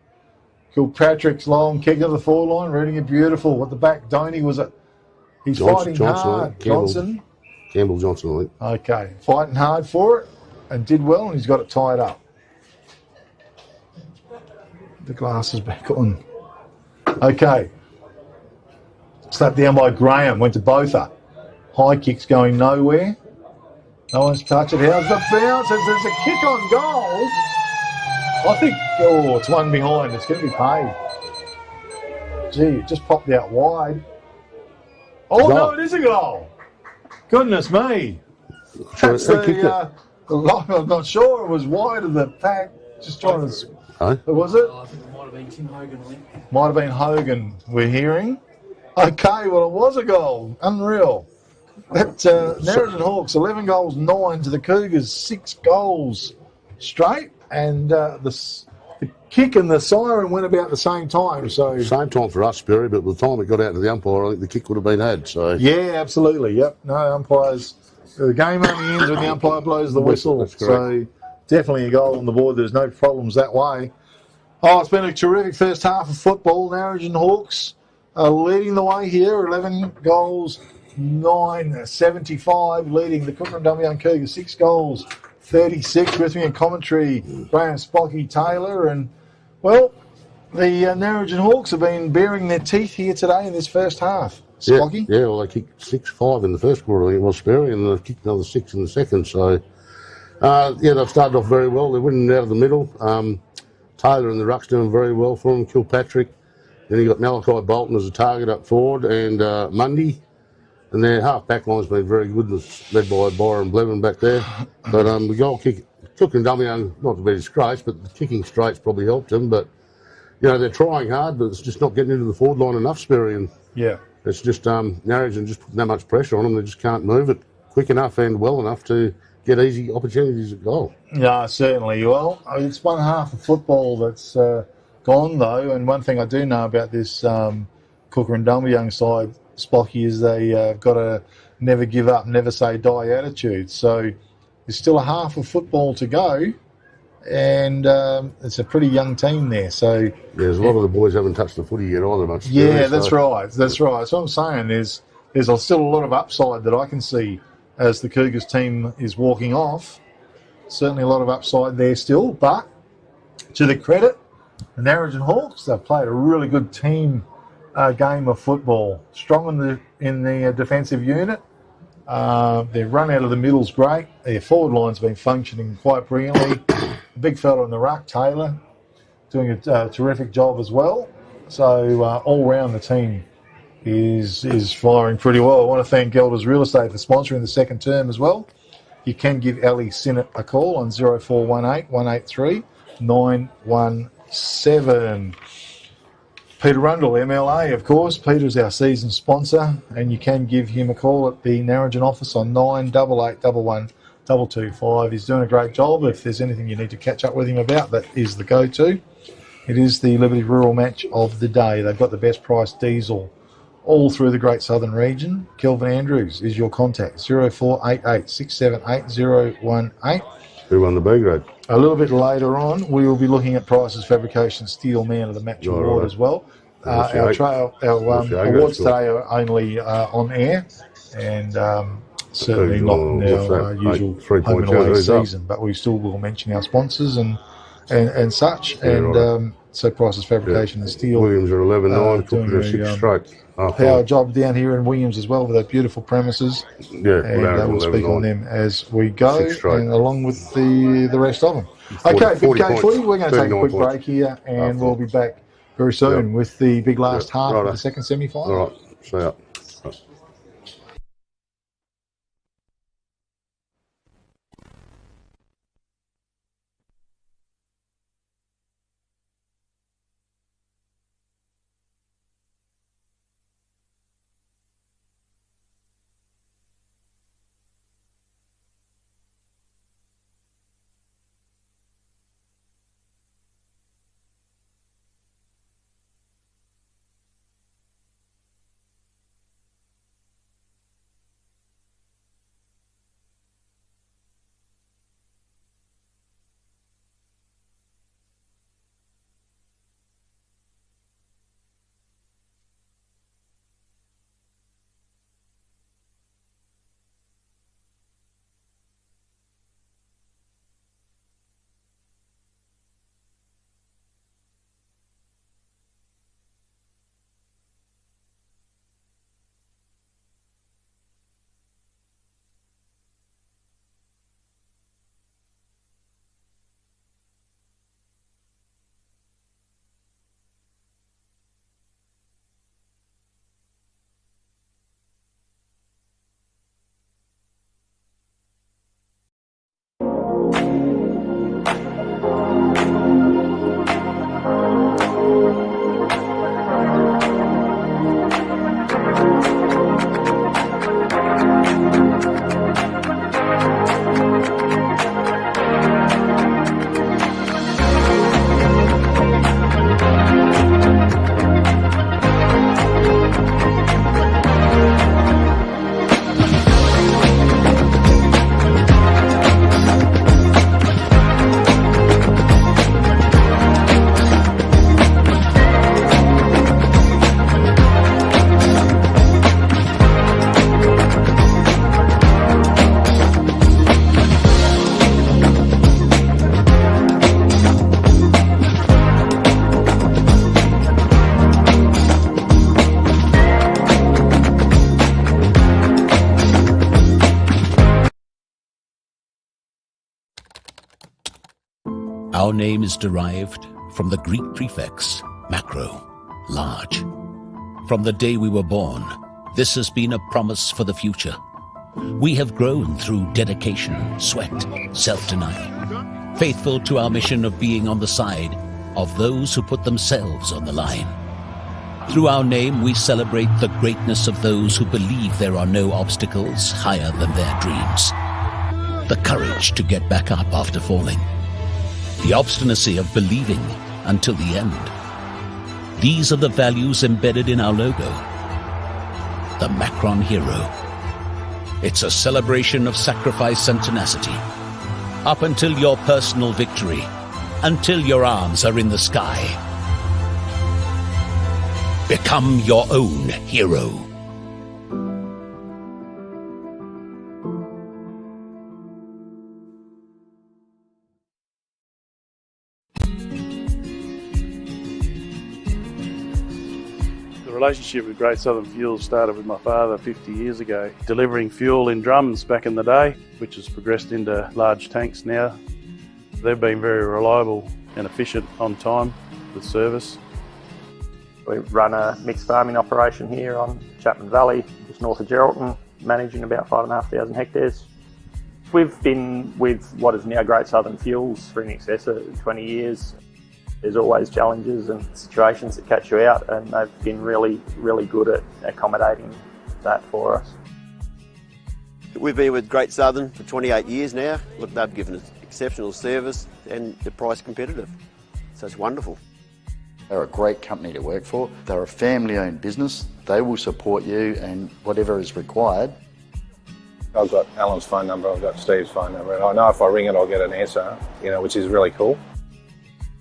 Kilpatrick's long kick to the forward line. Reading it beautiful. At the back, Doney was it. He's fighting hard. Johnson. Campbell Johnson, I think. Okay. Fighting hard for it and did well, and he's got it tied up. The glass is back on. Okay. Slapped down by Graham, went to Botha. High kicks going nowhere. No one's touched it. How's the bounce? There's a kick on goal. I think, it's one behind. It's going to be paid. Gee, it just popped out wide. Oh, no, it is a goal. Goodness me. That's I'm not sure. It was wide of the pack. Just trying to... Huh? Who was it? I think it might have been Tim Hogan. Might have been Hogan, we're hearing. Okay, well, it was a goal. Unreal. That Narrogin Hawks, 11 goals, 9 to the Cougars, 6 goals straight. And the kick and the siren went about the same time. So same time for us, Sperry, but by the time it got out to the umpire, I think the kick would have been had. So yeah, absolutely. Yep. No umpires. The game only ends when the umpire blows the whistle. So definitely a goal on the board. There's no problems that way. Oh, it's been a terrific first half of football. Narrogin Hawks are leading the way here. 11 goals, 9-75, leading the Kukerin Dumbleyung Cougars. 6 goals, 36. With me in commentary, Graham Spocky Taylor. And, well, the Narrogin Hawks have been baring their teeth here today in this first half. Spocky? Yeah, well, they kicked 6-5 in the first quarter, I think it was, Sperry, and they kicked another 6 in the second. So, they've started off very well. They're winning out of the middle. Taylor and the ruck's doing very well for them. Kilpatrick. Then you got Malachi Bolton as a target up forward, and Mundy. And their half-back line's been very good, led by Byron Blevin back there. But the goal kick, Kukerin Dumbleyung, not to be disgraced, but the kicking straight's probably helped them. But, they're trying hard, but it's just not getting into the forward line enough, Sperry. And yeah. It's just Narrogin just putting that much pressure on them. They just can't move it quick enough and well enough to get easy opportunities at goal. Yeah, certainly. Well, it's one half of football that's gone, though. And one thing I do know about this Kukerin Dumbleyung side, Spocky, is they've got a never give up, never say die attitude. So there's still a half of football to go. And it's a pretty young team there. So there's a lot of the boys haven't touched the footy yet either much. Yeah, that's right. That's right. That's what I'm saying. There's still a lot of upside that I can see as the Cougars team is walking off. Certainly a lot of upside there still. But to the credit, the Narrogin Hawks, they've played a really good team game of football. Strong in the defensive unit. Their run out of the middle's great. Their forward line's been functioning quite brilliantly. The big fella in the ruck, Taylor, doing a terrific job as well. So all round the team is firing pretty well. I want to thank Gelder's Real Estate for sponsoring the second term as well. You can give Ali Sinnott a call on 0418 183 917. Peter Rundle, MLA, of course. Peter's our season sponsor, and you can give him a call at the Narrogin office on 9881 225. He's doing a great job. If there's anything you need to catch up with him about, that is the go-to. It is the Liberty Rural match of the day. They've got the best price diesel all through the Great Southern region. Kelvin Andrews is your contact, 0488 678 018. Who won the B grade? A little bit later on, we will be looking at Price's Fabrication Steel Man of the Match Award as well. Our awards today are only on air, and certainly not in our usual home and away season, but we still will mention our sponsors and such. So Price's Fabrication and Steel. Williams are 11-9, Kukerin 6 straight. Power job down here in Williams as well with their beautiful premises. Yeah, and we'll speak on them as we go, and along with the rest of them. Okay, Big K Footy, we're going to take a quick break here, and we'll be back very soon with the big last half of the second semi-final. All right, see ya. Our name is derived from the Greek prefix, macro, large. From the day we were born, this has been a promise for the future. We have grown through dedication, sweat, self-denial, faithful to our mission of being on the side of those who put themselves on the line. Through our name, we celebrate the greatness of those who believe there are no obstacles higher than their dreams. The courage to get back up after falling. The obstinacy of believing until the end. These are the values embedded in our logo. The Macron Hero. It's a celebration of sacrifice and tenacity. Up until your personal victory. Until your arms are in the sky. Become your own hero. The relationship with Great Southern Fuels started with my father 50 years ago, delivering fuel in drums back in the day, which has progressed into large tanks now. They've been very reliable and efficient on time with service. We run a mixed farming operation here on Chapman Valley, just north of Geraldton, managing about 5,500 hectares. We've been with what is now Great Southern Fuels for in excess of 20 years. There's always challenges and situations that catch you out, and they've been really, really good at accommodating that for us. We've been with Great Southern for 28 years now. Look, they've given us exceptional service and the price competitive. So it's wonderful. They're a great company to work for. They're a family-owned business. They will support you and whatever is required. I've got Alan's phone number, I've got Steve's phone number, and I know if I ring it I'll get an answer, which is really cool.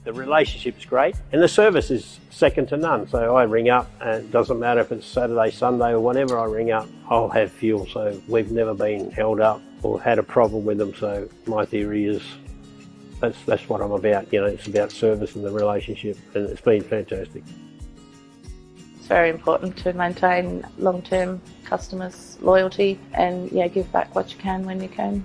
The relationship's great and the service is second to none. So I ring up and it doesn't matter if it's Saturday, Sunday or whenever I ring up, I'll have fuel. So we've never been held up or had a problem with them. So my theory is that's what I'm about. It's about service and the relationship, and it's been fantastic. It's very important to maintain long-term customers' loyalty and give back what you can when you can.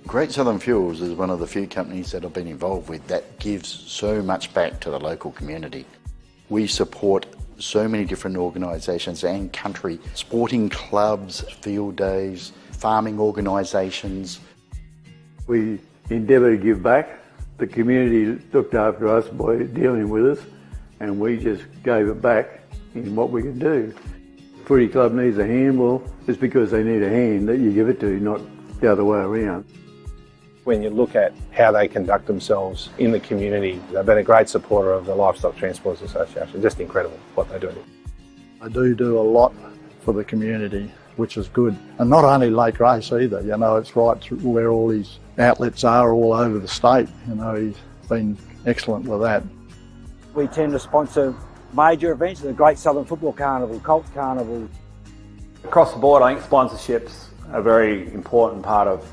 Great Southern Fuels is one of the few companies that I've been involved with that gives so much back to the local community. We support so many different organisations and country, sporting clubs, field days, farming organisations. We endeavour to give back. The community looked after us by dealing with us, and we just gave it back in what we can do. Footy club needs a hand, well, it's because they need a hand that you give it to, not the other way around. When you look at how they conduct themselves in the community, they've been a great supporter of the Livestock Transporters Association. Just incredible what they do. I do a lot for the community, which is good. And not only Lake Race either, it's right through where all these outlets are all over the state. He's been excellent with that. We tend to sponsor major events, the Great Southern Football Carnival, Colts Carnival. Across the board, I think sponsorships are a very important part of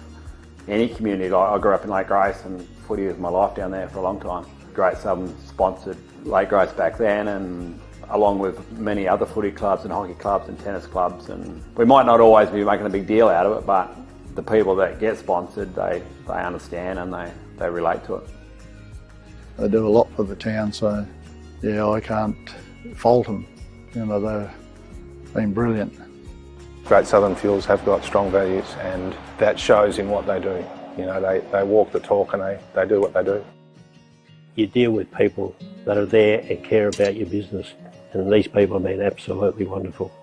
any community. I grew up in Lake Grace and footy was my life down there for a long time. Great Southern sponsored Lake Grace back then, and along with many other footy clubs and hockey clubs and tennis clubs. And we might not always be making a big deal out of it, but the people that get sponsored, they understand and they relate to it. They do a lot for the town, so I can't fault them. They've been brilliant. Great Southern Fuels have got strong values, and that shows in what they do. They walk the talk and they do what they do. You deal with people that are there and care about your business, and these people have been absolutely wonderful.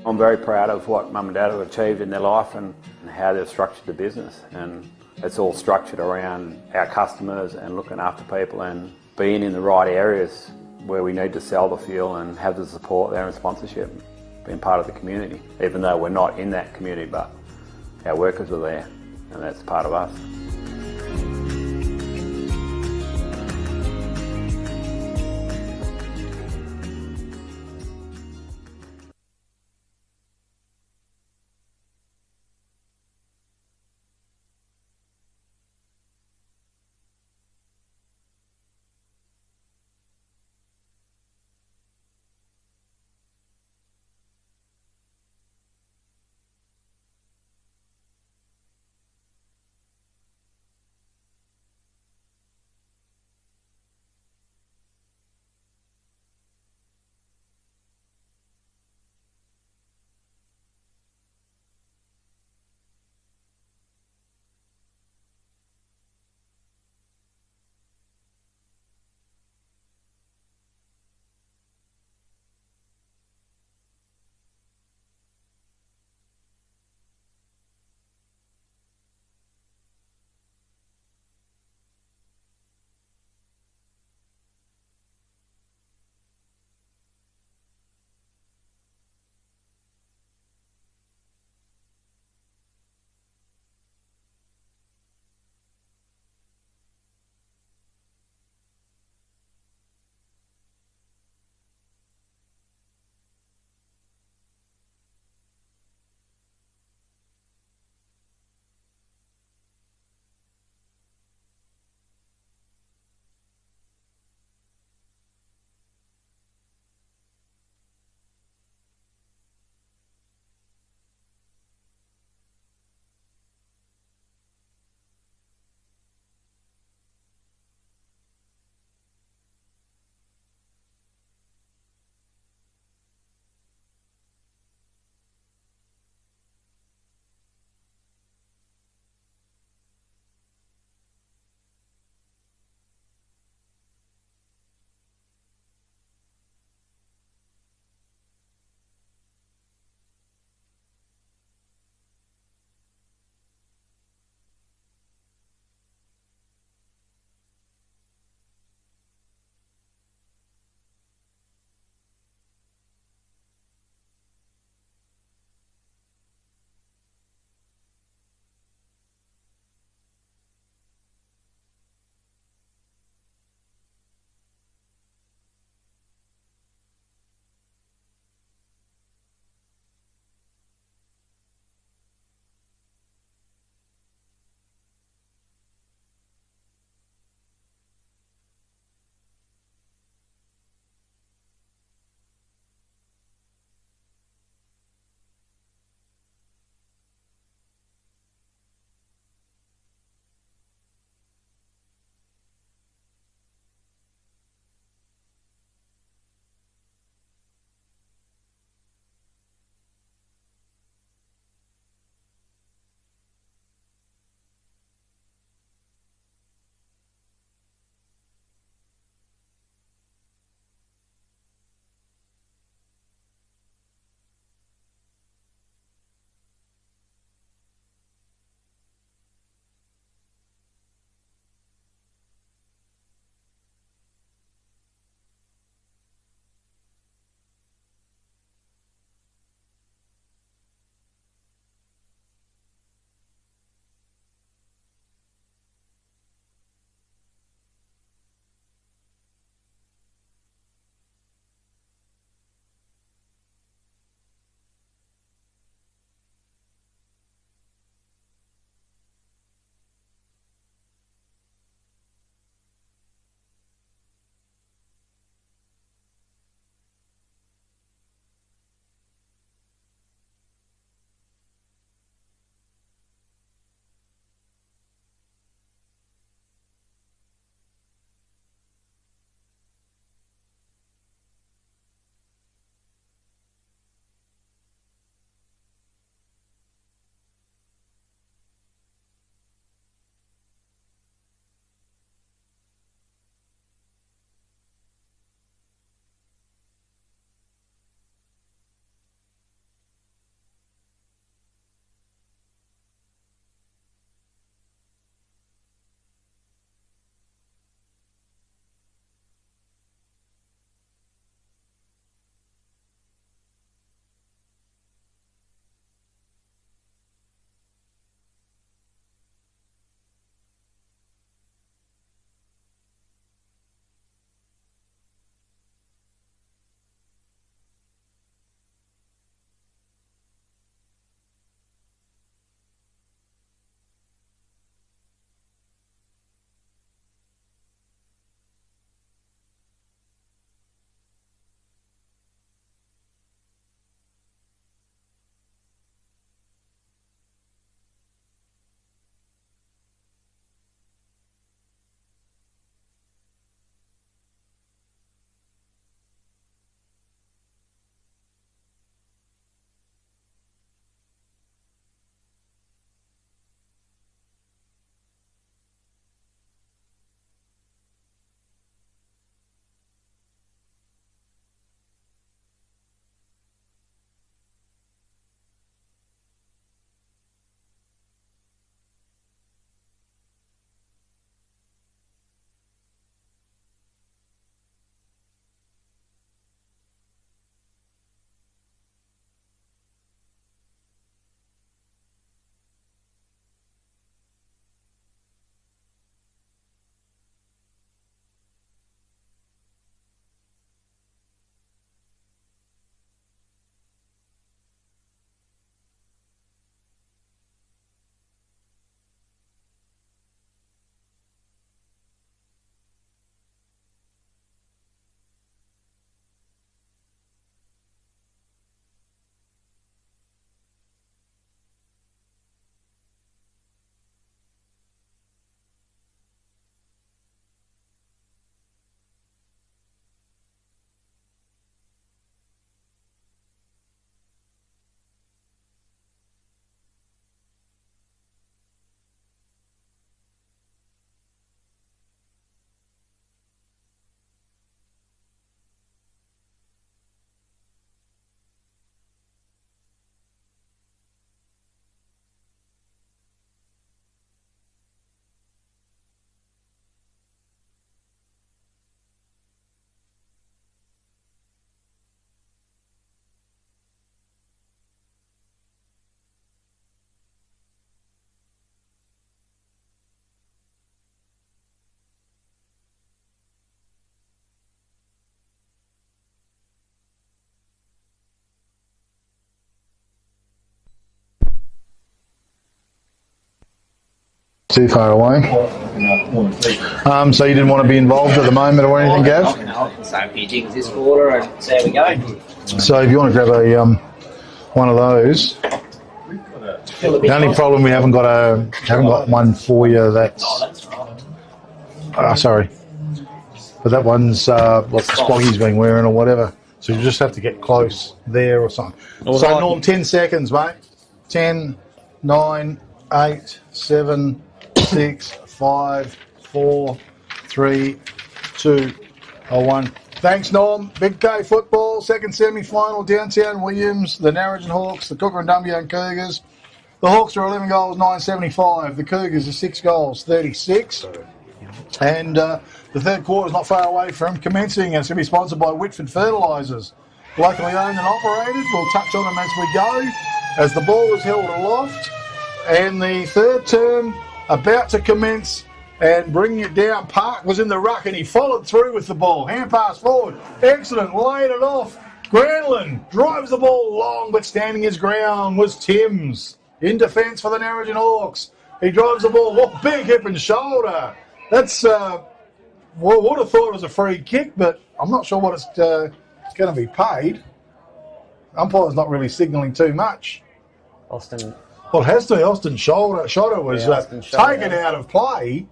I'm very proud of what Mum and Dad have achieved in their life and how they've structured the business, and it's all structured around our customers and looking after people and being in the right areas where we need to sell the fuel and have the support there and sponsorship. Being part of the community, even though we're not in that community, but our workers are there and that's part of us. too far away. So you didn't want to be involved at the moment or anything, Gav? No, so a few jigs this quarter and see how we go. So if you want to grab a one of those. The only problem we haven't got one for you. That's sorry, but that one's what the Spoggy's been wearing or whatever. So you just have to get close there or something. So Norm, 10 seconds, mate. 10, 9, 8, 7, 6, 5, 4, 3, 2, 1. Thanks, Norm. Big K football, second semi-final, Downtown Williams, the Narrogin Hawks, the Kukerin Dumbleyung Cougars. The Hawks are 11 goals, 975. The Cougars are 6 goals, 36. And the third quarter is not far away from commencing, and it's going to be sponsored by Whitford Fertilisers. Locally owned and operated. We'll touch on them as we go, as the ball is held aloft. And the third term about to commence. And bringing it down, Park was in the ruck and he followed through with the ball. Hand pass forward, excellent, laid it off. Granlund drives the ball long, but standing his ground was Timms. In defence for the Narrogin Hawks. He drives the ball, big hip and shoulder. That's, would have thought it was a free kick, but I'm not sure what it's going to be paid. Umpire's not really signalling too much. Austin. Well, it has to be Austin Shotter was taken out of play.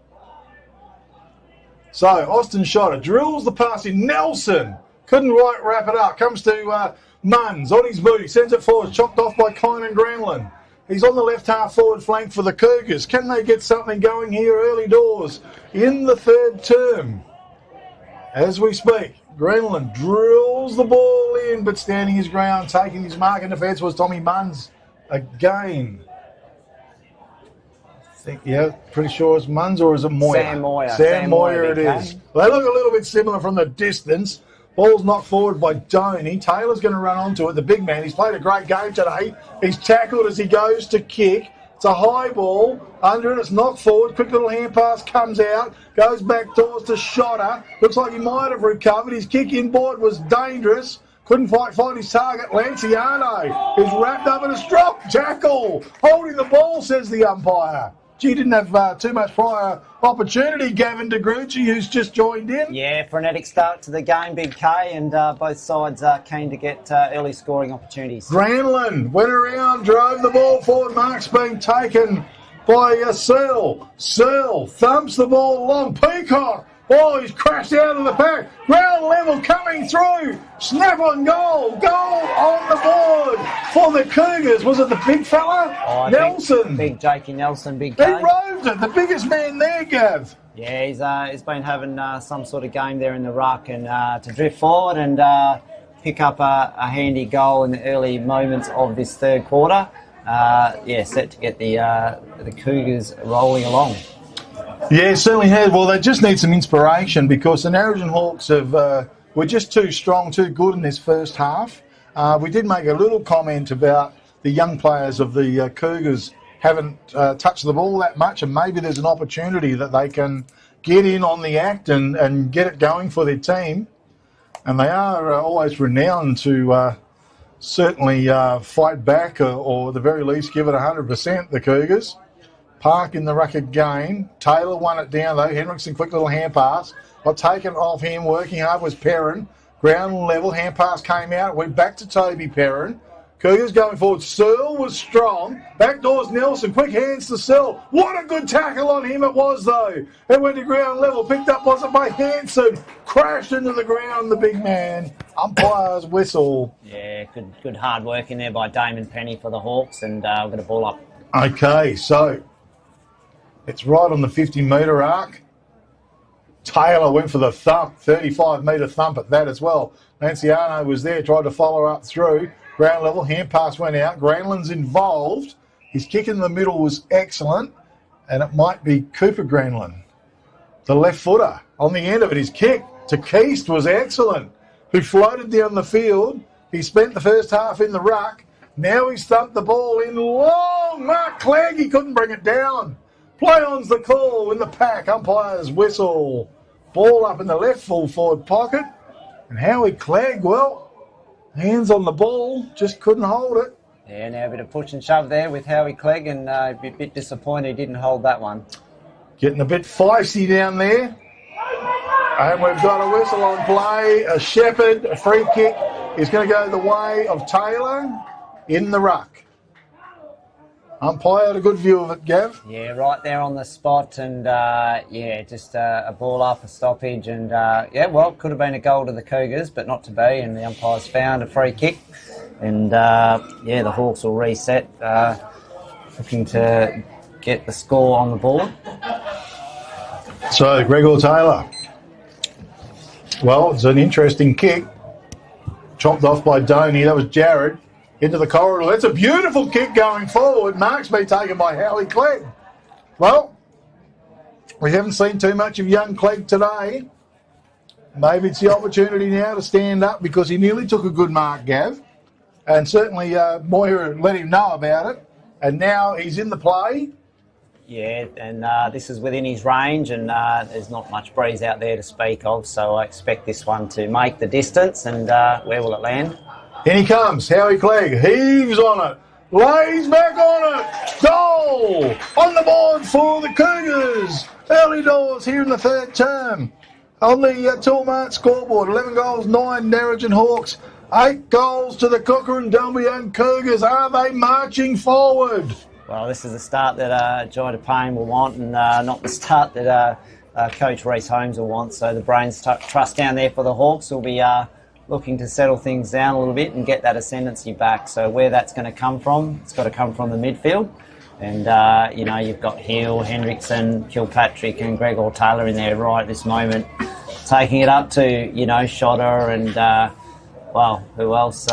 So Austin Shotter drills the pass in. Nelson couldn't wrap it up. Comes to Munns on his boot. Sends it forward. Chopped off by Kynan Granlund. He's on the left half forward flank for the Cougars. Can they get something going here early doors in the third term? As we speak, Granlund drills the ball in, but standing his ground, taking his mark in defence was Tommy Munns again. Yeah, pretty sure it's Munns, or is it Moyer? Sam Moyer. Sam Moyer it is. They look a little bit similar from the distance. Ball's knocked forward by Doney. Taylor's going to run onto it, the big man. He's played a great game today. He's tackled as he goes to kick. It's a high ball. Under it, it's knocked forward. Quick little hand pass comes out. Goes back doors to Shotter. Looks like he might have recovered. His kick inboard was dangerous. Couldn't find his target. Lanciano is wrapped up in a strong tackle. Holding the ball, says the umpire. Gee, didn't have too much prior opportunity, Gavin DeGrucci, who's just joined in. Yeah, frenetic start to the game, Big K, and both sides are keen to get early scoring opportunities. Granlund went around, drove the ball forward. Mark's being taken by Searle. Searle thumps the ball along. Peacock. Oh, he's crashed out of the pack. Ground level coming through. Snap on goal. Goal on the board for the Cougars. Was it the big fella? Oh, Nelson. Big Jakey Nelson, Big He K. roved it. The biggest man there, Gav. Yeah, he's been having some sort of game there in the ruck, and to drift forward and pick up a handy goal in the early moments of this third quarter. Set to get the Cougars rolling along. Yeah, it certainly has. Well, they just need some inspiration because the Narrogin Hawks were just too strong, too good in this first half. We did make a little comment about the young players of the Cougars haven't touched the ball that much, and maybe there's an opportunity that they can get in on the act and get it going for their team. And they are always renowned to certainly fight back or at the very least give it 100%, the Cougars. Park in the ruck again. Taylor won it down though. Henriksen, quick little hand pass. Got taken off him. Working hard was Perrin. Ground level. Hand pass came out. Went back to Toby Perrin. Cougars going forward. Searle was strong. Backdoors Nelson. Quick hands to Searle. What a good tackle on him it was though. It went to ground level. Picked up was it by Hanson. Crashed into the ground, the big man. Umpire's whistle. Yeah, good hard work in there by Damon Penny for the Hawks, and we've got a ball up. Okay, so it's right on the 50-metre arc. Taylor went for the thump, 35-metre thump at that as well. Lanciano was there, tried to follow up through. Ground level, hand pass went out. Granlund's involved. His kick in the middle was excellent, and it might be Cooper Granlund, the left footer. On the end of it, his kick to Keast was excellent, who floated down the field. He spent the first half in the ruck. Now he's thumped the ball in long. Mark Clegg, he couldn't bring it down. Play on's the call in the pack. Umpire's whistle. Ball up in the left full forward pocket. And Howie Clegg, well, hands on the ball, just couldn't hold it. Yeah, now a bit of push and shove there with Howie Clegg, and a bit disappointed he didn't hold that one. Getting a bit feisty down there. And we've got a whistle on play. A Shepherd, a free kick, is going to go the way of Taylor in the ruck. Umpire had a good view of it, Gav. Yeah, right there on the spot, and just a ball up, a stoppage, and could have been a goal to the Cougars, but not to be, and the umpire's found a free kick, and the Hawks will reset, looking to get the score on the board. So, Gregor Taylor. Well, it's an interesting kick. Chopped off by Doney. That was Jared. Into the corridor. That's a beautiful kick going forward. Mark's been taken by Howie Clegg. Well, we haven't seen too much of young Clegg today. Maybe it's the opportunity now to stand up because he nearly took a good mark, Gav. And certainly Moira let him know about it. And now he's in the play. Yeah, and this is within his range, and there's not much breeze out there to speak of, so I expect this one to make the distance, and where will it land? In he comes, Howie Clegg, heaves on it, lays back on it, goal on the board for the Cougars. Early doors here in the third term. On the Toolmart scoreboard, 11 goals, 9 Narrogin Hawks, 8 goals to the Kukerin Dumbleyung Cougars. Are they marching forward? Well, this is the start that Joy Payne will want, and not the start that Coach Reece Holmes will want. So the brains trust down there for the Hawks will be looking to settle things down a little bit and get that ascendancy back. So where that's going to come from, it's got to come from the midfield. And, you've got Hill, Hendrickson, Kilpatrick and Gregor Taylor in there right at this moment, taking it up to, Shotter and, who else?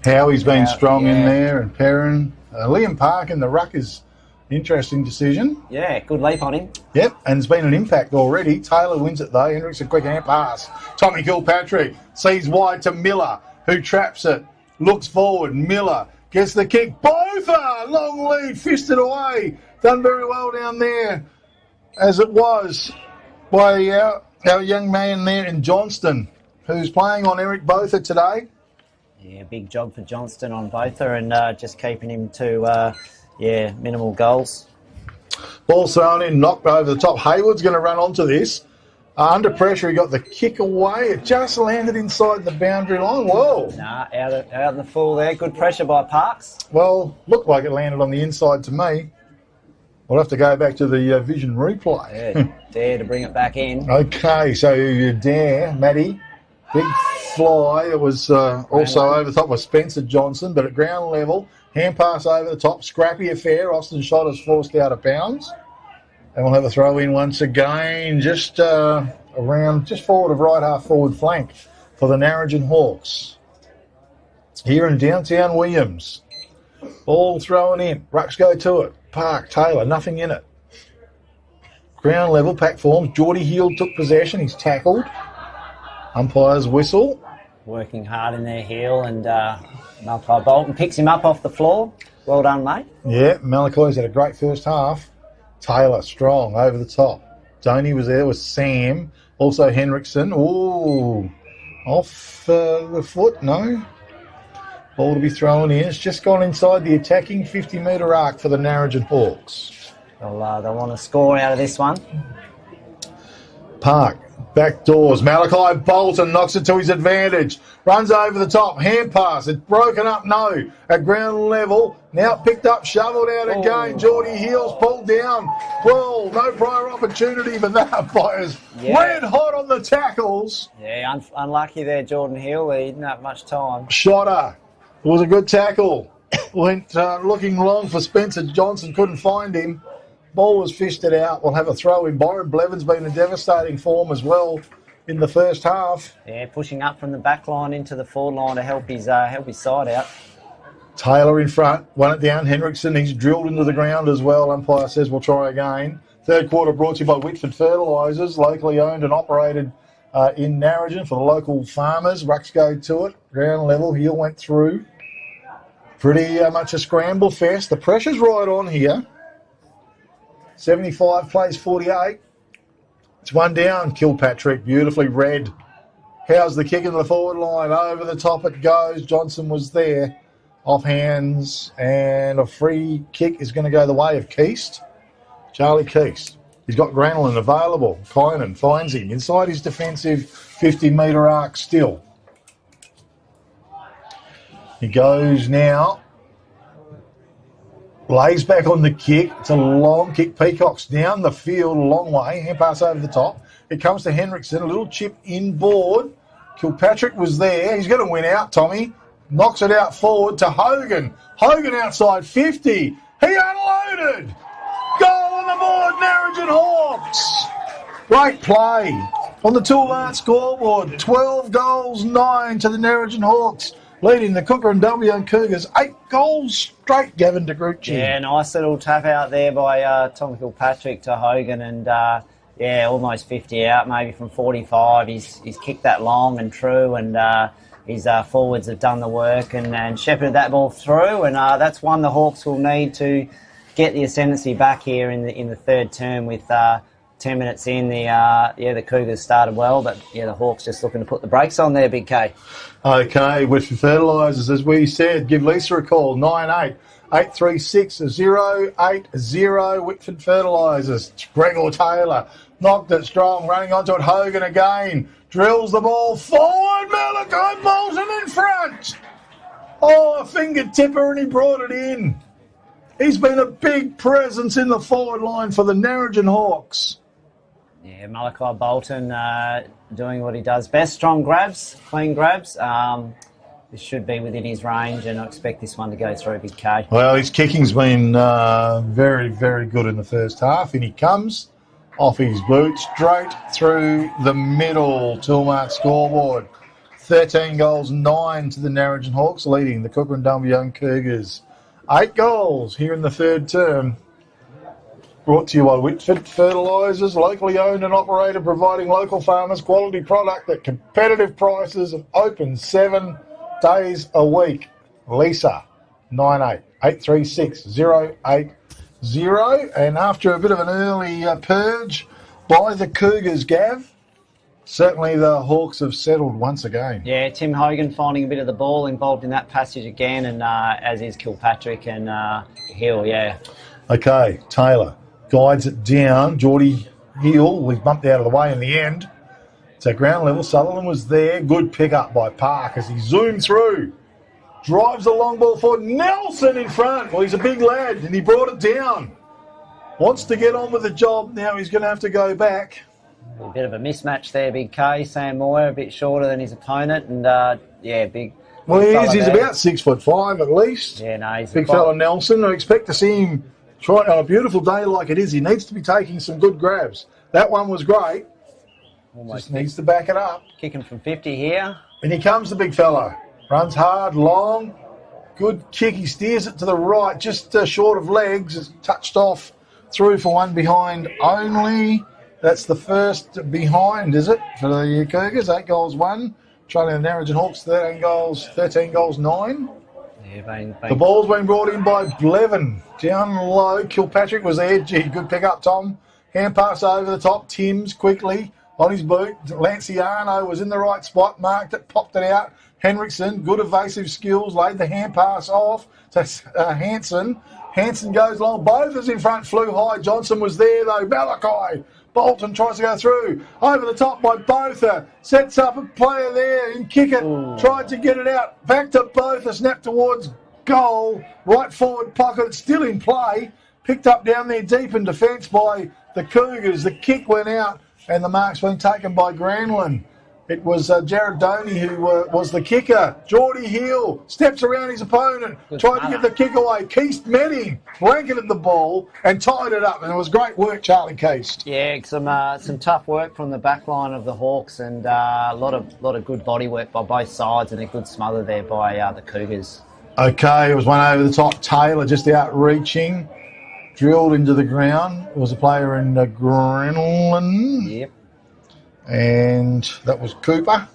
Howie's been strong in there, and Perrin. Liam Park in the ruck is an interesting decision. Yeah, good leap on him. Yep, and there's been an impact already. Taylor wins it though. Hendrick's a quick hand pass. Tommy Kilpatrick sees wide to Miller, who traps it, looks forward. Miller gets the kick. Botha, long lead, fisted away. Done very well down there, as it was by our young man there in Johnston, who's playing on Eric Botha today. Yeah, big job for Johnston on Botha, and just keeping him to, minimal goals. Ball thrown in, knocked over the top. Hayward's going to run onto this. Under pressure, he got the kick away. It just landed inside the boundary line. Whoa. Nah, out in the full there. Good pressure by Parks. Well, looked like it landed on the inside to me. We'll have to go back to the vision replay. Yeah, dare to bring it back in. Okay, so you dare, Matty. Big fly. It was also over the top of Spencer Johnson, but at ground level, hand pass over the top. Scrappy affair. Austin Shotter's forced out of bounds. And we'll have a throw in once again, just around, just forward of right half forward flank for the Narrogin Hawks. Here in downtown Williams. Ball thrown in. Rucks go to it. Park, Taylor, nothing in it. Ground level, pack forms. Geordie Hill took possession. He's tackled. Umpire's whistle. Working hard in their heel, and Malachi Bolton picks him up off the floor. Well done, mate. Yeah, Malachi's had a great first half. Taylor, strong, over the top. Doney was there with Sam. Also Hendrickson. Ooh, off the foot, no. Ball to be thrown in. It's just gone inside the attacking 50-metre arc for the Narrogin Hawks. They'll want to score out of this one. Park, back doors. Malachi Bolton knocks it to his advantage. Runs over the top. Hand pass. It's broken up, no. At ground level. Now picked up, shoveled out again. Geordie Heels pulled down. Well, no prior opportunity for that. Umpires red hot on the tackles. Yeah, unlucky there, Jordan Hill. He didn't have much time. Shotter. It was a good tackle. Went looking long for Spencer Johnson. Couldn't find him. Ball was fished it out. We'll have a throw in. Byron Blevins been in devastating form as well in the first half. Yeah, pushing up from the back line into the forward line to help his side out. Taylor in front, won it down. Hendrickson, he's drilled into the ground as well. Umpire says we'll try again. Third quarter brought to you by Whitford Fertilisers, locally owned and operated in Narrogin for the local farmers. Rucks go to it, ground level. Heel went through. Pretty much a scramble fest. The pressure's right on here. 75 plays 48. It's one down. Kilpatrick, beautifully read. How's the kick into the forward line? Over the top it goes. Johnson was there. Off hands. And a free kick is going to go the way of Keast. Charlie Keast. He's got Granlund available. Kynan finds him inside his defensive 50-metre arc still. He goes now. Lays back on the kick. It's a long kick. Peacock's down the field a long way. Hand pass over the top. It comes to Henriksen. A little chip inboard. Kilpatrick was there. He's going to win out, Tommy. Knocks it out forward to Hogan. Hogan outside 50. He unloaded. Goal on the board, Narrogin Hawks. Great play on the Toolart scoreboard. 12 goals, 9 to the Narrogin Hawks, leading the Kukerin Dumbleyung Cougars 8 goals straight, Gavin de Grucci. Yeah, nice little tap out there by Tom Kilpatrick to Hogan, and yeah, almost 50 out, maybe from 45. He's kicked that long and true, and his forwards have done the work and shepherded that ball through, and that's one the Hawks will need to get the ascendancy back here in the third term. With 10 minutes in, the Cougars started well, but yeah, the Hawks just looking to put the brakes on there, Big K. Okay, Whitford Fertilisers, as we said, give Lisa a call, 98-836-080, Whitford Fertilisers. Gregor Taylor knocked it strong, running onto it, Hogan again, drills the ball forward, Malachi Bolton in front. Oh, a finger tipper, and he brought it in. He's been a big presence in the forward line for the Narrogin Hawks. Yeah, Malachi Bolton doing what he does best. Strong grabs, clean grabs. This should be within his range, and I expect this one to go through, Big K. Well, his kicking's been very, very good in the first half, and he comes off his boot straight through the middle. Toolmart scoreboard. 13 goals, 9 to the Narrogin Hawks, leading the Kukerin Dumbleyung Cougars. 8 goals here in the third term. Brought to you by Whitford Fertilisers, locally owned and operated, providing local farmers quality product at competitive prices and open 7 days a week. Lisa, 98-836-080. And after a bit of an early purge by the Cougars, Gav, certainly the Hawks have settled once again. Yeah, Tim Hogan finding a bit of the ball involved in that passage again, and as is Kilpatrick and Hill, yeah. Okay, Taylor guides it down. Geordie Hill was bumped out of the way in the end. So ground level, Sutherland was there. Good pick up by Park as he zoomed through. Drives the long ball forward. Nelson in front. Well, he's a big lad, and he brought it down. Wants to get on with the job. Now he's going to have to go back. A bit of a mismatch there, Big K. Sam Moyer a bit shorter than his opponent, and yeah, big. Well, he is. He's about 6'5" at least. Yeah, no, he's big fella Nelson. I expect to see him try on a beautiful day like it is. He needs to be taking some good grabs. That one was great. Just needs to back it up. Kicking from 50 here. And here comes the big fella. Runs hard, long, good kick. He steers it to the right, just short of legs. It's touched off through for one behind only. That's the first behind, is it, for the Cougars? 8 goals, 1. Trailing the Narrogin Hawks, 13 goals, 9. Yeah, the ball's been brought in by Blevin. Down low, Kilpatrick was there. Gee, good pick up, Tom. Hand pass over the top. Timms quickly on his boot. Lanciano was in the right spot, marked it, popped it out. Henriksen, good evasive skills, laid the hand pass off to Hansen. Hansen goes long. Both is in front, flew high. Johnson was there, though. Malachi Bolton tries to go through. Over the top by Botha. Sets up a player there and kick it. Ooh. Tried to get it out. Back to Botha. Snap towards goal. Right forward pocket. Still in play. Picked up down there deep in defence by the Cougars. The kick went out and the mark's been taken by Granlund. It was Jared Doney who was the kicker. Geordie Hill steps around his opponent, tried to get the kick away. Keast met him, blanketed the ball and tied it up. And it was great work, Charlie Keast. Yeah, some tough work from the back line of the Hawks, and a lot of good body work by both sides, and a good smother there by the Cougars. Okay, it was one over the top. Taylor just outreaching, drilled into the ground. It was a player in Granlund. Yep. And that was Cooper.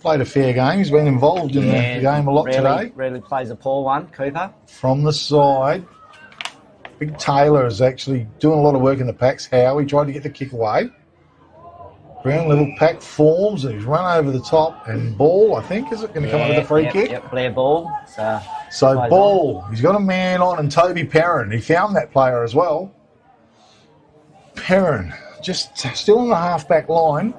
Played a fair game. He's been involved in the game a lot today. Rarely plays a poor one, Cooper. From the side. Big Taylor is actually doing a lot of work in the packs. Howie tried to get the kick away. Ground level pack forms and he's run over the top and Ball, I think, is it going to come up with a free kick? Yep, Blair Ball. So Ball, he's got a man on, and Toby Perrin. He found that player as well. Perrin, just still on the half-back line.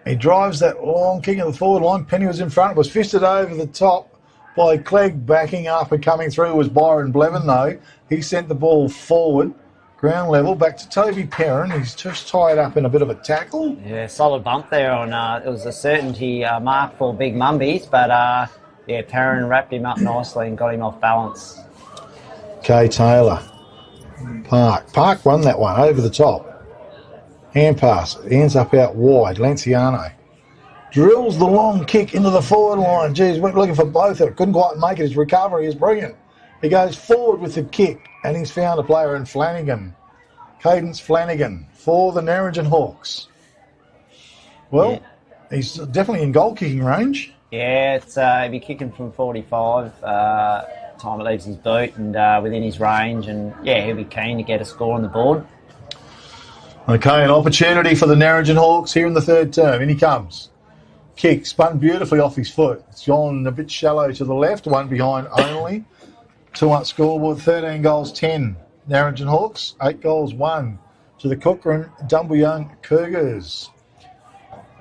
He drives that long kick at the forward line. Penny was in front. It was fisted over the top by Clegg. Backing up and coming through was Byron Blevin, though. He sent the ball forward, ground level, back to Toby Perrin. He's just tied up in a bit of a tackle. Yeah, solid bump there. It was a certainty mark for Big Mumbies, but yeah, Perrin wrapped him up nicely and got him off balance. Kay Taylor. Park won that one over the top. Hand pass. It ends up out wide. Lanciano drills the long kick into the forward line. Geez, we're looking for both of it. Couldn't quite make it. His recovery is brilliant. He goes forward with the kick, and he's found a player in Flanagan. Cadence Flanagan for the Narrogin Hawks. Well, he's definitely in goal-kicking range. Yeah, he'll be kicking from 45. Time it leaves his boot and within his range, and yeah, he'll be keen to get a score on the board. Okay, an opportunity for the Narrogin Hawks here in the third term. In he comes. Kick, spun beautifully off his foot. It's gone a bit shallow to the left, one behind only. 2-up scoreboard, 13 goals, 10. Narrogin Hawks, 8 goals, 1 to the Kukerin Dumbleyung Cougars.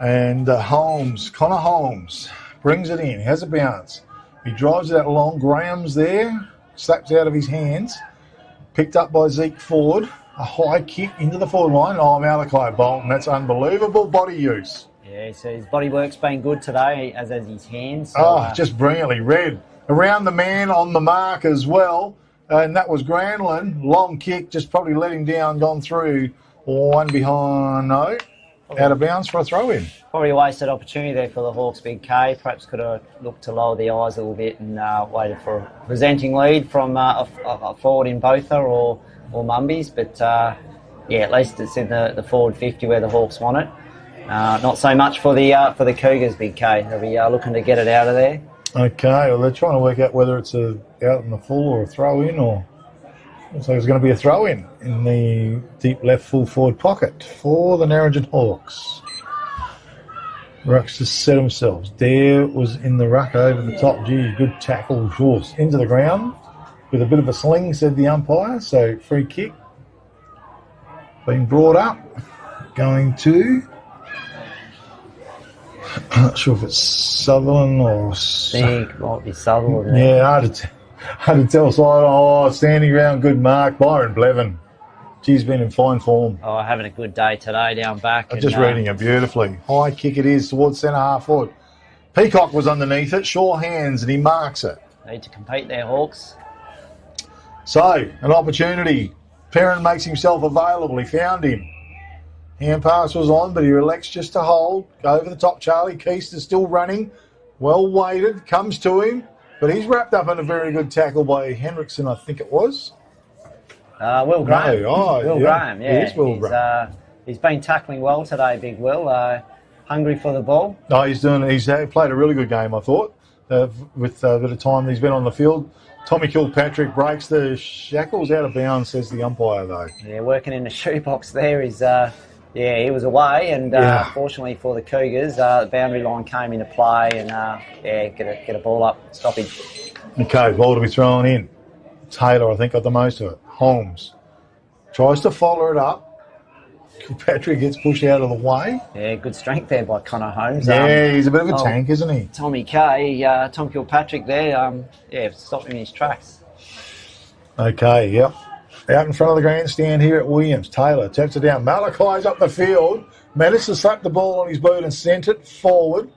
And Connor Holmes, brings it in. He has a bounce. He drives it out long. Graham's there. Slaps out of his hands. Picked up by Zeke Ford. A high kick into the forward line. Oh, Malachi Bolton. That's unbelievable body use. Yeah, so his body work's been good today, as has his hands. So, just brilliantly read. Around the man on the mark as well. And that was Granlund. Long kick, just probably let him down, gone through. One behind, no. Out of bounds for a throw-in. Probably a wasted opportunity there for the Hawks, Big K. Perhaps could have looked to lower the eyes a little bit and waited for a presenting lead from a forward in Botha or Mumbies. But yeah, at least it's in the forward 50 where the Hawks want it. Not so much for the Cougars, Big K. They'll be looking to get it out of there. Okay, well, they're trying to work out whether it's out in the full or a throw-in, or looks like it's going to be a throw-in in the deep left full forward pocket for the Narrogin Hawks. Rucks just set themselves. Dare was in the ruck over the top. Gee, good tackle, of course. Into the ground with a bit of a sling, said the umpire. So free kick being brought up. Going to... I'm not sure if it's Sutherland or... I think it might be Sutherland. Yeah, hard to tell. So, standing around, good mark. Byron Blevin. He's been in fine form. Oh, having a good day today down back. I'm just reading it beautifully. High kick it is towards centre half forward. Peacock was underneath it, sure hands, and he marks it. Need to compete there, Hawks. So, an opportunity. Perrin makes himself available. He found him. Hand pass was on, but he elects just to hold. Go over the top, Charlie. Keast is still running. Well weighted. Comes to him. But he's wrapped up in a very good tackle by Hendrickson, I think it was. Will Graham. No, Graham, yeah. It is Will Graham. He's been tackling well today, Big Will. Hungry for the ball. No, he's played a really good game, I thought, with a bit of time he's been on the field. Tommy Kilpatrick breaks the shackles out of bounds, says the umpire, though. Yeah, working in the shoebox there is... he was away, and fortunately for the Cougars, the boundary line came into play, and get a ball up, stoppage. Okay, ball to be thrown in. Taylor, I think, got the most of it. Holmes tries to follow it up. Kilpatrick gets pushed out of the way. Yeah, good strength there by Connor Holmes. Yeah, he's a bit of a tank, isn't he? Tommy K, Tom Kilpatrick there, stopped him in his tracks. Okay, yep. Out in front of the grandstand here at Williams. Taylor taps it down. Malachi's up the field. Managed to slap the ball on his boot and sent it forward.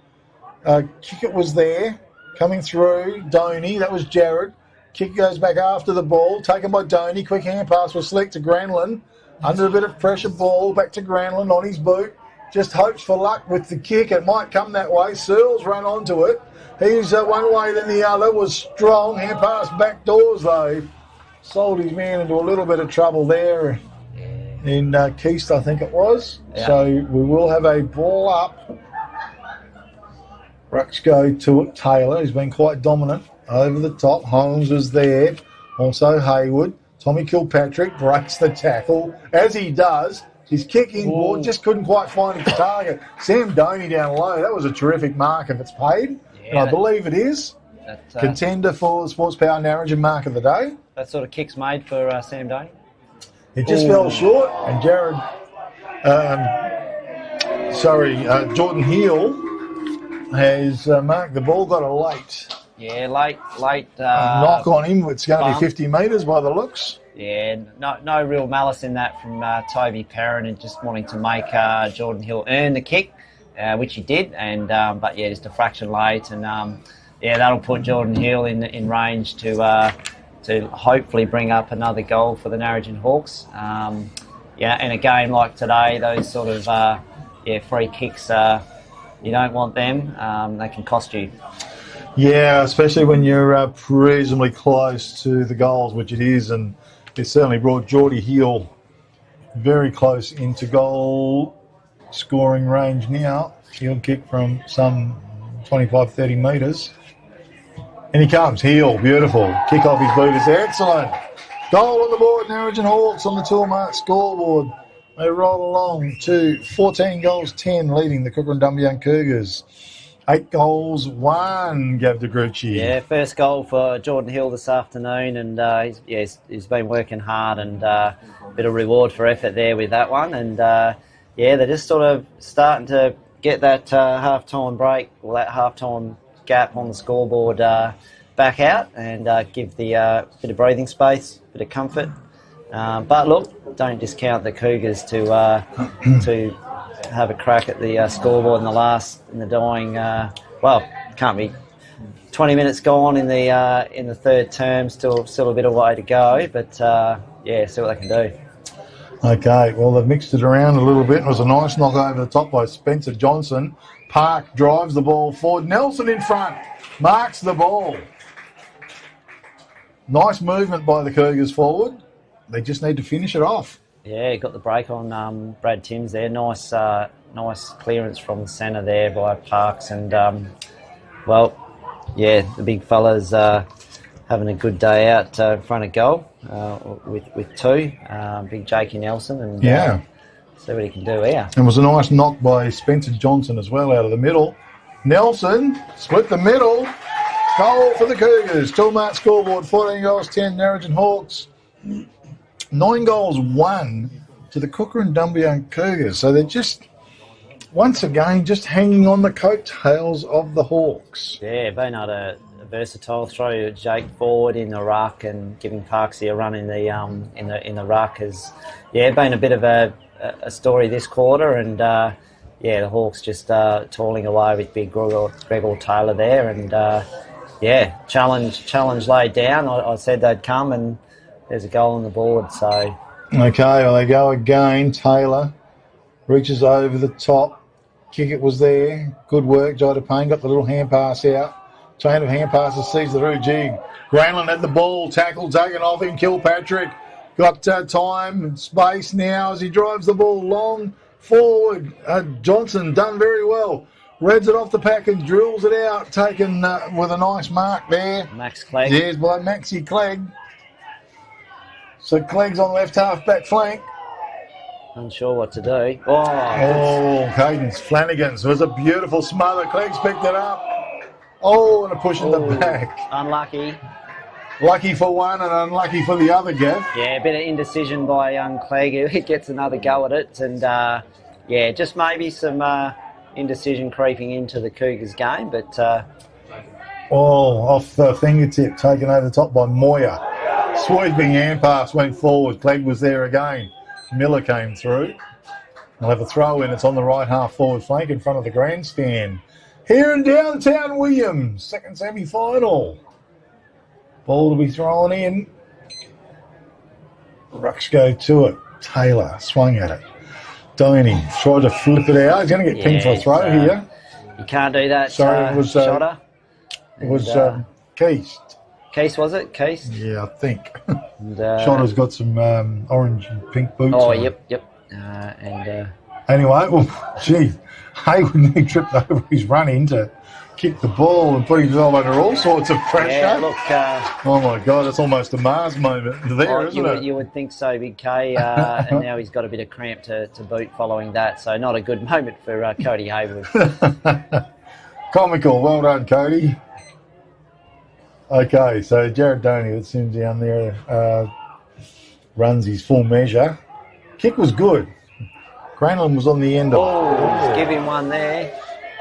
Kick was there. Coming through. Doney. That was Jared. Kick goes back after the ball. Taken by Doney. Quick hand pass was slick to Granlund. Under a bit of pressure, ball back to Granlund on his boot. Just hopes for luck with the kick. It might come that way. Searles run onto it. He's one way then the other. Was strong. Hand pass back doors though. Sold his man into a little bit of trouble there in Keast, I think it was. Yeah. So we will have a ball up. Rucks go to it. Taylor, he's been quite dominant over the top. Holmes was there. Also Hayward. Tommy Kilpatrick breaks the tackle. As he does, his kicking ball just couldn't quite find its target. Sam Doney down low. That was a terrific mark if it's paid. Yeah, and I believe it is. Contender for the Sports Power Narrogin mark of the day. That sort of kick's made for Sam Doney? It just fell short, and Jordan Heel has marked the ball, got a late Yeah, late knock on him. It's going to bump. be 50 metres by the looks. Yeah, no real malice in that from Toby Perrin, and just wanting to make Jordan Hill earn the kick, which he did. And but yeah, just a fraction late, and yeah, that'll put Jordan Hill in range to hopefully bring up another goal for the Narrogin Hawks. Yeah, in a game like today, those sort of free kicks, you don't want them. They can cost you. Yeah, especially when you're reasonably close to the goals, which it is, and it certainly brought Geordie Hill very close into goal scoring range now. Heel kick from some 25-30 metres. And he comes, Heel, beautiful. Kick off his boot is excellent. Goal on the board, Narrogin Hawks on the toolmark scoreboard. They roll along to 14 goals, 10, leading the Kukerin Dumbleyung Cougars. 8 goals, 1, Gav de Grucci. Yeah, first goal for Jordan Hill this afternoon, and he's been working hard, and a bit of reward for effort there with that one. And yeah, they're just sort of starting to get that half-time break, or that half-time gap on the scoreboard back out, and give the bit of breathing space, bit of comfort. But look, don't discount the Cougars to have a crack at the scoreboard in the dying. Well, can't be 20 minutes gone in the third term. Still a bit of way to go, but yeah, see what they can do. Okay, well, they've mixed it around a little bit. It was a nice knock over the top by Spencer Johnson. Park drives the ball forward. Nelson in front, marks the ball. Nice movement by the Cougars forward. They just need to finish it off. Yeah, got the break on Brad Timms there. Nice clearance from the centre there by Parks, and well, yeah, the big fella's having a good day out in front of goal with 2. Big Jakey Nelson, and yeah, see what he can do here. And it was a nice knock by Spencer Johnson as well out of the middle. Nelson split the middle. Goal for the Cougars. Toolmark scoreboard, 14 goals, 10 Narrogin Hawks. 9 goals, 1 to the Kukerin Dumbleyung Cougars. So they're just, once again, just hanging on the coattails of the Hawks. Yeah, been able to versatile throw Jake forward in the ruck and giving Parksy a run in the ruck has been a bit of a story this quarter, and yeah, the Hawks just toiling away with big Gregor Taylor there, and yeah, challenge laid down. I said they'd come, and there's a goal on the board. So okay, well, they go again. Taylor reaches over the top. Kick it was there. Good work. Jida Payne got the little hand pass out. Chain of hand passes sees the through jig. Granlund had the ball. Tackle taken off him. Kilpatrick got time and space now as he drives the ball long forward. Johnson done very well. Reds it off the pack and drills it out. Taken with a nice mark there. Max Clegg. Yes, by Maxie Clegg. So Clegg's on left half back flank. Unsure what to do. Cadence Flanagan. So it was a beautiful smother. Clegg's picked it up. Oh, and a push in the back. Unlucky. Lucky for one and unlucky for the other, Gav. Yeah, a bit of indecision by young Clegg. He gets another go at it, and yeah, just maybe some indecision creeping into the Cougars game, but off the fingertip, taken over the top by Moyer. Sweeping hand pass went forward. Clegg was there again. Miller came through. They'll have a throw in. It's on the right half forward flank in front of the grandstand. Here in downtown Williams, second semi-final. Ball to be thrown in. Rucks go to it. Taylor swung at it. Donny tried to flip it out. He's going to get pinged for a throw here. You can't do that. Sorry, it was Shotter. It was Keith. Keith, was it? Keith? Yeah, I think. And, Shotter's got some orange and pink boots. Oh, on. yep. Anyway, well, gee, Hayward nearly tripped over his run in to kick the ball and put himself under all sorts of pressure. Yeah, look. Oh my God, it's almost a Mars moment there, isn't it? You would think so, Big K, and now he's got a bit of cramp to boot following that, so not a good moment for Cody Hayward. Comical, well done, Cody. Okay, so Jared Doney, that's him down there. runs his full measure. Kick was good. Granlund was on the end of it. Oh, give him one there.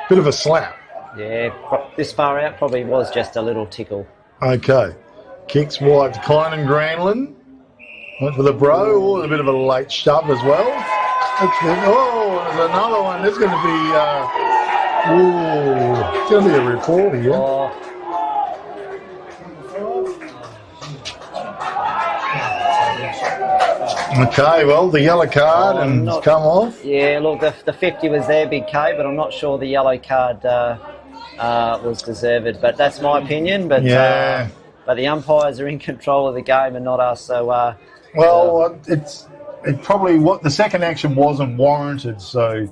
Bit of a slap. Yeah, this far out probably was just a little tickle. Okay. Kicks wide to Kynan Granlund. Went for the bro. Oh, a bit of a late shove as well. Oh, there's another one. There's going to be... it's going to be a report here. Oh. Okay, well, the yellow card and it's come off. Yeah, look, the 50 was there, Big K, but I'm not sure the yellow card was deserved. But that's my opinion. But yeah. But the umpires are in control of the game and not us. So it probably the second action wasn't warranted. So,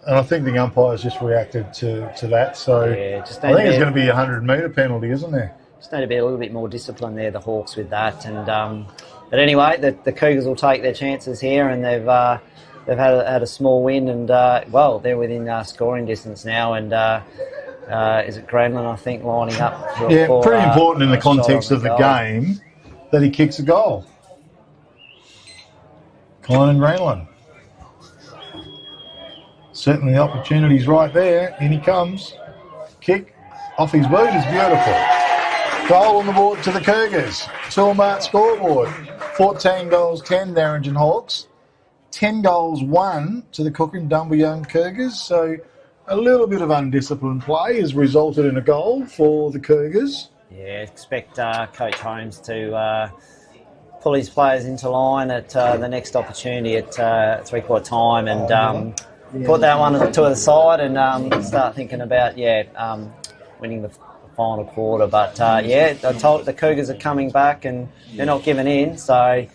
and I think the umpires just reacted to that. So yeah, I think it's going to be a 100-metre penalty, isn't there? Just need to be a little bit more disciplined there, the Hawks, with that. And but anyway, the Cougars will take their chances here, and they've had a small win, and well, they're within scoring distance now. And is it Granlund, I think, lining up? For, pretty important in the context of the game that he kicks a goal. Kynan Granlund. Certainly the opportunity's right there. In he comes. Kick off his boot is beautiful. Goal on the board to the Cougars. Toolmart scoreboard. 14 goals, 10 Narrogin Hawks. 10 goals, 1 to the Kukerin Dumbleyung Cougars. So a little bit of undisciplined play has resulted in a goal for the Cougars. Yeah, expect Coach Holmes to pull his players into line at the next opportunity at three-quarter time and put that one to the side and start thinking about, winning the final quarter. But, I told the Cougars are coming back and they're not giving in. So,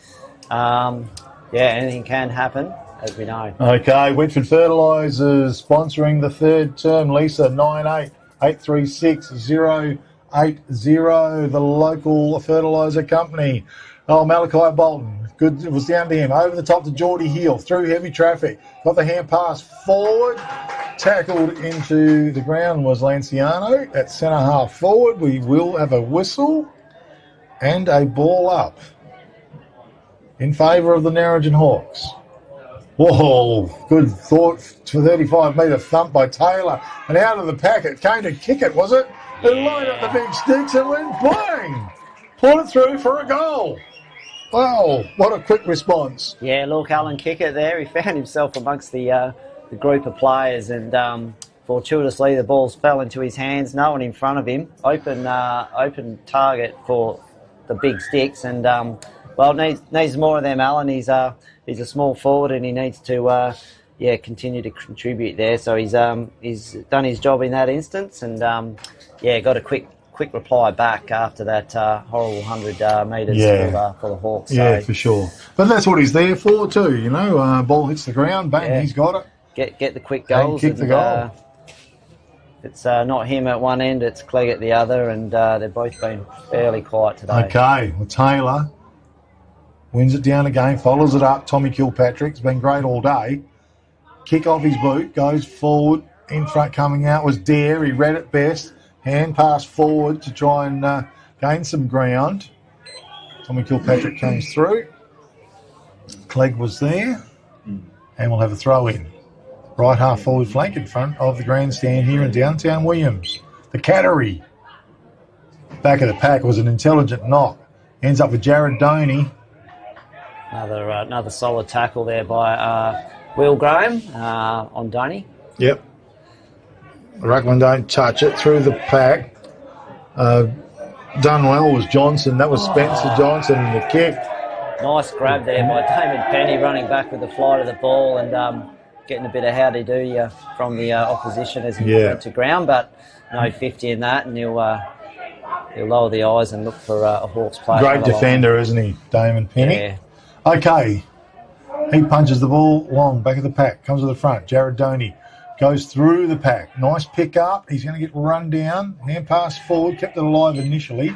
anything can happen, as we know. Okay, Whitford Fertilisers sponsoring the third term. Lisa, 98836080, the local fertiliser company. Oh, Malachi Bolton. Good. It was down to him. Over the top to Geordie Hill. Through heavy traffic. Got the hand pass forward. Tackled into the ground was Lanciano at centre half forward. We will have a whistle and a ball up in favour of the Narrogin Hawks. Whoa, good thought for 35-metre thump by Taylor. And out of the packet, came to kick it, was it? It lined up the big sticks and went bang! Pulled it through for a goal. Wow, what a quick response. Yeah, look, Alan Kickett there, he found himself amongst the group of players and fortuitously the balls fell into his hands, no one in front of him. Open target for the big sticks and, needs more of them, Alan. He's a small forward and he needs to continue to contribute there. So he's done his job in that instance and, got a quick reply back after that horrible 100 metres for the Hawks. Yeah, for sure. But that's what he's there for too, you know. Ball hits the ground, bang, he's got it. Get the quick goals. And kick the goal. It's not him at one end, it's Clegg at the other, and they've both been fairly quiet today. Okay, well, Taylor wins it down again, follows it up. Tommy Kilpatrick's been great all day. Kick off his boot, goes forward. In front coming out was Dare. He read it best. Hand pass forward to try and gain some ground. Tommy Kilpatrick comes through. Clegg was there. And we'll have a throw in. Right half forward flank in front of the grandstand here in downtown Williams. The Cattery. Back of the pack was an intelligent knock. Ends up with Jared Doney. Another solid tackle there by Will Graham on Doney. Yep. Ruckman don't touch it through the pack. Done well was Johnson. That was Spencer Johnson in the kick. Nice grab there by David Penny, running back with the flight of the ball and getting a bit of howdy-do from the opposition as he went to ground. But no 50 in that, and he'll lower the eyes and look for a Hawks player. Great defender, isn't he, Damon Penny? Yeah. Okay. He punches the ball long, back of the pack, comes to the front. Jared Doney goes through the pack. Nice pick up. He's going to get run down. Hand pass forward, kept it alive initially.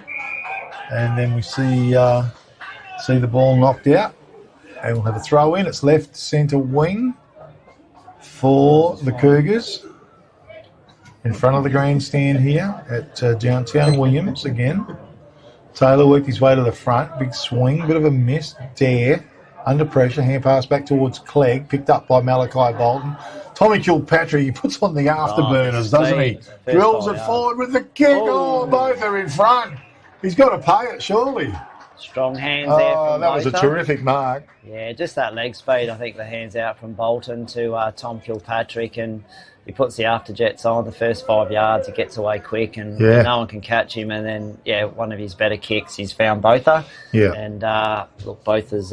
And then we see the ball knocked out. And we'll have a throw in. It's left centre wing for the Cougars. In front of the grandstand here at downtown Williams again. Taylor worked his way to the front. Big swing, bit of a miss. Dare. Under pressure. Hand pass back towards Clegg. Picked up by Malachi Bolton. Tommy Kilpatrick, he puts on the afterburners, doesn't he? Drills it forward with the kick. Oh, both are in front. He's got to pay it, surely. Strong hands there from that was a Bolton. terrific mark. Yeah, just that leg speed. I think the hands out from Bolton to Tom Kilpatrick, and he puts the afterjets on the first 5 yards. He gets away quick, and no one can catch him. And then, one of his better kicks, he's found Botha. Yeah. And look, Botha's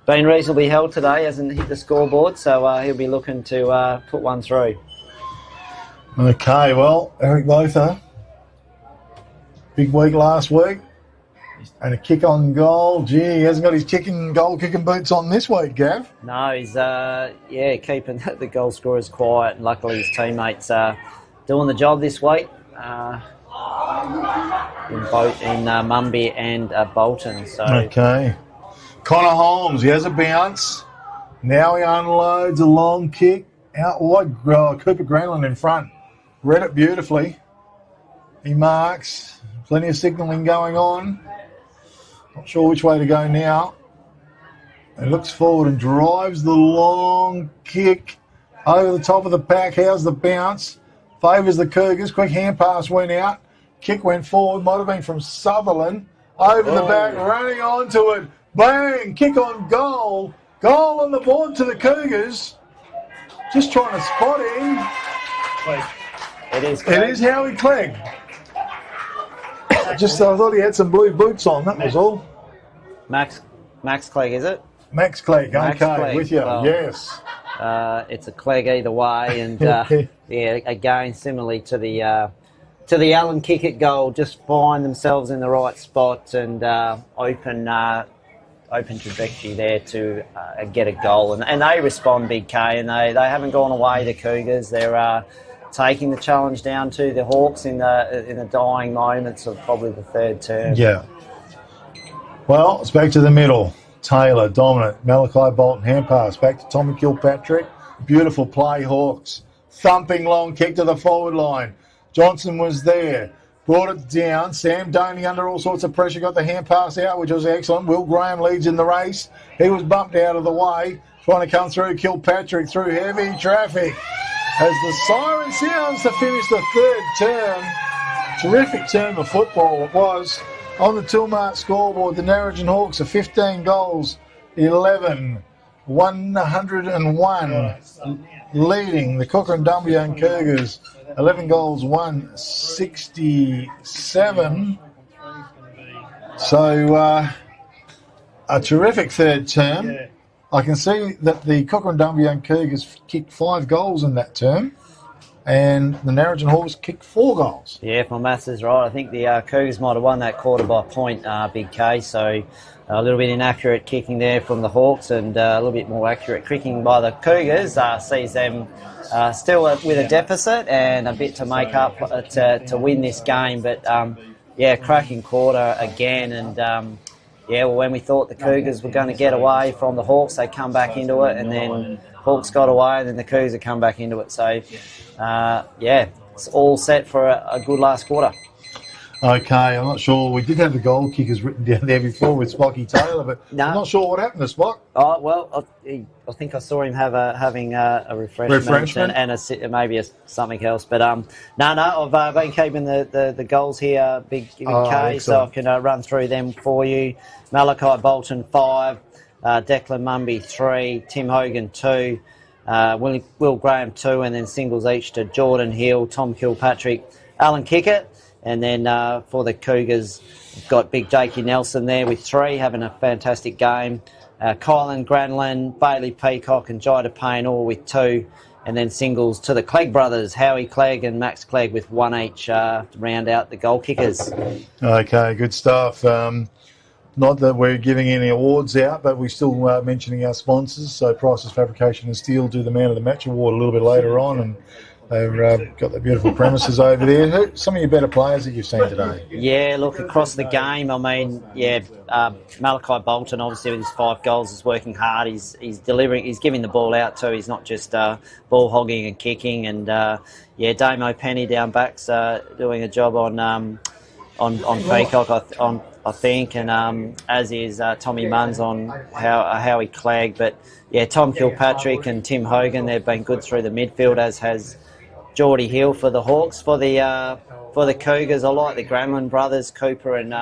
been reasonably held today. Hasn't hit the scoreboard, so he'll be looking to put one through. Okay, well, Eric Botha, big week last week. And a kick on goal. Gee, he hasn't got his goal kicking boots on this week, Gav. No, he's keeping the goal scorers quiet. And luckily his teammates doing the job this week in Mumby and Bolton. So okay. Connor Holmes, he has a bounce. Now he unloads a long kick out wide. Cooper Granlund in front. Read it beautifully. He marks. Plenty of signalling going on. Not sure which way to go now. He looks forward and drives the long kick over the top of the pack. How's the bounce? Favours the Cougars. Quick hand pass went out. Kick went forward. Might have been from Sutherland. Over the back, running onto it. Bang! Kick on goal. Goal on the board to the Cougars. Just trying to spot him. It is Howie Clegg. I thought he had some blue boots on, that was all. Max Clegg, is it? Max Clegg, Max Clegg. with you, well, yes. It's a Clegg either way, and again, similarly to the Allen kick at goal, just find themselves in the right spot and open trajectory there to get a goal, and they respond, Big K, and they haven't gone away, the Cougars. They're taking the challenge down to the Hawks in the dying moments of probably the third term. Yeah. Well, it's back to the middle. Taylor, dominant. Malachi Bolton, hand pass. Back to Tommy Kilpatrick. Beautiful play, Hawks. Thumping long kick to the forward line. Johnson was there. Brought it down. Sam Doney under all sorts of pressure. Got the hand pass out, which was excellent. Will Graham leads in the race. He was bumped out of the way. Trying to come through. Kilpatrick through heavy traffic. As the siren sounds to finish the third term. Terrific term of football it was. On the Tilmart scoreboard, the Narrogin Hawks are 15 goals, 11, 101, leading the Kukerin Dumbleyung Cougars, 11 goals, 167. So a terrific third term. I can see that the Kukerin Dumbleyung Cougars kicked 5 goals in that term, and the Narrogin Hawks kicked 4 goals. Yeah, if my maths is right, I think the Cougars might have won that quarter by a point, Big K, so a little bit inaccurate kicking there from the Hawks and a little bit more accurate kicking by the Cougars sees them still with a deficit and a bit to make up to win this game, but cracking quarter again, and when we thought the Cougars were going to get away from the Hawks, they come back into it, and then Hawks got away, and then the Cougars have come back into it. So, it's all set for a good last quarter. Okay, I'm not sure. We did have the goal kickers written down there before with Spocky Taylor, but I'm not sure what happened to Spock. Oh, well, I think I saw him having a refreshment and maybe something else. But I've been keeping the goals here, Big K, excellent. So I can run through them for you. Malachi Bolton 5, Declan Mumby 3, Tim Hogan 2, Will Graham 2, and then singles each to Jordan Hill, Tom Kilpatrick, Alan Kickett. And then for the Cougars, we've got big Jakey Nelson there with 3, having a fantastic game. Kylan Granlund, Bailey Peacock and Jida Payne all with 2. And then singles to the Clegg brothers, Howie Clegg and Max Clegg with 1 each to round out the goal kickers. Okay, good stuff. Not that we're giving any awards out, but we're still mentioning our sponsors. So Price's Fabrication and Steel do the Man of the Match award a little bit later on, and they've got the beautiful premises over there. Some of your better players that you've seen today? Yeah, look, across the game, I mean, Malachi Bolton, obviously with his 5 goals, is working hard. He's delivering, he's giving the ball out too. He's not just ball hogging and kicking. And Damo Penny down back's doing a job on Peacock. I think, and as is Tommy Munns on how he clagged. But yeah, Tom Kilpatrick and Tim Hogan, they've been good through the midfield, as has Geordie Hill for the Hawks. For the Cougars, I like the Granlund brothers, Cooper and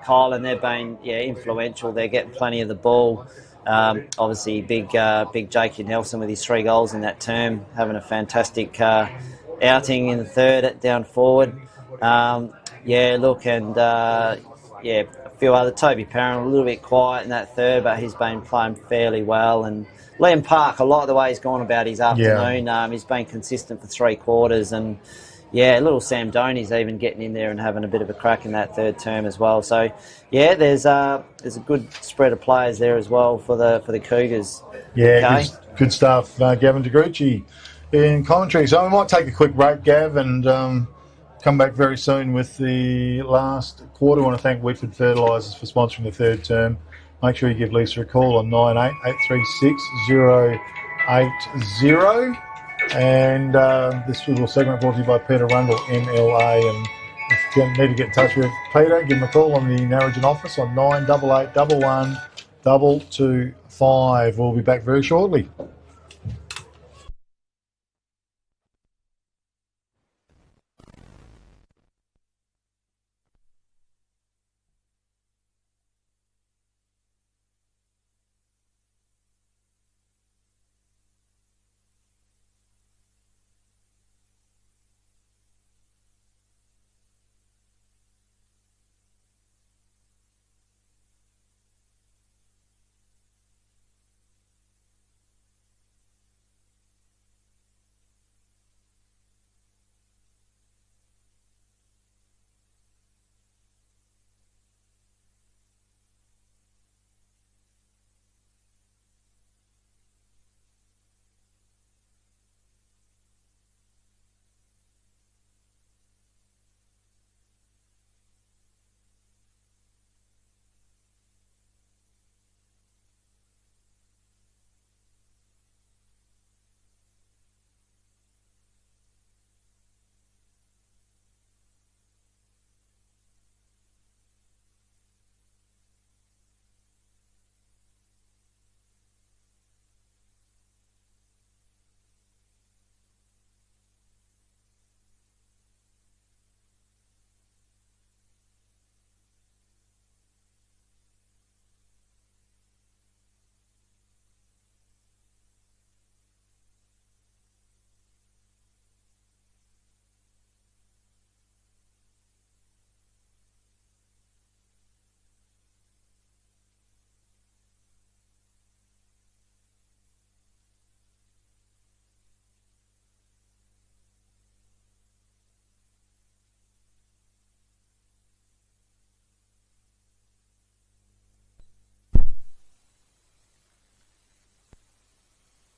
Kyle, and they've been influential. They're getting plenty of the ball. Obviously, big Jakey Nelson with his 3 goals in that term, having a fantastic outing in the third down forward. A few other. Toby Parran a little bit quiet in that third, but he's been playing fairly well. And Liam Park, I like the way he's gone about his afternoon. He's been consistent for 3 quarters, and little Sam Doney's even getting in there and having a bit of a crack in that third term as well. So there's a good spread of players there as well for the Cougars. Yeah, good stuff. Gavin DeGrucci in commentary. So we might take a quick break, Gav, and come back very soon with the last quarter. I want to thank Whitford Fertilisers for sponsoring the third term. Make sure you give Lisa a call on 98836080. And this little segment brought to you by Peter Rundle, MLA. And if you need to get in touch with Peter, give him a call on the Narrogin office on 988 225. We'll be back very shortly.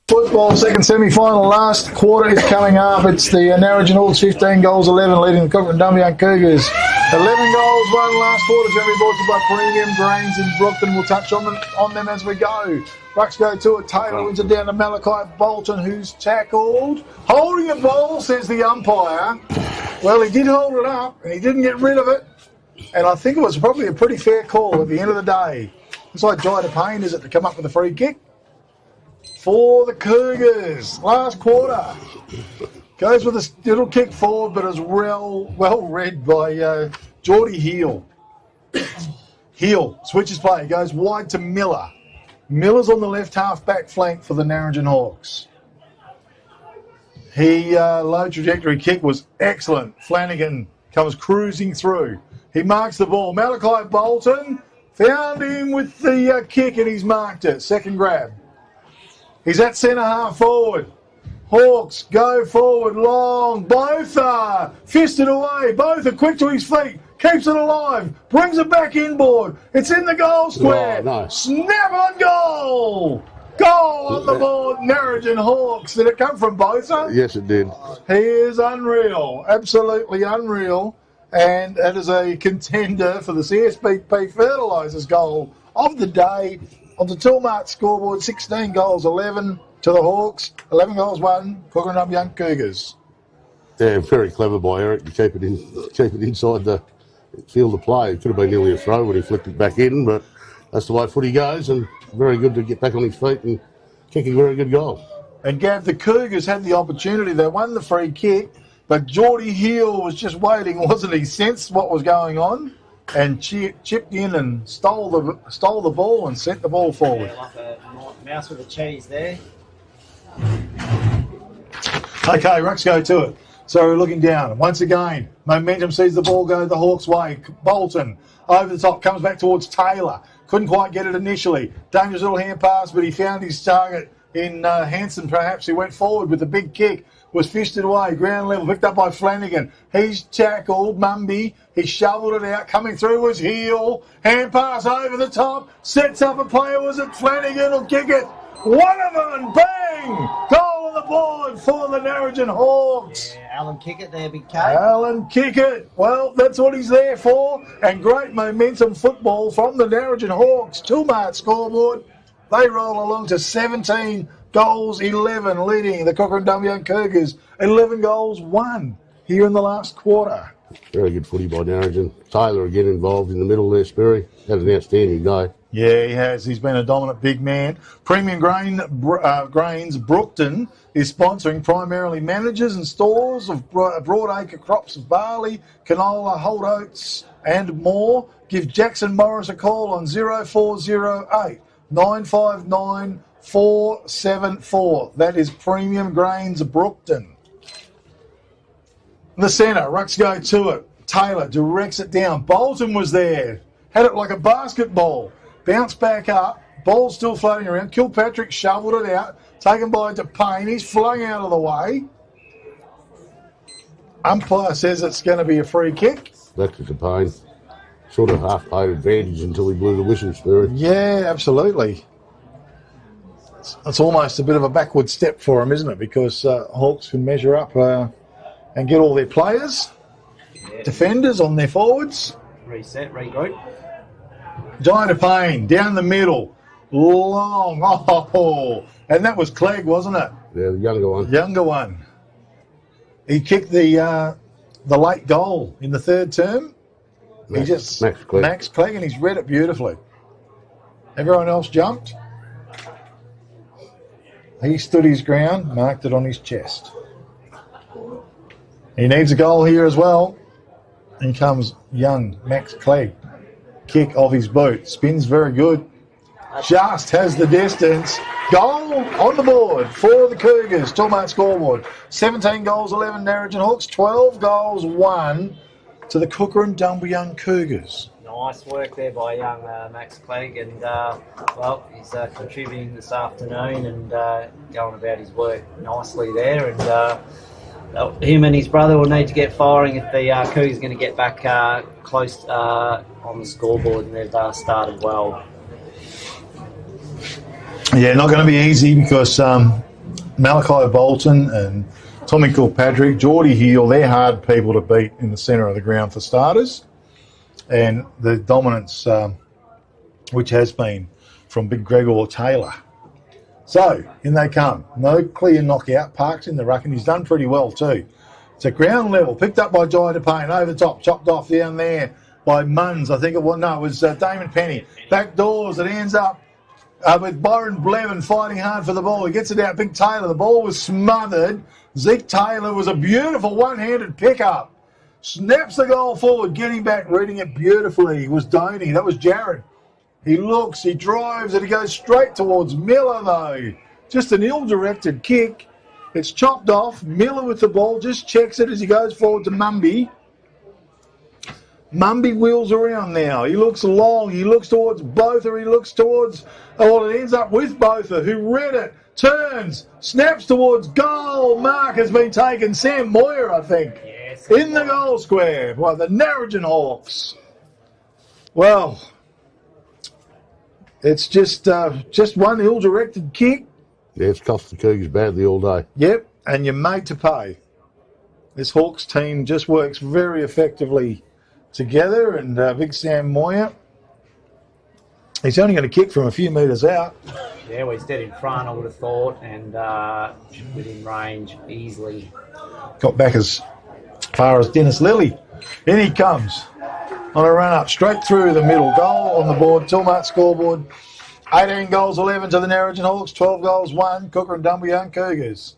Football second semi-final, last quarter is coming up. It's the Narrogin Hawks 15 goals 11 leading the Kukerin Dumbleyung Cougars. 11 goals won last quarter. It's going to be brought to you by Premium Grains in Brookton. We'll touch on them as we go. Rucks go to it. Taylor wins it down to Malachi Bolton, who's tackled. Holding the ball, says the umpire. Well, he did hold it up and he didn't get rid of it. And I think it was probably a pretty fair call at the end of the day. Looks like Jai Payne, is it, to come up with a free kick for the Cougars. Last quarter. Goes with a little kick forward, but is well read by Geordie Hill. Hill switches play, goes wide to Miller. Miller's on the left half back flank for the Narrogin Hawks. Low trajectory kick was excellent. Flanagan comes cruising through. He marks the ball. Malachi Bolton found him with the kick and he's marked it. Second grab. He's at centre half forward. Hawks go forward long. Both are fisted away. Both are quick to his feet. Keeps it alive. Brings it back inboard. It's in the goal square. Oh, nice. Snap on goal. Goal on the board. Narrogin Hawks. Did it come from Botha? Yes, it did. He is unreal. Absolutely unreal. And that is a contender for the CSBP Fertilisers goal of the day. On the Toolmart scoreboard, 16 goals, 11 to the Hawks, 11 goals, 1, Kukerin Dumbleyung Cougars. Yeah, very clever by Eric to keep it inside the field of play. It could have been nearly a throw when he flicked it back in, but that's the way footy goes, and very good to get back on his feet and kicking a very good goal. And Gav, the Cougars had the opportunity. They won the free kick, but Geordie Hill was just waiting, wasn't he? Sensed what was going on and chipped in and stole the ball and sent the ball forward. Yeah, like a mouse with a cheese there. Okay, Rucks go to it. So we're looking down. Once again, momentum sees the ball go the Hawks' way. Bolton over the top, comes back towards Taylor. Couldn't quite get it initially. Dangerous little hand pass, but he found his target in Hanson, perhaps. He went forward with a big kick, was fished it away, ground level, picked up by Flanagan. He's tackled Mumby. He shoveled it out. Coming through was Heel. Hand pass over the top. Sets up a player. Was it Flanagan? Will kick it. One of them, bang! Goal on the board for the Narrogin Hawks. Yeah, Alan Kickett there, big K. Alan Kickett. Well, that's what he's there for. And great momentum football from the Narrogin Hawks. 2-mark scoreboard. They roll along to 17 goals, 11, leading the Kukerin Dumbleyung Cougars. 11 goals, 1 here in the last quarter. Very good footy by Narrogin. Taylor again involved in the middle there, Sperry. Had an outstanding day. Yeah, he has. He's been a dominant big man. Premium Grains Brookton is sponsoring primarily managers and stores of broadacre crops of barley, canola, hold oats and more. Give Jackson Morris a call on 0408 959 474. That is Premium Grains Brookton. The centre, Rucks go to it. Taylor directs it down. Bolton was there. Had it like a basketball. Bounced back up. Ball still floating around. Kilpatrick shoveled it out. Taken by DePayne. He's flung out of the way. Umpire says it's going to be a free kick. Back to DePayne. Sort of half-paid advantage until he blew the whistle, Sperry. Yeah, absolutely. It's almost a bit of a backward step for him, isn't it? Because Hawks can measure up and get all their players, defenders on their forwards. Reset, regroup. Giant of Pain, down the middle, long, and that was Clegg, wasn't it? Yeah, the younger one. Younger one. He kicked the late goal in the third term. Max Clegg, and he's read it beautifully. Everyone else jumped. He stood his ground, marked it on his chest. He needs a goal here as well. In comes young Max Clegg. Kick off his boot. Spins very good. Just has the distance. Goal on the board for the Cougars. 2-mark scoreboard. 17 goals, 11 Narrogin Hawks. 12 goals, 1 to the Kukerin Dumbleyung Cougars. Nice work there by young Max Clegg, and well, he's contributing this afternoon and going about his work nicely there. And him and his brother will need to get firing if the Cougars are going to get back close on the scoreboard, and they've started well. Yeah, not going to be easy because Malachi Bolton and Tommy Kilpatrick, Geordie Hill, they're hard people to beat in the centre of the ground for starters. And the dominance, which has been from Big Gregor Taylor. So, in they come. No clear knockout, parked in the ruck, and he's done pretty well too. It's a ground level, picked up by Jai DePayne, over the top, chopped off down there by Munns, I think it was. No, it was Damon Penny. Back doors, it ends up with Byron Blevin fighting hard for the ball. He gets it out, Big Taylor. The ball was smothered. Zeke Taylor was a beautiful one-handed pickup. Snaps the goal forward, getting back, reading it beautifully. It was Doney. That was Jared. He looks, he drives, and he goes straight towards Miller, though. Just an ill-directed kick. It's chopped off. Miller with the ball just checks it as he goes forward to Mumby. Mumby wheels around now. He looks long. He looks towards Botha. He looks towards... Oh, it ends up with Botha, who read it. Turns. Snaps towards goal. Mark has been taken. Sam Moyer, I think. In the goal square by the Narrogin Hawks. Well, it's just one ill-directed kick. Yeah, it's cost the Cougars badly all day. Yep, and you're made to pay. This Hawks team just works very effectively together, and Big Sam Moyer, he's only going to kick from a few metres out. Yeah, well, he's dead in front, I would have thought, and within range easily. Got back as far as Dennis Lilly. In he comes. on a run up, straight through the middle. Goal on the board, Tilmart scoreboard. 18 goals, 11 to the Narrogin Hawks, 12 goals, 1, Kukerin Dumbleyung Cougars.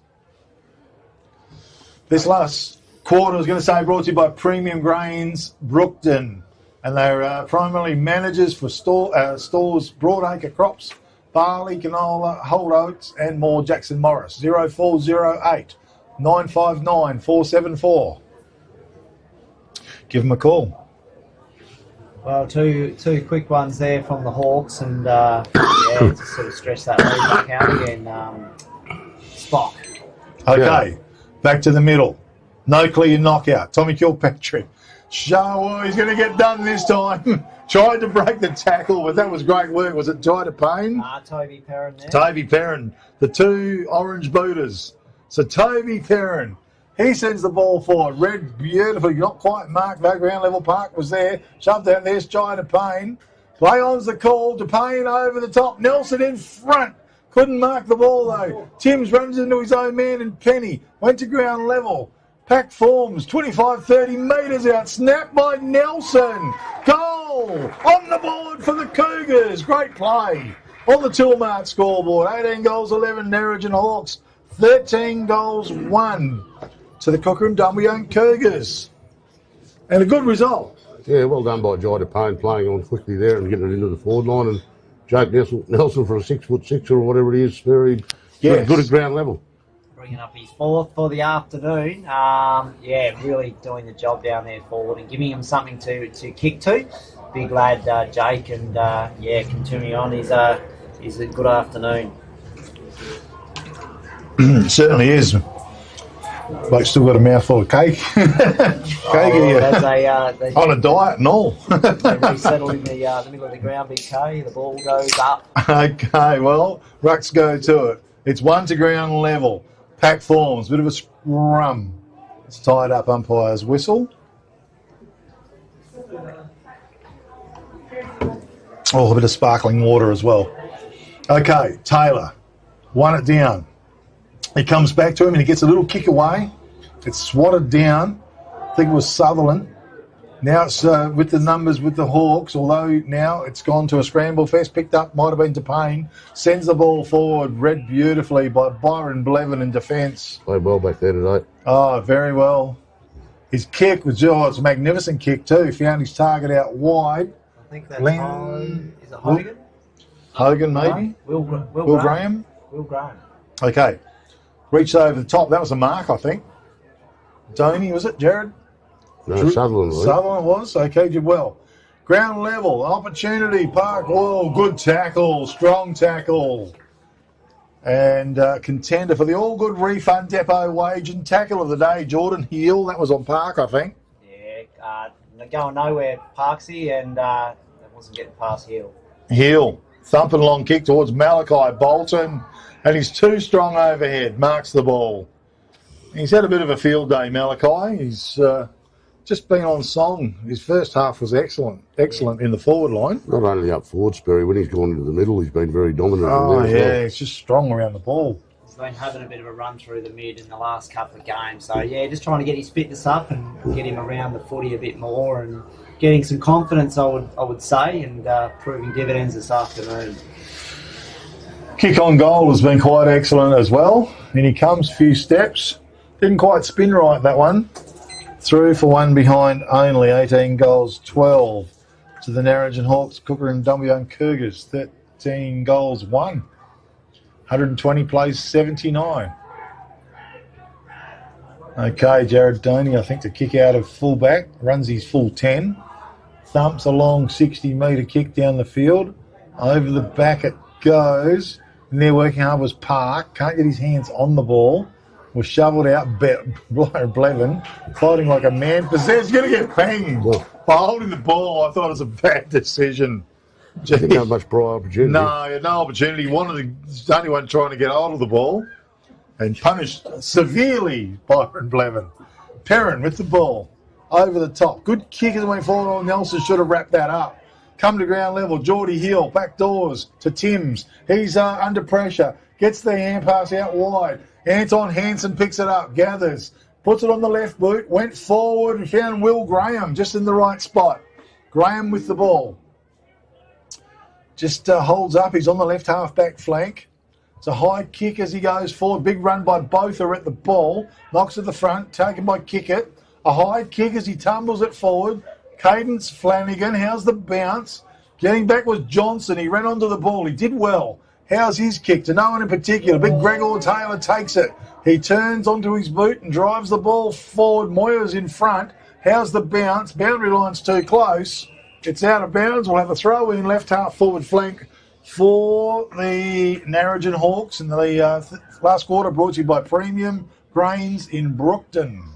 This last quarter, I was going to say, brought to you by Premium Grains, Brookton. And they're primarily managers for stores, broadacre crops, barley, canola, whole oats, and more. Jackson Morris, 0408 959 474. Give them a call. Well, two quick ones there from the Hawks, and yeah, to sort of stretch that lead back out again. Spock. Okay, back to the middle. No clear knockout. Tommy Kilpatrick. He's going to get done this time. Tried to break the tackle, but that was great work. Was it Jai Payne? Toby Perrin there. Toby Perrin, the two orange booters. So Toby Perrin, he sends the ball forward. Read beautifully, not quite marked though. Ground level Park was there. Shoved out there, Jai Payne. Play on's the call. Payne over the top. Nelson in front. Couldn't mark the ball though. Timms runs into his own man and Penny. Went to ground level. Pack forms, 25-30 metres out, snapped by Nelson. Goal on the board for the Cougars. Great play on the Tilmart scoreboard. 18 goals, 11 Narrogin Hawks, 13 goals, 1 to the Kukerin Dumbleyung Cougars. And a good result. Yeah, well done by Jai Payne, playing on quickly there and getting it into the forward line. And Jake Nelson for a 6'6" or whatever it is, very good at ground level. Bringing up his fourth for the afternoon. Yeah, really doing the job down there forward and giving him something to kick to. Big lad, Jake, and yeah, continuing on. He's a good afternoon. Certainly is. Bloke's still got a mouthful of cake. On a diet and all. They resettle in the middle of the ground, BK. The ball goes up. Okay, well, rucks go to it. It's 1 to ground level. Pack forms, bit of a scrum. It's tied up, umpire's whistle. Oh, a bit of sparkling water as well. Okay, Taylor, won it down. He comes back to him and he gets a little kick away. It's swatted down. I think it was Sutherland. Now it's with the numbers with the Hawks, although now it's gone to a scramble fest, picked up, might have been Payne, sends the ball forward, read beautifully by Byron Blevin in defence. Played well back there today. Oh, very well. His kick was, it's a magnificent kick too. Found his target out wide. I think that's is it Hogan? Hogan, maybe? Will Graham? Will Graham. Okay. Reached over the top. That was a mark, I think. Doney, was it, Jared? No, Sutherland. Sutherland was. Okay, did well. Ground level, opportunity, Park. Oh, good tackle, strong tackle. And contender for the all good refund depot wage and tackle of the day, Jordan Hill. That was on Park, I think. Yeah, going nowhere, Parksy, and that wasn't getting past Hill. Hill, thumping long kick towards Malachi Bolton, and he's too strong overhead, marks the ball. He's had a bit of a field day, Malachi. He's just been on song. His first half was excellent in the forward line. Not only up forward, Sperry, when he's gone into the middle, he's been very dominant. Oh, yeah, he's just strong around the ball. He's been having a bit of a run through the mid in the last couple of games. So, yeah, just trying to get his fitness up and get him around the footy a bit more and getting some confidence, I would say, and proving dividends this afternoon. Kick on goal has been quite excellent as well. In he comes, few steps. Didn't quite spin right, that one. Through for one behind only, 18 goals, 12 to the Narrogin Hawks, Kukerin Dumbleyung Cougars, 13 goals, 1. 120 plays 79. Okay, Jared Doney, I think to kick out of fullback, runs his full 10. Thumps a long 60-metre kick down the field. Over the back it goes. And there working hard was Park. Can't get his hands on the ball. Was shoveled out. Blevin fighting like a man possessed. Going to get banged by holding the ball. I thought it was a bad decision. Didn't have much prior opportunity. No, he had no opportunity. He was the only one trying to get hold of the ball and punished severely Byron Blevin. Perrin with the ball over the top. Good kick as it went forward. Nelson should have wrapped that up. Come to ground level. Geordie Hill back doors to Timms. He's under pressure. Gets the hand pass out wide. Anton Hansen picks it up, gathers, puts it on the left boot, went forward and found Will Graham just in the right spot. Graham with the ball. Just holds up. He's on the left half-back flank. It's a high kick as he goes forward. Big run by Botha at the ball. Knocks to the front. Taken by Kickett. A high kick as he tumbles it forward. Cadence Flanagan. How's the bounce? Getting back was Johnson. He ran onto the ball. He did well. How's his kick? To no one in particular. Big Gregor Taylor takes it. He turns onto his boot and drives the ball forward. Moyer's in front. How's the bounce? Boundary line's too close. It's out of bounds. We'll have a throw in left half forward flank for the Narrogin Hawks. And the last quarter brought to you by Premium Grains in Brookton.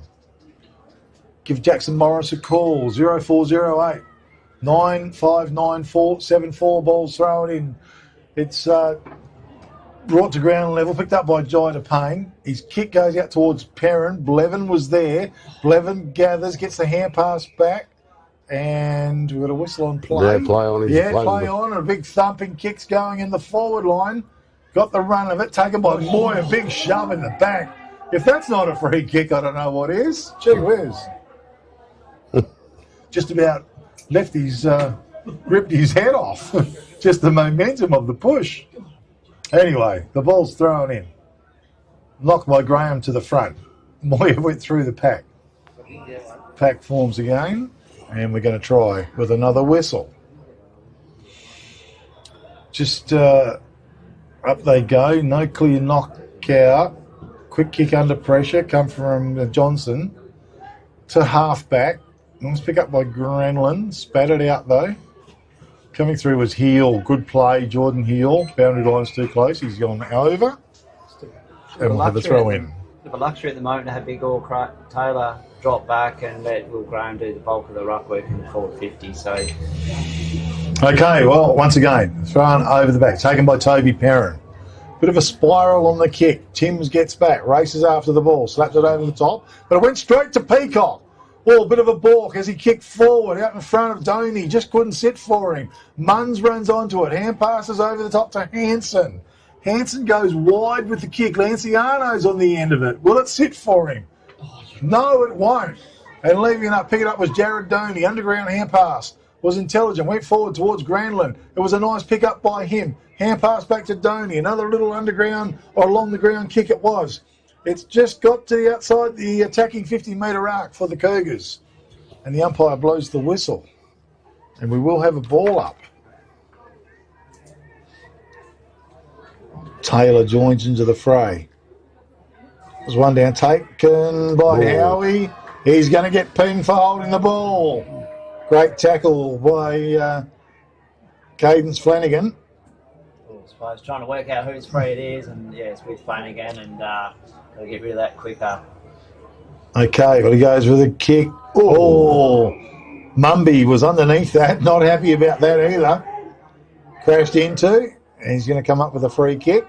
Give Jackson Morris a call. 0408 959474. Ball's thrown in. It's brought to ground level, picked up by Jai Payne. His kick goes out towards Perrin. Blevin was there. Blevin gathers, gets the hand pass back, and we've got a whistle on play. Yeah, play on. Play on. And a big thumping kick's going in the forward line. Got the run of it, taken by Moy, a big shove in the back. If that's not a free kick, I don't know what is. Gee whiz. Just about left his, ripped his head off. Just the momentum of the push. Anyway, the ball's thrown in. Knocked by Graham to the front. Moya went through the pack. Pack forms again, and we're going to try with another whistle. Just up they go. No clear knockout. Quick kick under pressure. Come from Johnson to half-back. Nice pick up by Granlund. Spat it out, though. Coming through was Heel. Good play, Jordan Heel. Boundary line's too close. He's gone over. And we'll have a throw in. We have a luxury at the moment to have Big All Taylor drop back and let Will Graham do the bulk of the ruck work in the forward 50. So, okay, well, once again, thrown over the back. Taken by Toby Perrin. Bit of a spiral on the kick. Timms gets back, races after the ball, slaps it over the top, but it went straight to Peacock. Oh, a bit of a balk as he kicked forward out in front of Doney. Just couldn't sit for him. Munns runs onto it. Hand passes over the top to Hansen. Hansen goes wide with the kick. Lanciano's on the end of it. Will it sit for him? No, it won't. And leaving it up, picking it up was Jared Doney. Underground hand pass was intelligent. Went forward towards Granlund. It was a nice pick up by him. Hand pass back to Doney. Another little underground or along the ground kick it was. It's just got to the outside the attacking 50-metre arc for the Cougars. And the umpire blows the whistle. And we will have a ball up. Taylor joins into the fray. There's one down taken by Howie. He's going to get pinged for holding the ball. Great tackle by Cadence Flanagan. I suppose trying to work out whose free it is, and yeah, it's with Flanagan, and gotta get rid of that quicker. Okay, well he goes with a kick. Oh, Mumby was underneath that, not happy about that either. Crashed into, and he's going to come up with a free kick.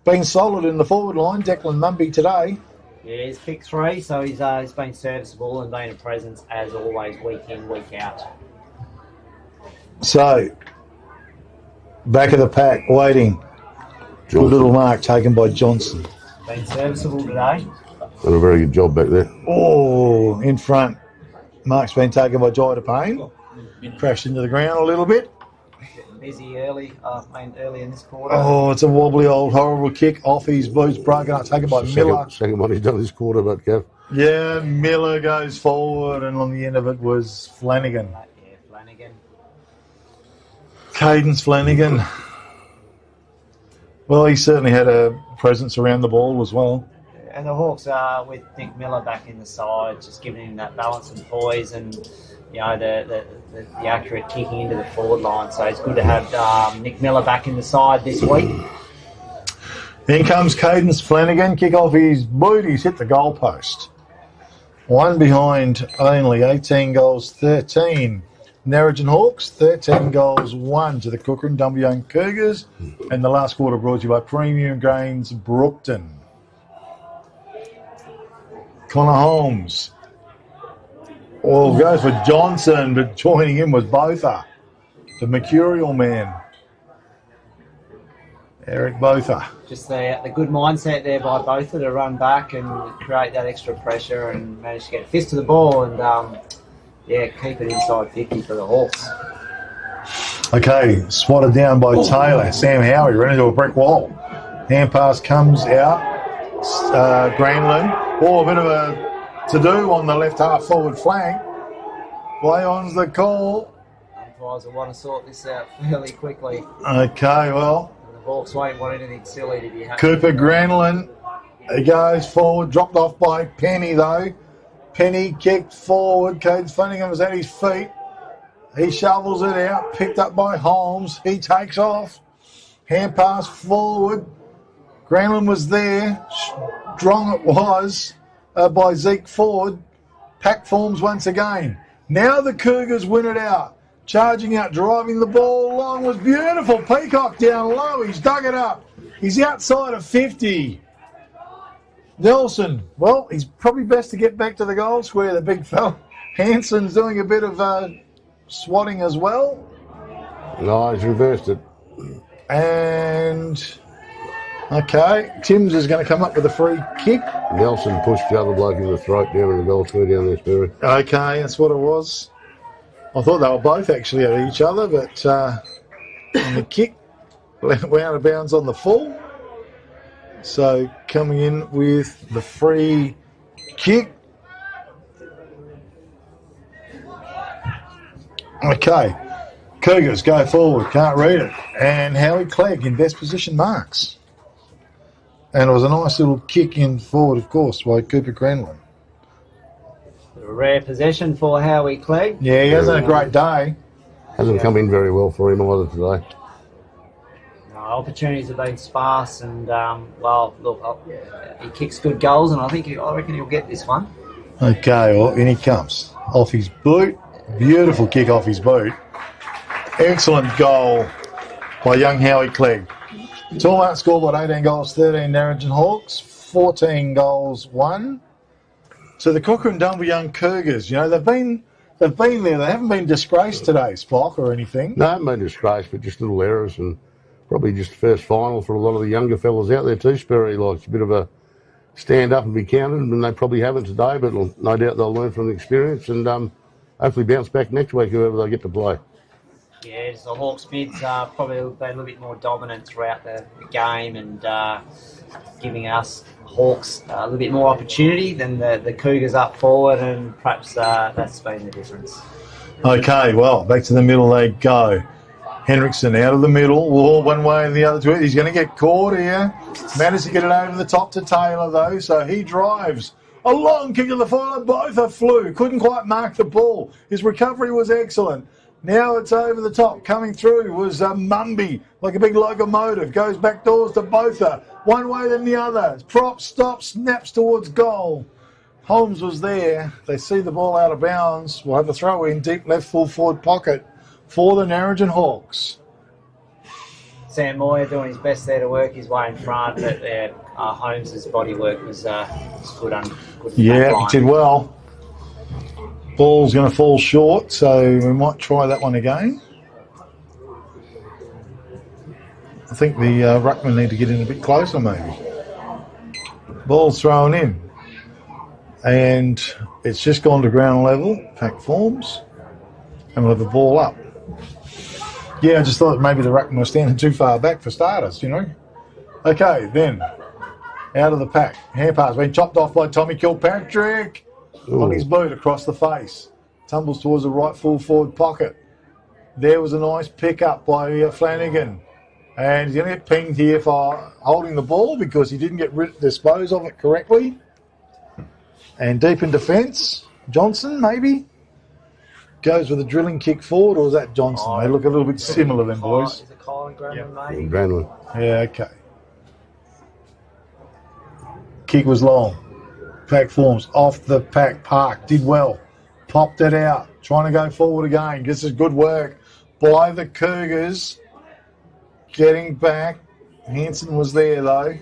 Been solid in the forward line, Declan Mumby today. Yeah, he's picked 3, so he's been serviceable and been a presence as always, week in, week out. So, back of the pack, waiting. Good little mark taken by Johnson. Been serviceable today. Done a very good job back there. Oh, in front. Mark's been taken by Jai Payne. Crashed into the ground a little bit. Getting busy early in this quarter. Oh, it's a wobbly old horrible kick off his boots, broken up, taken by Miller. Second one he's done this quarter, but Kev. Yeah, Miller goes forward, and on the end of it was Flanagan. Yeah, Flanagan. Cadence Flanagan. Well, he certainly had a presence around the ball as well. And the Hawks are with Nick Miller back in the side, just giving him that balance and poise, and you know the accurate kicking into the forward line. So it's good to have Nick Miller back in the side this week. In comes Cadence Flanagan, kick off his boot. He's hit the goalpost. One behind only, 18 goals, 13. Narrogin Hawks, 13 goals, 1 to the Kukerin Dumbleyung Cougars. And the last quarter brought to you by Premium Grains Brookton. Connor Holmes. Well, goes for Johnson, but joining him was Botha, the mercurial man. Eric Botha. Just the good mindset there by Botha to run back and create that extra pressure and manage to get a fist to the ball. And yeah, keep it inside 50 for the Hawks. Okay, swatted down by Taylor. Sam Howie ran into a brick wall. Hand pass comes out. Granlund. Oh, a bit of a to-do on the left half forward flank. Play on's the call. Umpires will want to sort this out fairly quickly. Okay, well. The Hawks won't want anything silly to be happening. Cooper Granlund. He goes forward. Dropped off by Penny, though. Penny kicked forward. Cade Funningham was at his feet. He shovels it out. Picked up by Holmes. He takes off. Hand pass forward. Granlund was there. Strong it was by Zeke Ford. Pack forms once again. Now the Cougars win it out. Charging out, driving the ball long was beautiful. Peacock down low. He's dug it up. He's outside of 50. Nelson, well, he's probably best to get back to the goal square, the big fella. Hanson's doing a bit of swatting as well. No, he's reversed it. And, okay, Timms is going to come up with a free kick. Nelson pushed the other bloke in the throat down in the goal square down there, Sperry. Okay, that's what it was. I thought they were both actually at each other, but on the kick, went out of bounds on the full. So coming in with the free kick. Okay, Cougars go forward, can't read it. And Howie Clegg in best position marks. And it was a nice little kick in forward, of course, by Cooper Granlund. A rare possession for Howie Clegg. Yeah, he hasn't had a great day. Hasn't come in very well for him either today. No, opportunities have been sparse, and well, look, he kicks good goals, and I reckon he'll get this one. Okay, well, in he comes. Off his boot. Beautiful kick off his boot. Excellent goal by young Howie Clegg. Toolmart scoreboard 18 goals, 13 Narrogin Hawks, 14 goals, 1. So the Kukerin Dumbleyung Cougars, you know, they've been there. They haven't been disgraced today, Spock, or anything. No, haven't been disgraced, but just little errors, and probably just first final for a lot of the younger fellas out there too, Sperry. Like, it's a bit of a stand up and be counted, and they probably haven't today, but no doubt they'll learn from the experience and hopefully bounce back next week, whoever they get to play. Yeah, the Hawks mids are probably been a little bit more dominant throughout the game, and giving us Hawks a little bit more opportunity than the Cougars up forward, and perhaps that's been the difference. Okay, well, back to the middle they go. Henriksen out of the middle, one way or the other to it. He's going to get caught here. Managed to get it over the top to Taylor, though, so he drives. A long kick to the foil, both are flew. Couldn't quite mark the ball. His recovery was excellent. Now it's over the top. Coming through was Mumby, like a big locomotive. Goes back doors to Botha. One way then the other. Prop, stops, snaps towards goal. Holmes was there. They see the ball out of bounds. We'll have a throw in deep left full forward pocket for the Narrogin Hawks. Sam Moyer doing his best there to work his way in front, but Holmes' body work was good. Yeah, he did well. Ball's going to fall short, so we might try that one again. I think the ruckman need to get in a bit closer, maybe. Ball's thrown in. And it's just gone to ground level, pack forms, and we'll have a ball up. Yeah, I just thought maybe the ruckman was standing too far back for starters, you know. Okay, then, out of the pack. Hand pass being chopped off by Tommy Kilpatrick. On his boot across the face. Tumbles towards the right full forward pocket. There was a nice pick up by Flanagan. And he's going to get pinged here for holding the ball because he didn't dispose of it correctly. And deep in defence, Johnson maybe goes with a drilling kick forward, or is that Johnson? They look a little bit similar then, boys. Is it Colin Granlund, maybe? Granlund. Yeah, okay. Kick was long. Pack forms off the pack. Park did well. Popped it out. Trying to go forward again. This is good work by the Cougars. Getting back. Hanson was there though.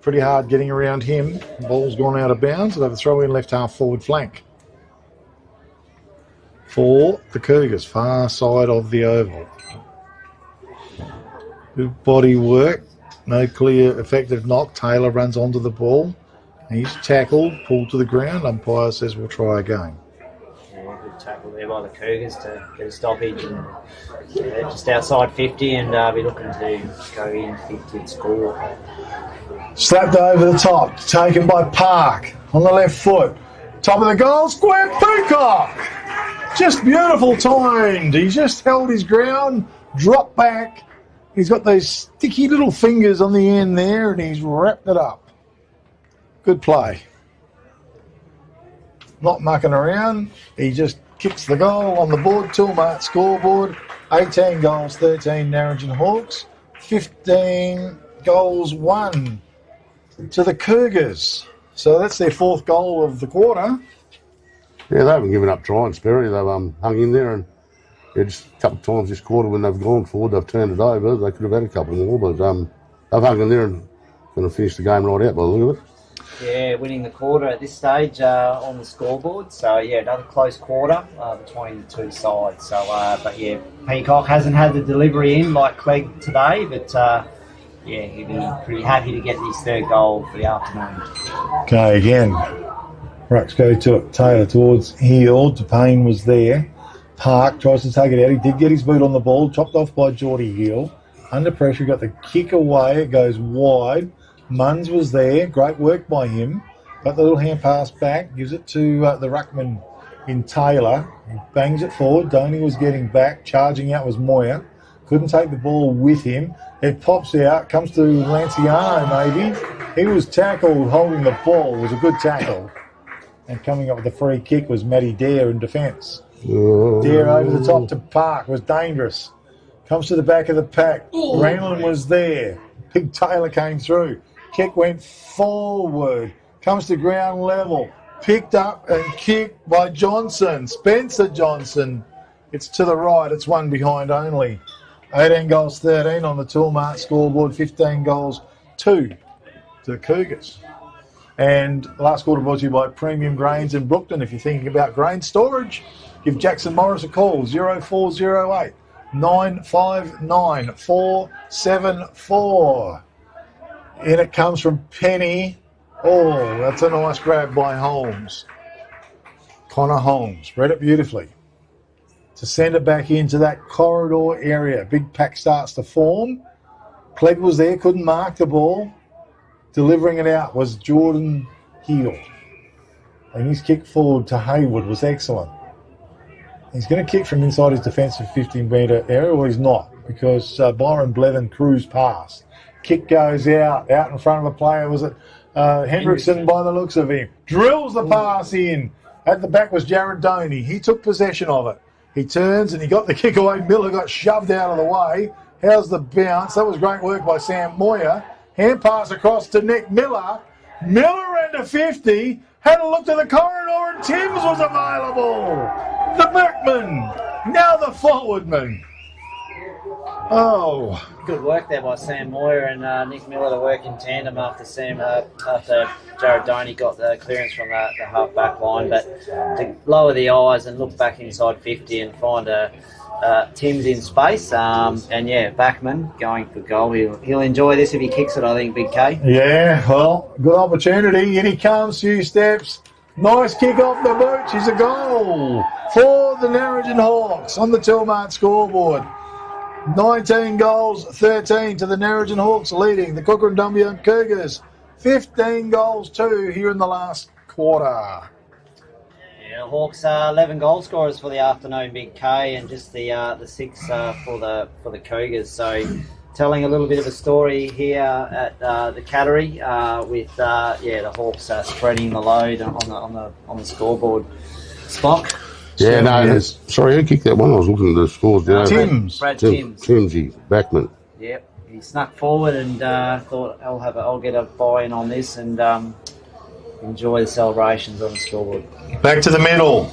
Pretty hard getting around him. Ball's gone out of bounds. They'll have a throw in left half forward flank for the Cougars. Far side of the oval. Good body work. No clear effective knock. Taylor runs onto the ball. He's tackled, pulled to the ground. Umpire says we'll try again. Yeah, good tackle there by the Cougars to get a stoppage and just outside 50 and be looking to go in 50 and score. Slapped over the top, taken by Park on the left foot. Top of the goal, square Peacock. Just beautiful timed. He just held his ground, dropped back. He's got those sticky little fingers on the end there and he's wrapped it up. Good play. Not mucking around. He just kicks the goal on the board. Toolmart scoreboard. 18 goals, 13 Narrogin Hawks. 15 goals, 1 to the Cougars. So that's their 4th goal of the quarter. Yeah, they haven't given up trying, Sperry. They've hung in there and just a couple of times this quarter when they've gone forward, they've turned it over. They could have had a couple more, but they've hung in there and going to finish the game right out by the look of it. Yeah, winning the quarter at this stage on the scoreboard. So, yeah, another close quarter between the two sides. So, but yeah, Peacock hasn't had the delivery in like Clegg today, but yeah, he'd be pretty happy to get his 3rd goal for the afternoon. Okay, again. Rucks go to it. Taylor towards heel. DePayne was there. Park tries to take it out. He did get his boot on the ball. Chopped off by Geordie Hill. Under pressure, got the kick away. It goes wide. Munns was there. Great work by him. Got the little hand pass back. Gives it to the ruckman in Taylor. He bangs it forward. Donny was getting back. Charging out was Moyer. Couldn't take the ball with him. It pops out. Comes to Lanciano maybe. He was tackled holding the ball. It was a good tackle. And coming up with the free kick was Matty Dare in defence. Dare over the top to Park. Was dangerous. Comes to the back of the pack. Greenland was there. Big Taylor came through. Kick went forward. Comes to ground level. Picked up and kicked by Johnson. Spencer Johnson. It's to the right. It's one behind only. 18 goals, 13 on the Toolmart scoreboard. 15 goals, 2 to the Cougars. And last quarter brought to you by Premium Grains in Brookton. If you're thinking about grain storage, give Jackson Morris a call, 0408 959 474. In it comes from Penny. Oh, that's a nice grab by Holmes. Connor Holmes read it beautifully. To send it back into that corridor area. Big pack starts to form. Clegg was there, couldn't mark the ball. Delivering it out was Jordan Hill. And his kick forward to Hayward was excellent. He's going to kick from inside his defensive 15-metre area, or he's not, because Byron Blevin cruised past. Kick goes out in front of a player. Was it Hendrickson by the looks of him? Drills the pass in. At the back was Jared Doney. He took possession of it. He turns and he got the kick away. Miller got shoved out of the way. How's the bounce? That was great work by Sam Moyer. Hand pass across to Nick Miller. Miller ran to 50. Had a look to the corridor and Timms was available. The backman. Now the forwardman. Oh. Good work there by Sam Moyer and Nick Miller to work in tandem after Jared Doney got the clearance from the half-back line. But to lower the eyes and look back inside 50 and find Tim's in space. And yeah, backman going for goal. He'll enjoy this if he kicks it, I think, Big K. Yeah, well, good opportunity. In he comes, few steps. Nice kick off the boot. She's a goal for the Narrogin Hawks on the Toolmart scoreboard. 19 goals, 13 to the Narrogin Hawks, leading the Kukerin Dumbleyung Cougars. 15 goals, 2 here in the last quarter. Yeah, the Hawks 11 goal scorers for the afternoon, Big K, and just the 6 for the Cougars. So, telling a little bit of a story here at the Cattery with the Hawks spreading the load on the scoreboard. Spock. Yeah, no, sorry, who kicked that one? I was looking at the scores. Timms. Brad Timms. Timmsy, backman. Yep, he snuck forward and thought I'll get a buy-in on this and enjoy the celebrations on the scoreboard. Back to the middle.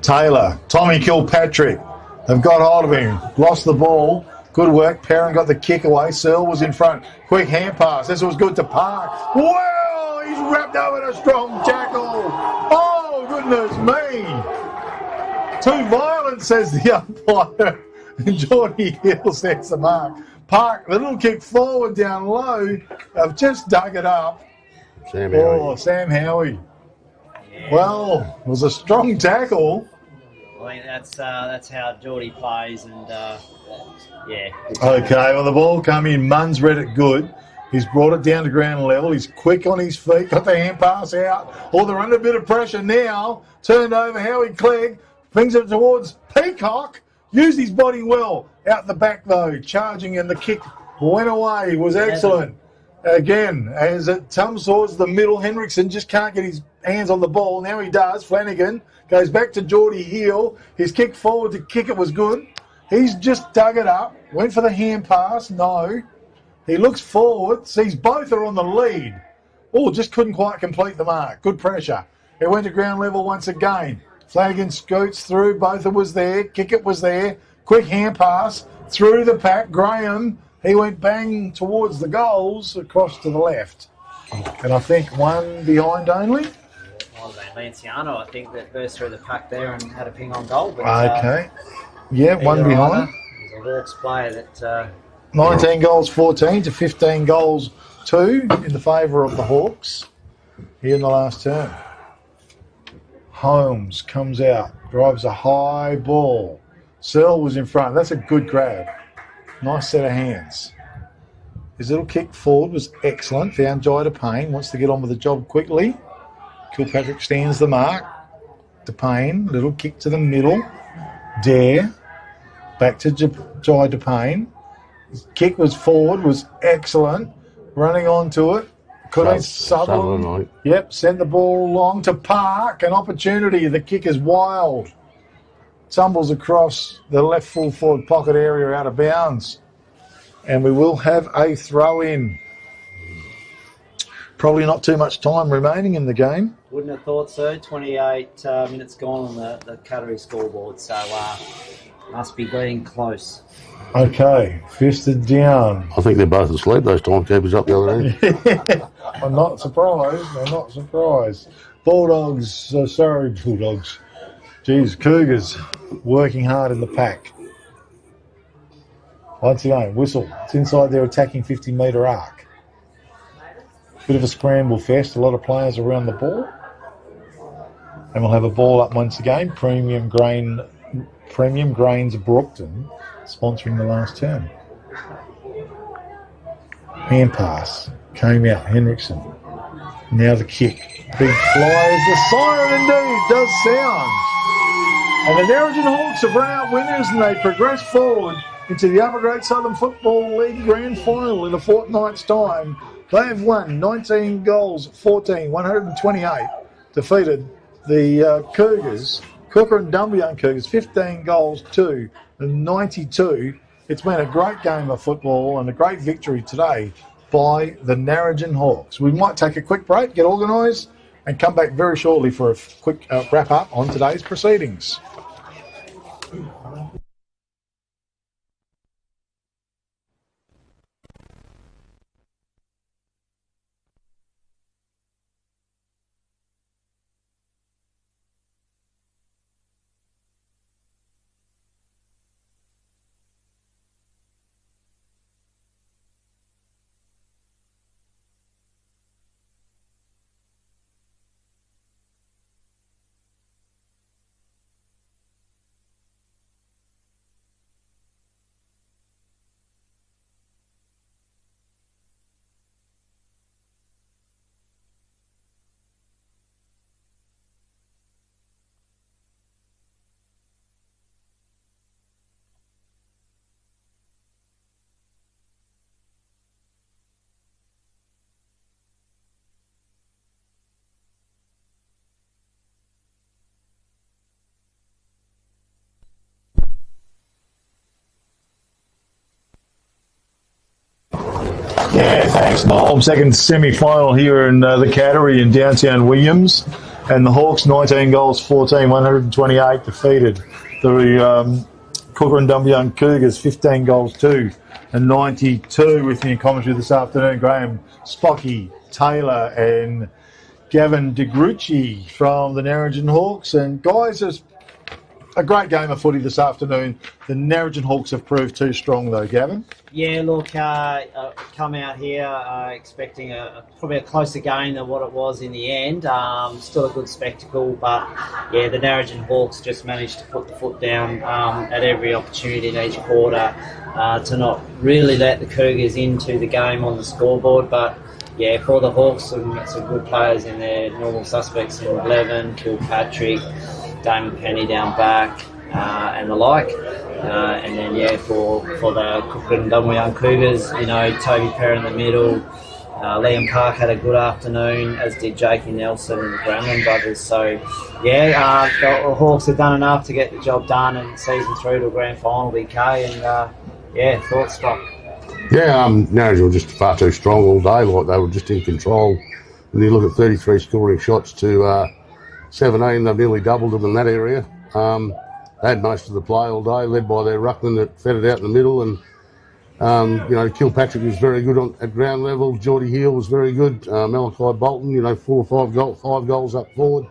Taylor, Tommy Kilpatrick. They've got hold of him. Lost the ball. Good work. Perrin got the kick away. Searle was in front. Quick hand pass. This was good to Park. Wow, he's wrapped up in a strong tackle. Oh, goodness me. Too violent, says the umpire. And Geordie Hill sets the mark. Park, the little kick forward down low. They've just dug it up. Sam Howie. Sam Howie. Yeah. Well, it was a strong tackle. I think that's how Geordie plays, and yeah. Okay, well, the ball come in. Munn's read it good. He's brought it down to ground level. He's quick on his feet. Got the hand pass out. Oh, they're under a bit of pressure now. Turned over. Howie Clegg brings it towards Peacock. Used his body well. Out the back, though. Charging, and the kick went away. Was excellent. Again, as it comes towards the middle, Henriksen just can't get his hands on the ball. Now he does. Flanagan goes back to Geordie Heel. His kick forward to kick it was good. He's just dug it up. Went for the hand pass. No. He looks forward. Sees both are on the lead. Oh, just couldn't quite complete the mark. Good pressure. It went to ground level once again. Flanagan scoots through. Both was there. Kick it was there. Quick hand pass through the pack. Graham. He went bang towards the goals across to the left. And I think one behind only. Well, Lanciano, I think, that burst through the pack there and had a ping on goal. But, Okay. Yeah, one behind. He's a Hawks player that... 19 goals 14 to 15 goals 2 in the favour of the Hawks here in the last term. Holmes comes out, drives a high ball. Searle was in front. That's a good grab. Nice set of hands. His little kick forward was excellent. Found Jai DePayne. Wants to get on with the job quickly. Kilpatrick stands the mark. DePayne. Little kick to the middle. Dare. Back to Jai DePayne. His kick was forward. Was excellent. Running onto it. Could have Sutherland. Yep. Sent the ball long to Park. An opportunity. The kick is wild. Tumbles across the left full forward pocket area out of bounds. And we will have a throw in. Probably not too much time remaining in the game. Wouldn't have thought so. 28 minutes gone on the Qatari scoreboard, so must be getting close. Okay, fisted down. I think they're both asleep, those timekeepers up the other end. I'm not surprised. I'm not surprised. Bulldogs. Geez, Cougars working hard in the pack. Once again, whistle. It's inside their attacking 50-metre arc. Bit of a scramble fest. A lot of players around the ball. And we'll have a ball up once again. Premium Grains Brookton sponsoring the last term. Hand pass. Came out. Henriksen. Now the kick. Big fly as the siren indeed does sound. And the Narrogin Hawks have run out winners, and they progress forward into the Upper Great Southern Football League Grand Final in a fortnight's time. They have won 19 goals, 14, 128. Defeated the Cougars, Kukerin Dumbleyung Cougars, 15 goals, 2, and 92. It's been a great game of football and a great victory today by the Narrogin Hawks. We might take a quick break, get organised, and come back very shortly for a quick wrap-up on today's proceedings. Yeah, thanks, Bob. Second semi-final here in the Qatari in downtown Williams. And the Hawks, 19 goals, 14, 128 defeated. The Kukerin Dumbleyung Cougars, 15 goals, 2, and 92 with me in commentary this afternoon. Graham Spocky, Taylor, and Gavin DeGrucci from the Narrogin Hawks. And guys, A great game of footy this afternoon. The Narrogin Hawks have proved too strong though, Gavin. Yeah, look, come out here expecting probably a closer game than what it was in the end. Still a good spectacle, but yeah, the Narrogin Hawks just managed to put the foot down at every opportunity in each quarter to not really let the Cougars into the game on the scoreboard. But yeah, for the Hawks, some good players in there, normal suspects in Levin, Kilpatrick, Damon Penny down back, and the like. And then, yeah, for the Kukerin and Dumbleyung Cougars, you know, Toby Perry in the middle. Liam Park had a good afternoon, as did Jakey Nelson and the Gramlin brothers. So, yeah, the Hawks have done enough to get the job done and season through to a grand final BK. And, yeah, thoughts, Scott? Yeah, Narrogin were just far too strong all day. Like, they were just in control. When you look at 33 scoring shots to 17, they've nearly doubled them in that area. They had most of the play all day, led by their ruckman that fed it out in the middle. And, you know, Kilpatrick was very good at ground level. Geordie Hill was very good. Malachi Bolton, you know, 4 or 5 goals up forward.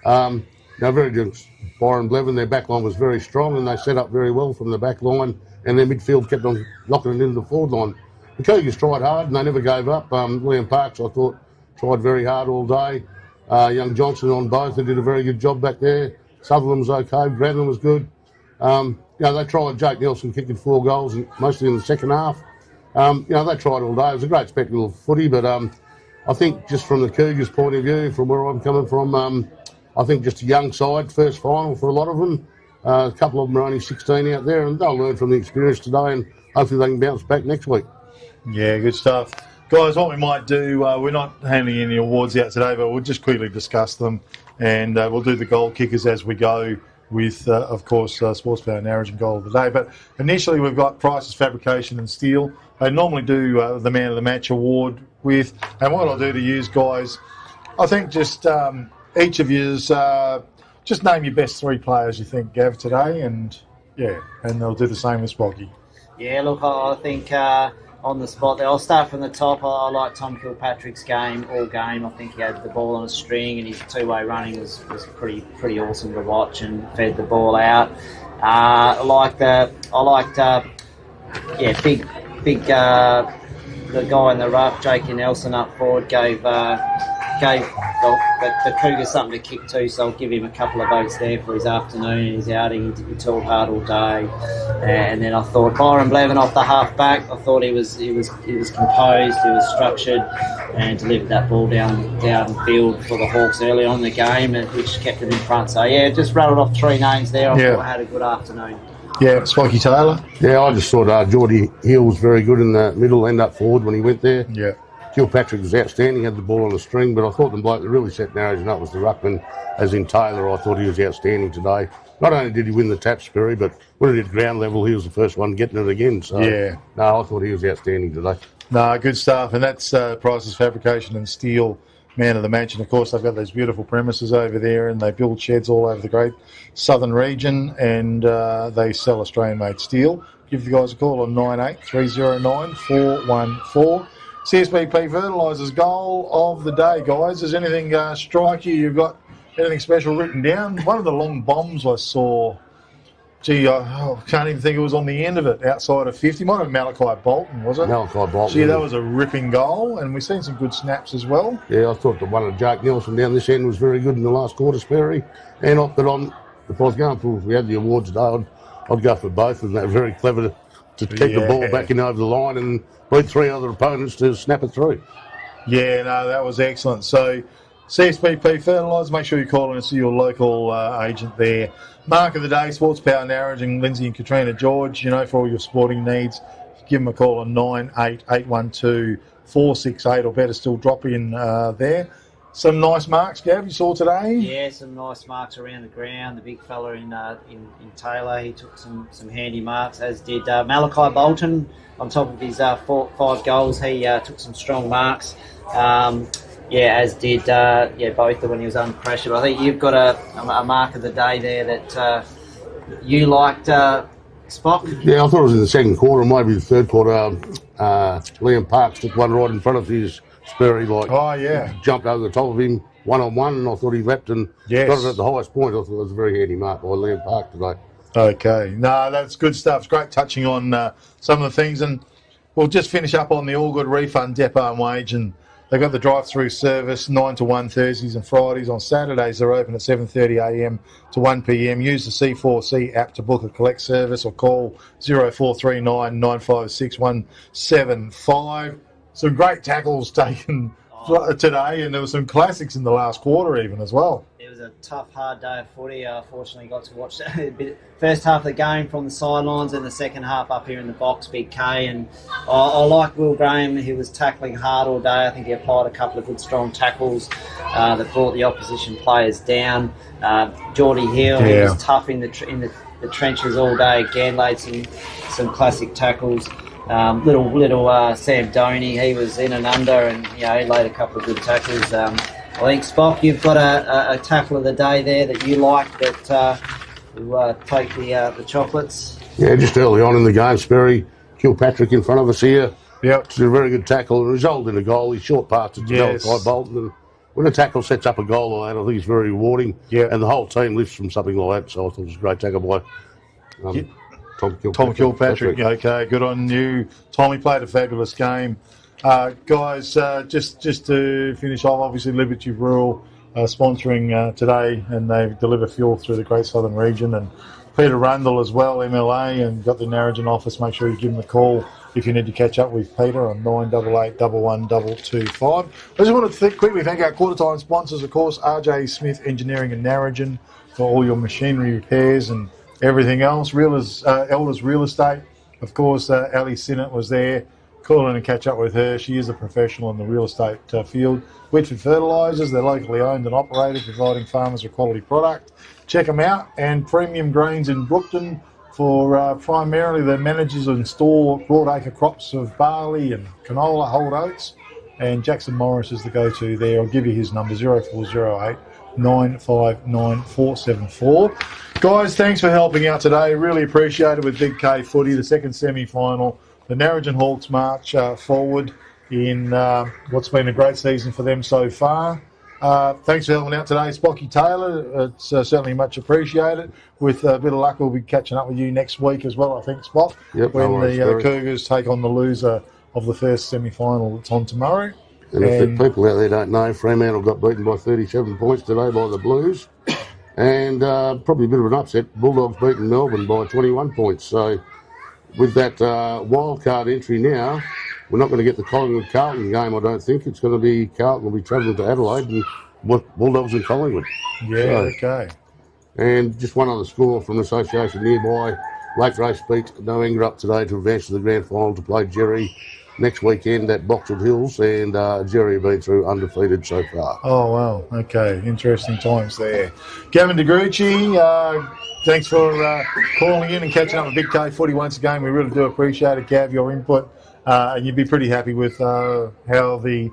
You know, very good. Byron Blevin, their back line was very strong and they set up very well from the back line. And their midfield kept on knocking it into the forward line. The Cougars tried hard and they never gave up. Liam Parks, I thought, tried very hard all day. Young Johnson on both, they did a very good job back there. Sutherland was okay, Granlund was good. You know, they tried Jake Nelson kicking 4 goals, mostly in the second half. You know, they tried all day. It was a great spectacle of footy, but I think just from the Cougars' point of view, from where I'm coming from, I think just a young side, first final for a lot of them. A couple of them are only 16 out there, and they'll learn from the experience today, and hopefully they can bounce back next week. Yeah, good stuff. Guys, what we might do, we're not handing any awards out today, but we'll just quickly discuss them, and we'll do the goal kickers as we go with, of course, Sports Power Narrogin Goal of the Day. But initially we've got Price's Fabrication and Steel. They normally do the Man of the Match award with, and what I'll do to you guys, I think just each of yous, just name your best 3 players you think, Gav, today, and yeah, and they'll do the same with Spoggy. Yeah, look, I think on the spot there, I'll start from the top. I like Tom Kilpatrick's game all game. I think he had the ball on a string and his two-way running was pretty awesome to watch and fed the ball out. I liked the guy in the rough, Jakey Nelson up forward, gave the Cougars something to kick to, so I'll give him a couple of votes there for his afternoon and his outing. He toiled hard all day. And then I thought Byron Blevin off the half back, I thought he was composed, he was structured and delivered that ball downfield for the Hawks early on in the game, which kept them in front. So yeah, just rattled off 3 names there. I thought I had a good afternoon. Yeah, Spiky Taylor. Yeah, I just thought Geordie Hill was very good in the middle, end up forward when he went there. Yeah. Kilpatrick was outstanding, had the ball on the string, but I thought the bloke that really set Narrogin up was the ruckman, as in Taylor. I thought he was outstanding today. Not only did he win the tap, Sperry, but when he did ground level, he was the first one getting it again. So, yeah. No, I thought he was outstanding today. No, good stuff. And that's Price's Fabrication and Steel, Man of the Match. And, of course, they've got those beautiful premises over there and they build sheds all over the great southern region and they sell Australian-made steel. Give the guys a call on 98309 414. CSBP Fertilisers Goal of the Day, guys. Does anything strike you? You've got anything special written down? One of the long bombs I saw, gee, I can't even think it was on the end of it, outside of 50. Might have been Malachi Bolton, was it? Malachi Bolton. Gee, that was a ripping goal, and we've seen some good snaps as well. Yeah, I thought the one of Jake Nelson down this end was very good in the last quarter, Sperry. And if I was going for, if we had the awards today, I'd go for both, and they're very clever to keep the ball back in over the line and beat 3 other opponents to snap it through. Yeah, no, that was excellent. So, CSBP Fertilisers, make sure you call in and see your local agent there. Mark of the Day, Sports Power Narrogin, Lindsay and Katrina George, you know, for all your sporting needs. Give them a call on 98812 468, or better still, drop in there. Some nice marks, Gav, you saw today? Yeah, some nice marks around the ground. The big fella in Taylor, he took some handy marks, as did Malachi Bolton. On top of his 5 goals, he took some strong marks. As did both when he was under pressure. But I think you've got a mark of the day there that you liked, Spock. Yeah, I thought it was in the second quarter, maybe the third quarter. Liam Parks took one right in front of his Sperry, like, oh yeah, jumped over the top of him one-on-one, and I thought he leapt and yes, got it at the highest point. I thought it was a very handy mark by Liam Park today. Okay, no, that's good stuff. It's great touching on some of the things, and we'll just finish up on the All Good refund depot and wage, and they've got the drive-through service 9 to 1 Thursdays and Fridays. On Saturdays they're open at 7:30 a.m. to 1 p.m. Use the C4C app to book a collect service or call 0439 956 175. Some great tackles taken today, and there were some classics in the last quarter even as well. It was a tough, hard day of footy. I fortunately got to watch a bit, first half of the game from the sidelines and the second half up here in the box, Big K. And I like Will Graham. He was tackling hard all day. I think he applied a couple of good, strong tackles that brought the opposition players down. Geordie Hill, he was tough in the trenches all day. Again, laid some classic tackles. Little Sam Doney, he was in and under, and he laid a couple of good tackles. I think, Spock, you've got a tackle of the day there that you like that will take the chocolates. Yeah, just early on in the game, Sperry, Kilpatrick in front of us here. Yep. It's a very good tackle. It resulted in a goal. He short passed it to Malachi Bolton. And when a tackle sets up a goal like that, I think it's very rewarding. Yeah. And the whole team lifts from something like that. So I thought it was a great tackle by Tom Kilpatrick. Okay, good on you. Tommy played a fabulous game. Guys, just to finish off, obviously Liberty Rural sponsoring today, and they deliver fuel through the Great Southern Region, and Peter Rundle as well, MLA, and got the Narrogin office. Make sure you give them a call if you need to catch up with Peter on 988 11225. I just want to quickly thank our quarter time sponsors, of course, RJ Smith Engineering and Narrogin for all your machinery repairs and everything else. Elders Real Estate, of course, Ali Sinnott was there. Call in and catch up with her. She is a professional in the real estate field. Whitford Fertilisers, they're locally owned and operated, providing farmers a quality product. Check them out. And Premium Greens in Brookton for primarily the managers and store broadacre crops of barley and canola, whole oats. And Jackson Morris is the go-to there. I'll give you his number, 0408 959 474. Guys, thanks for helping out today. Really appreciate it with Big K Footy, the second semi-final. The Narrogin Hawks march forward in what's been a great season for them so far. Thanks for helping out today, Spocky Taylor. It's certainly much appreciated. With a bit of luck, we'll be catching up with you next week as well, I think, Spock, when the Cougars take on the loser of the first semi-final that's on tomorrow. And if the people out there don't know, Fremantle got beaten by 37 points today by the Blues. And probably a bit of an upset. Bulldogs beaten Melbourne by 21 points. So with that wild card entry now, we're not going to get the Collingwood-Carlton game, I don't think. It's going to be Carlton will be travelling to Adelaide and Bulldogs and Collingwood. Yeah, okay. And just one other score from an association nearby. Lake Race beat Narrogin today to advance to the grand final to play Jerry next weekend at Boxwood Hills, and Jerry have been through undefeated so far. Oh, wow. Okay. Interesting times there. Gavin DeGrucci, thanks for calling in and catching up with Big K Footy once again. We really do appreciate it, Gav, your input. And you'd be pretty happy with how the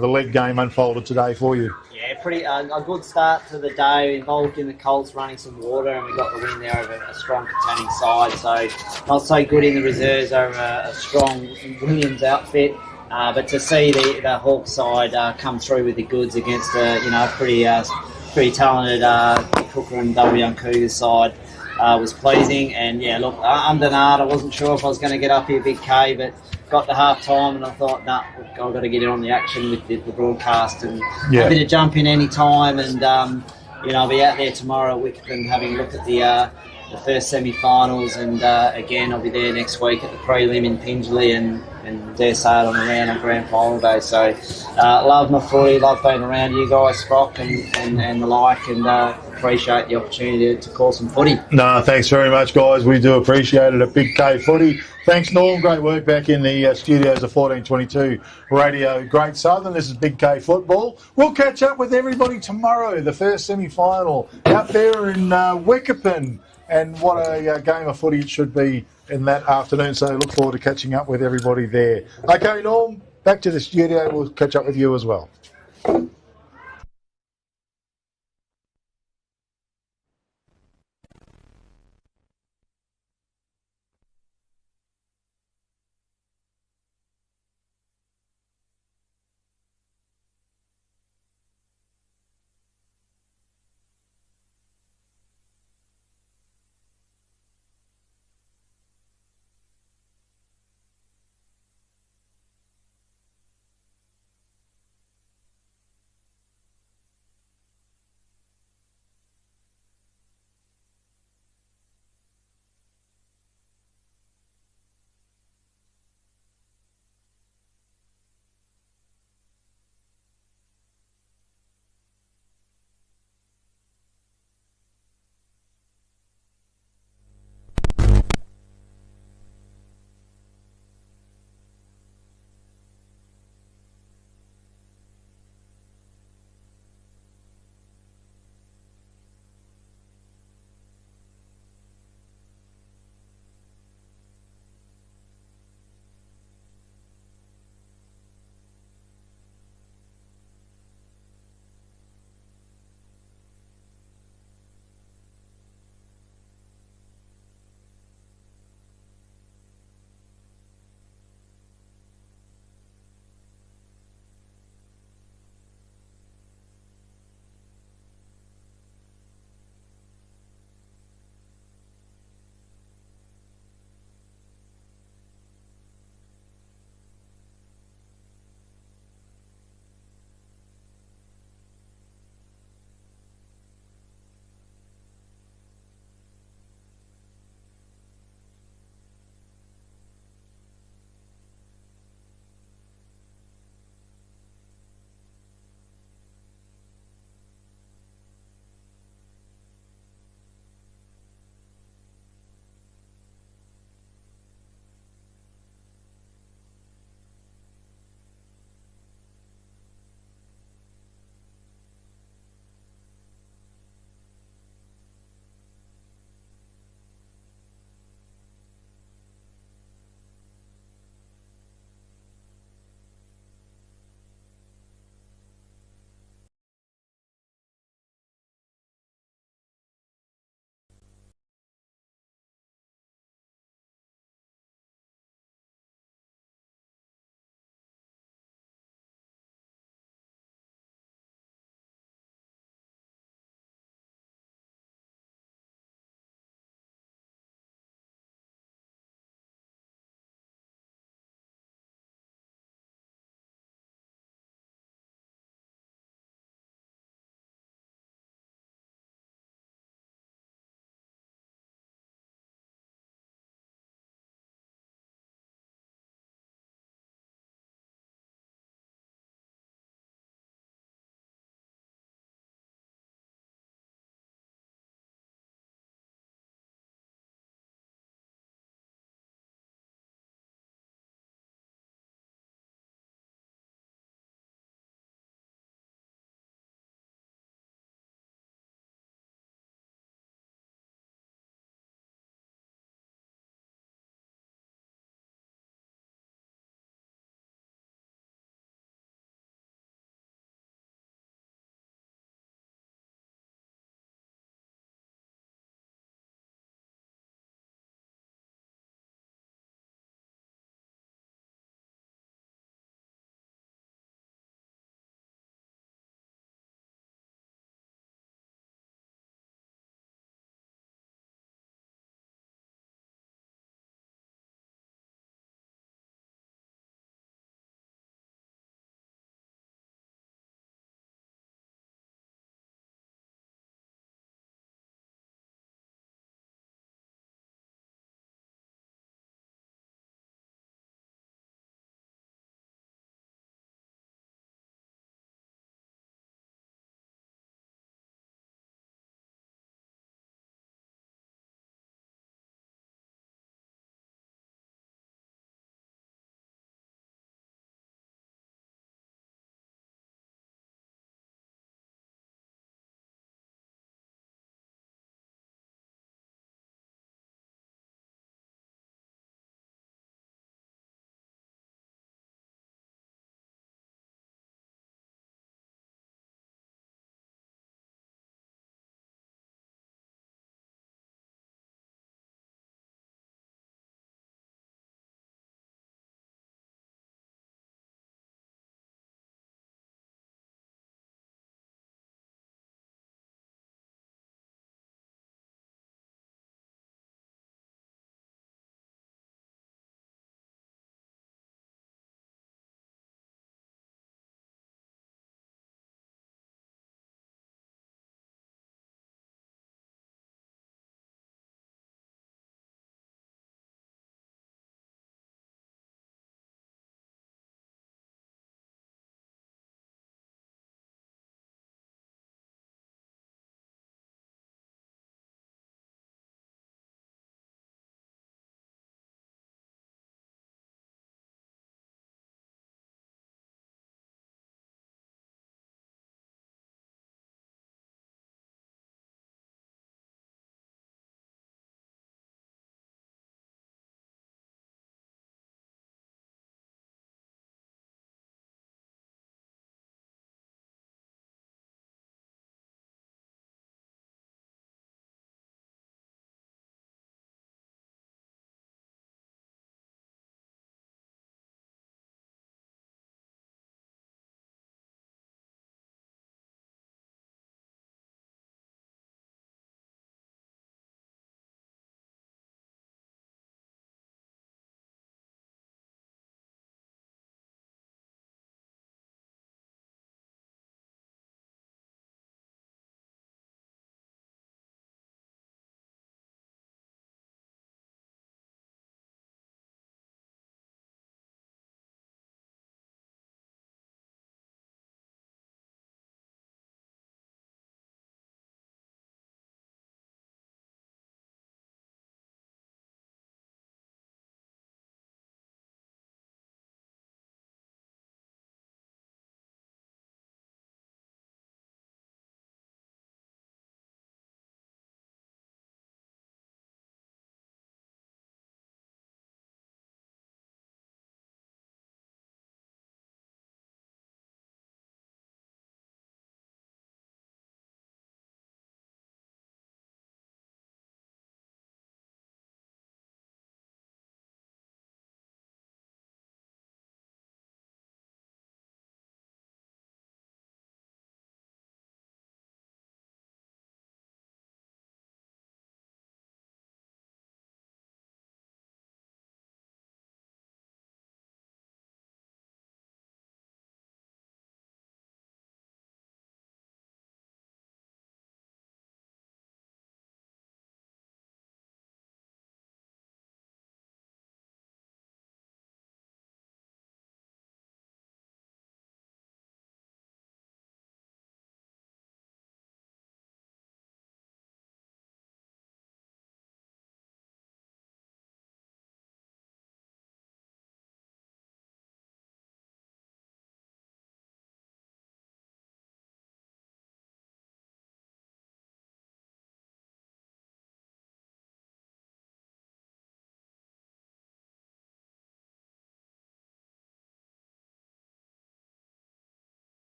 leg game unfolded today for you. Yeah, pretty a good start to the day. Involved in the Colts running some water, and we got the win there over a strong contending side. So not so good in the reserves over a strong Williams outfit. But to see the Hawks side come through with the goods against a pretty talented Kukerin Dumbleyung Cougars side was pleasing. And yeah, look, under Nard, I wasn't sure if I was going to get up here, Big K, but got to half time and I thought, nah, I've got to get in on the action with the broadcast and happy to jump in any time. And I'll be out there tomorrow at Wickerton having a look at the first semi-finals, and again I'll be there next week at the prelim in Pingelly and dare say it, I'm around on grand final day. So love my footy, love being around you guys, Spock, and the like, and appreciate the opportunity to call some footy. No, thanks very much, guys. We do appreciate it at Big K Footy. Thanks, Norm. Great work back in the studios of 1422 Radio Great Southern. This is Big K Football. We'll catch up with everybody tomorrow, the first semi-final out there in Wickerton. And what a game of footy it should be in that afternoon. So look forward to catching up with everybody there. Okay, Norm, back to the studio. We'll catch up with you as well.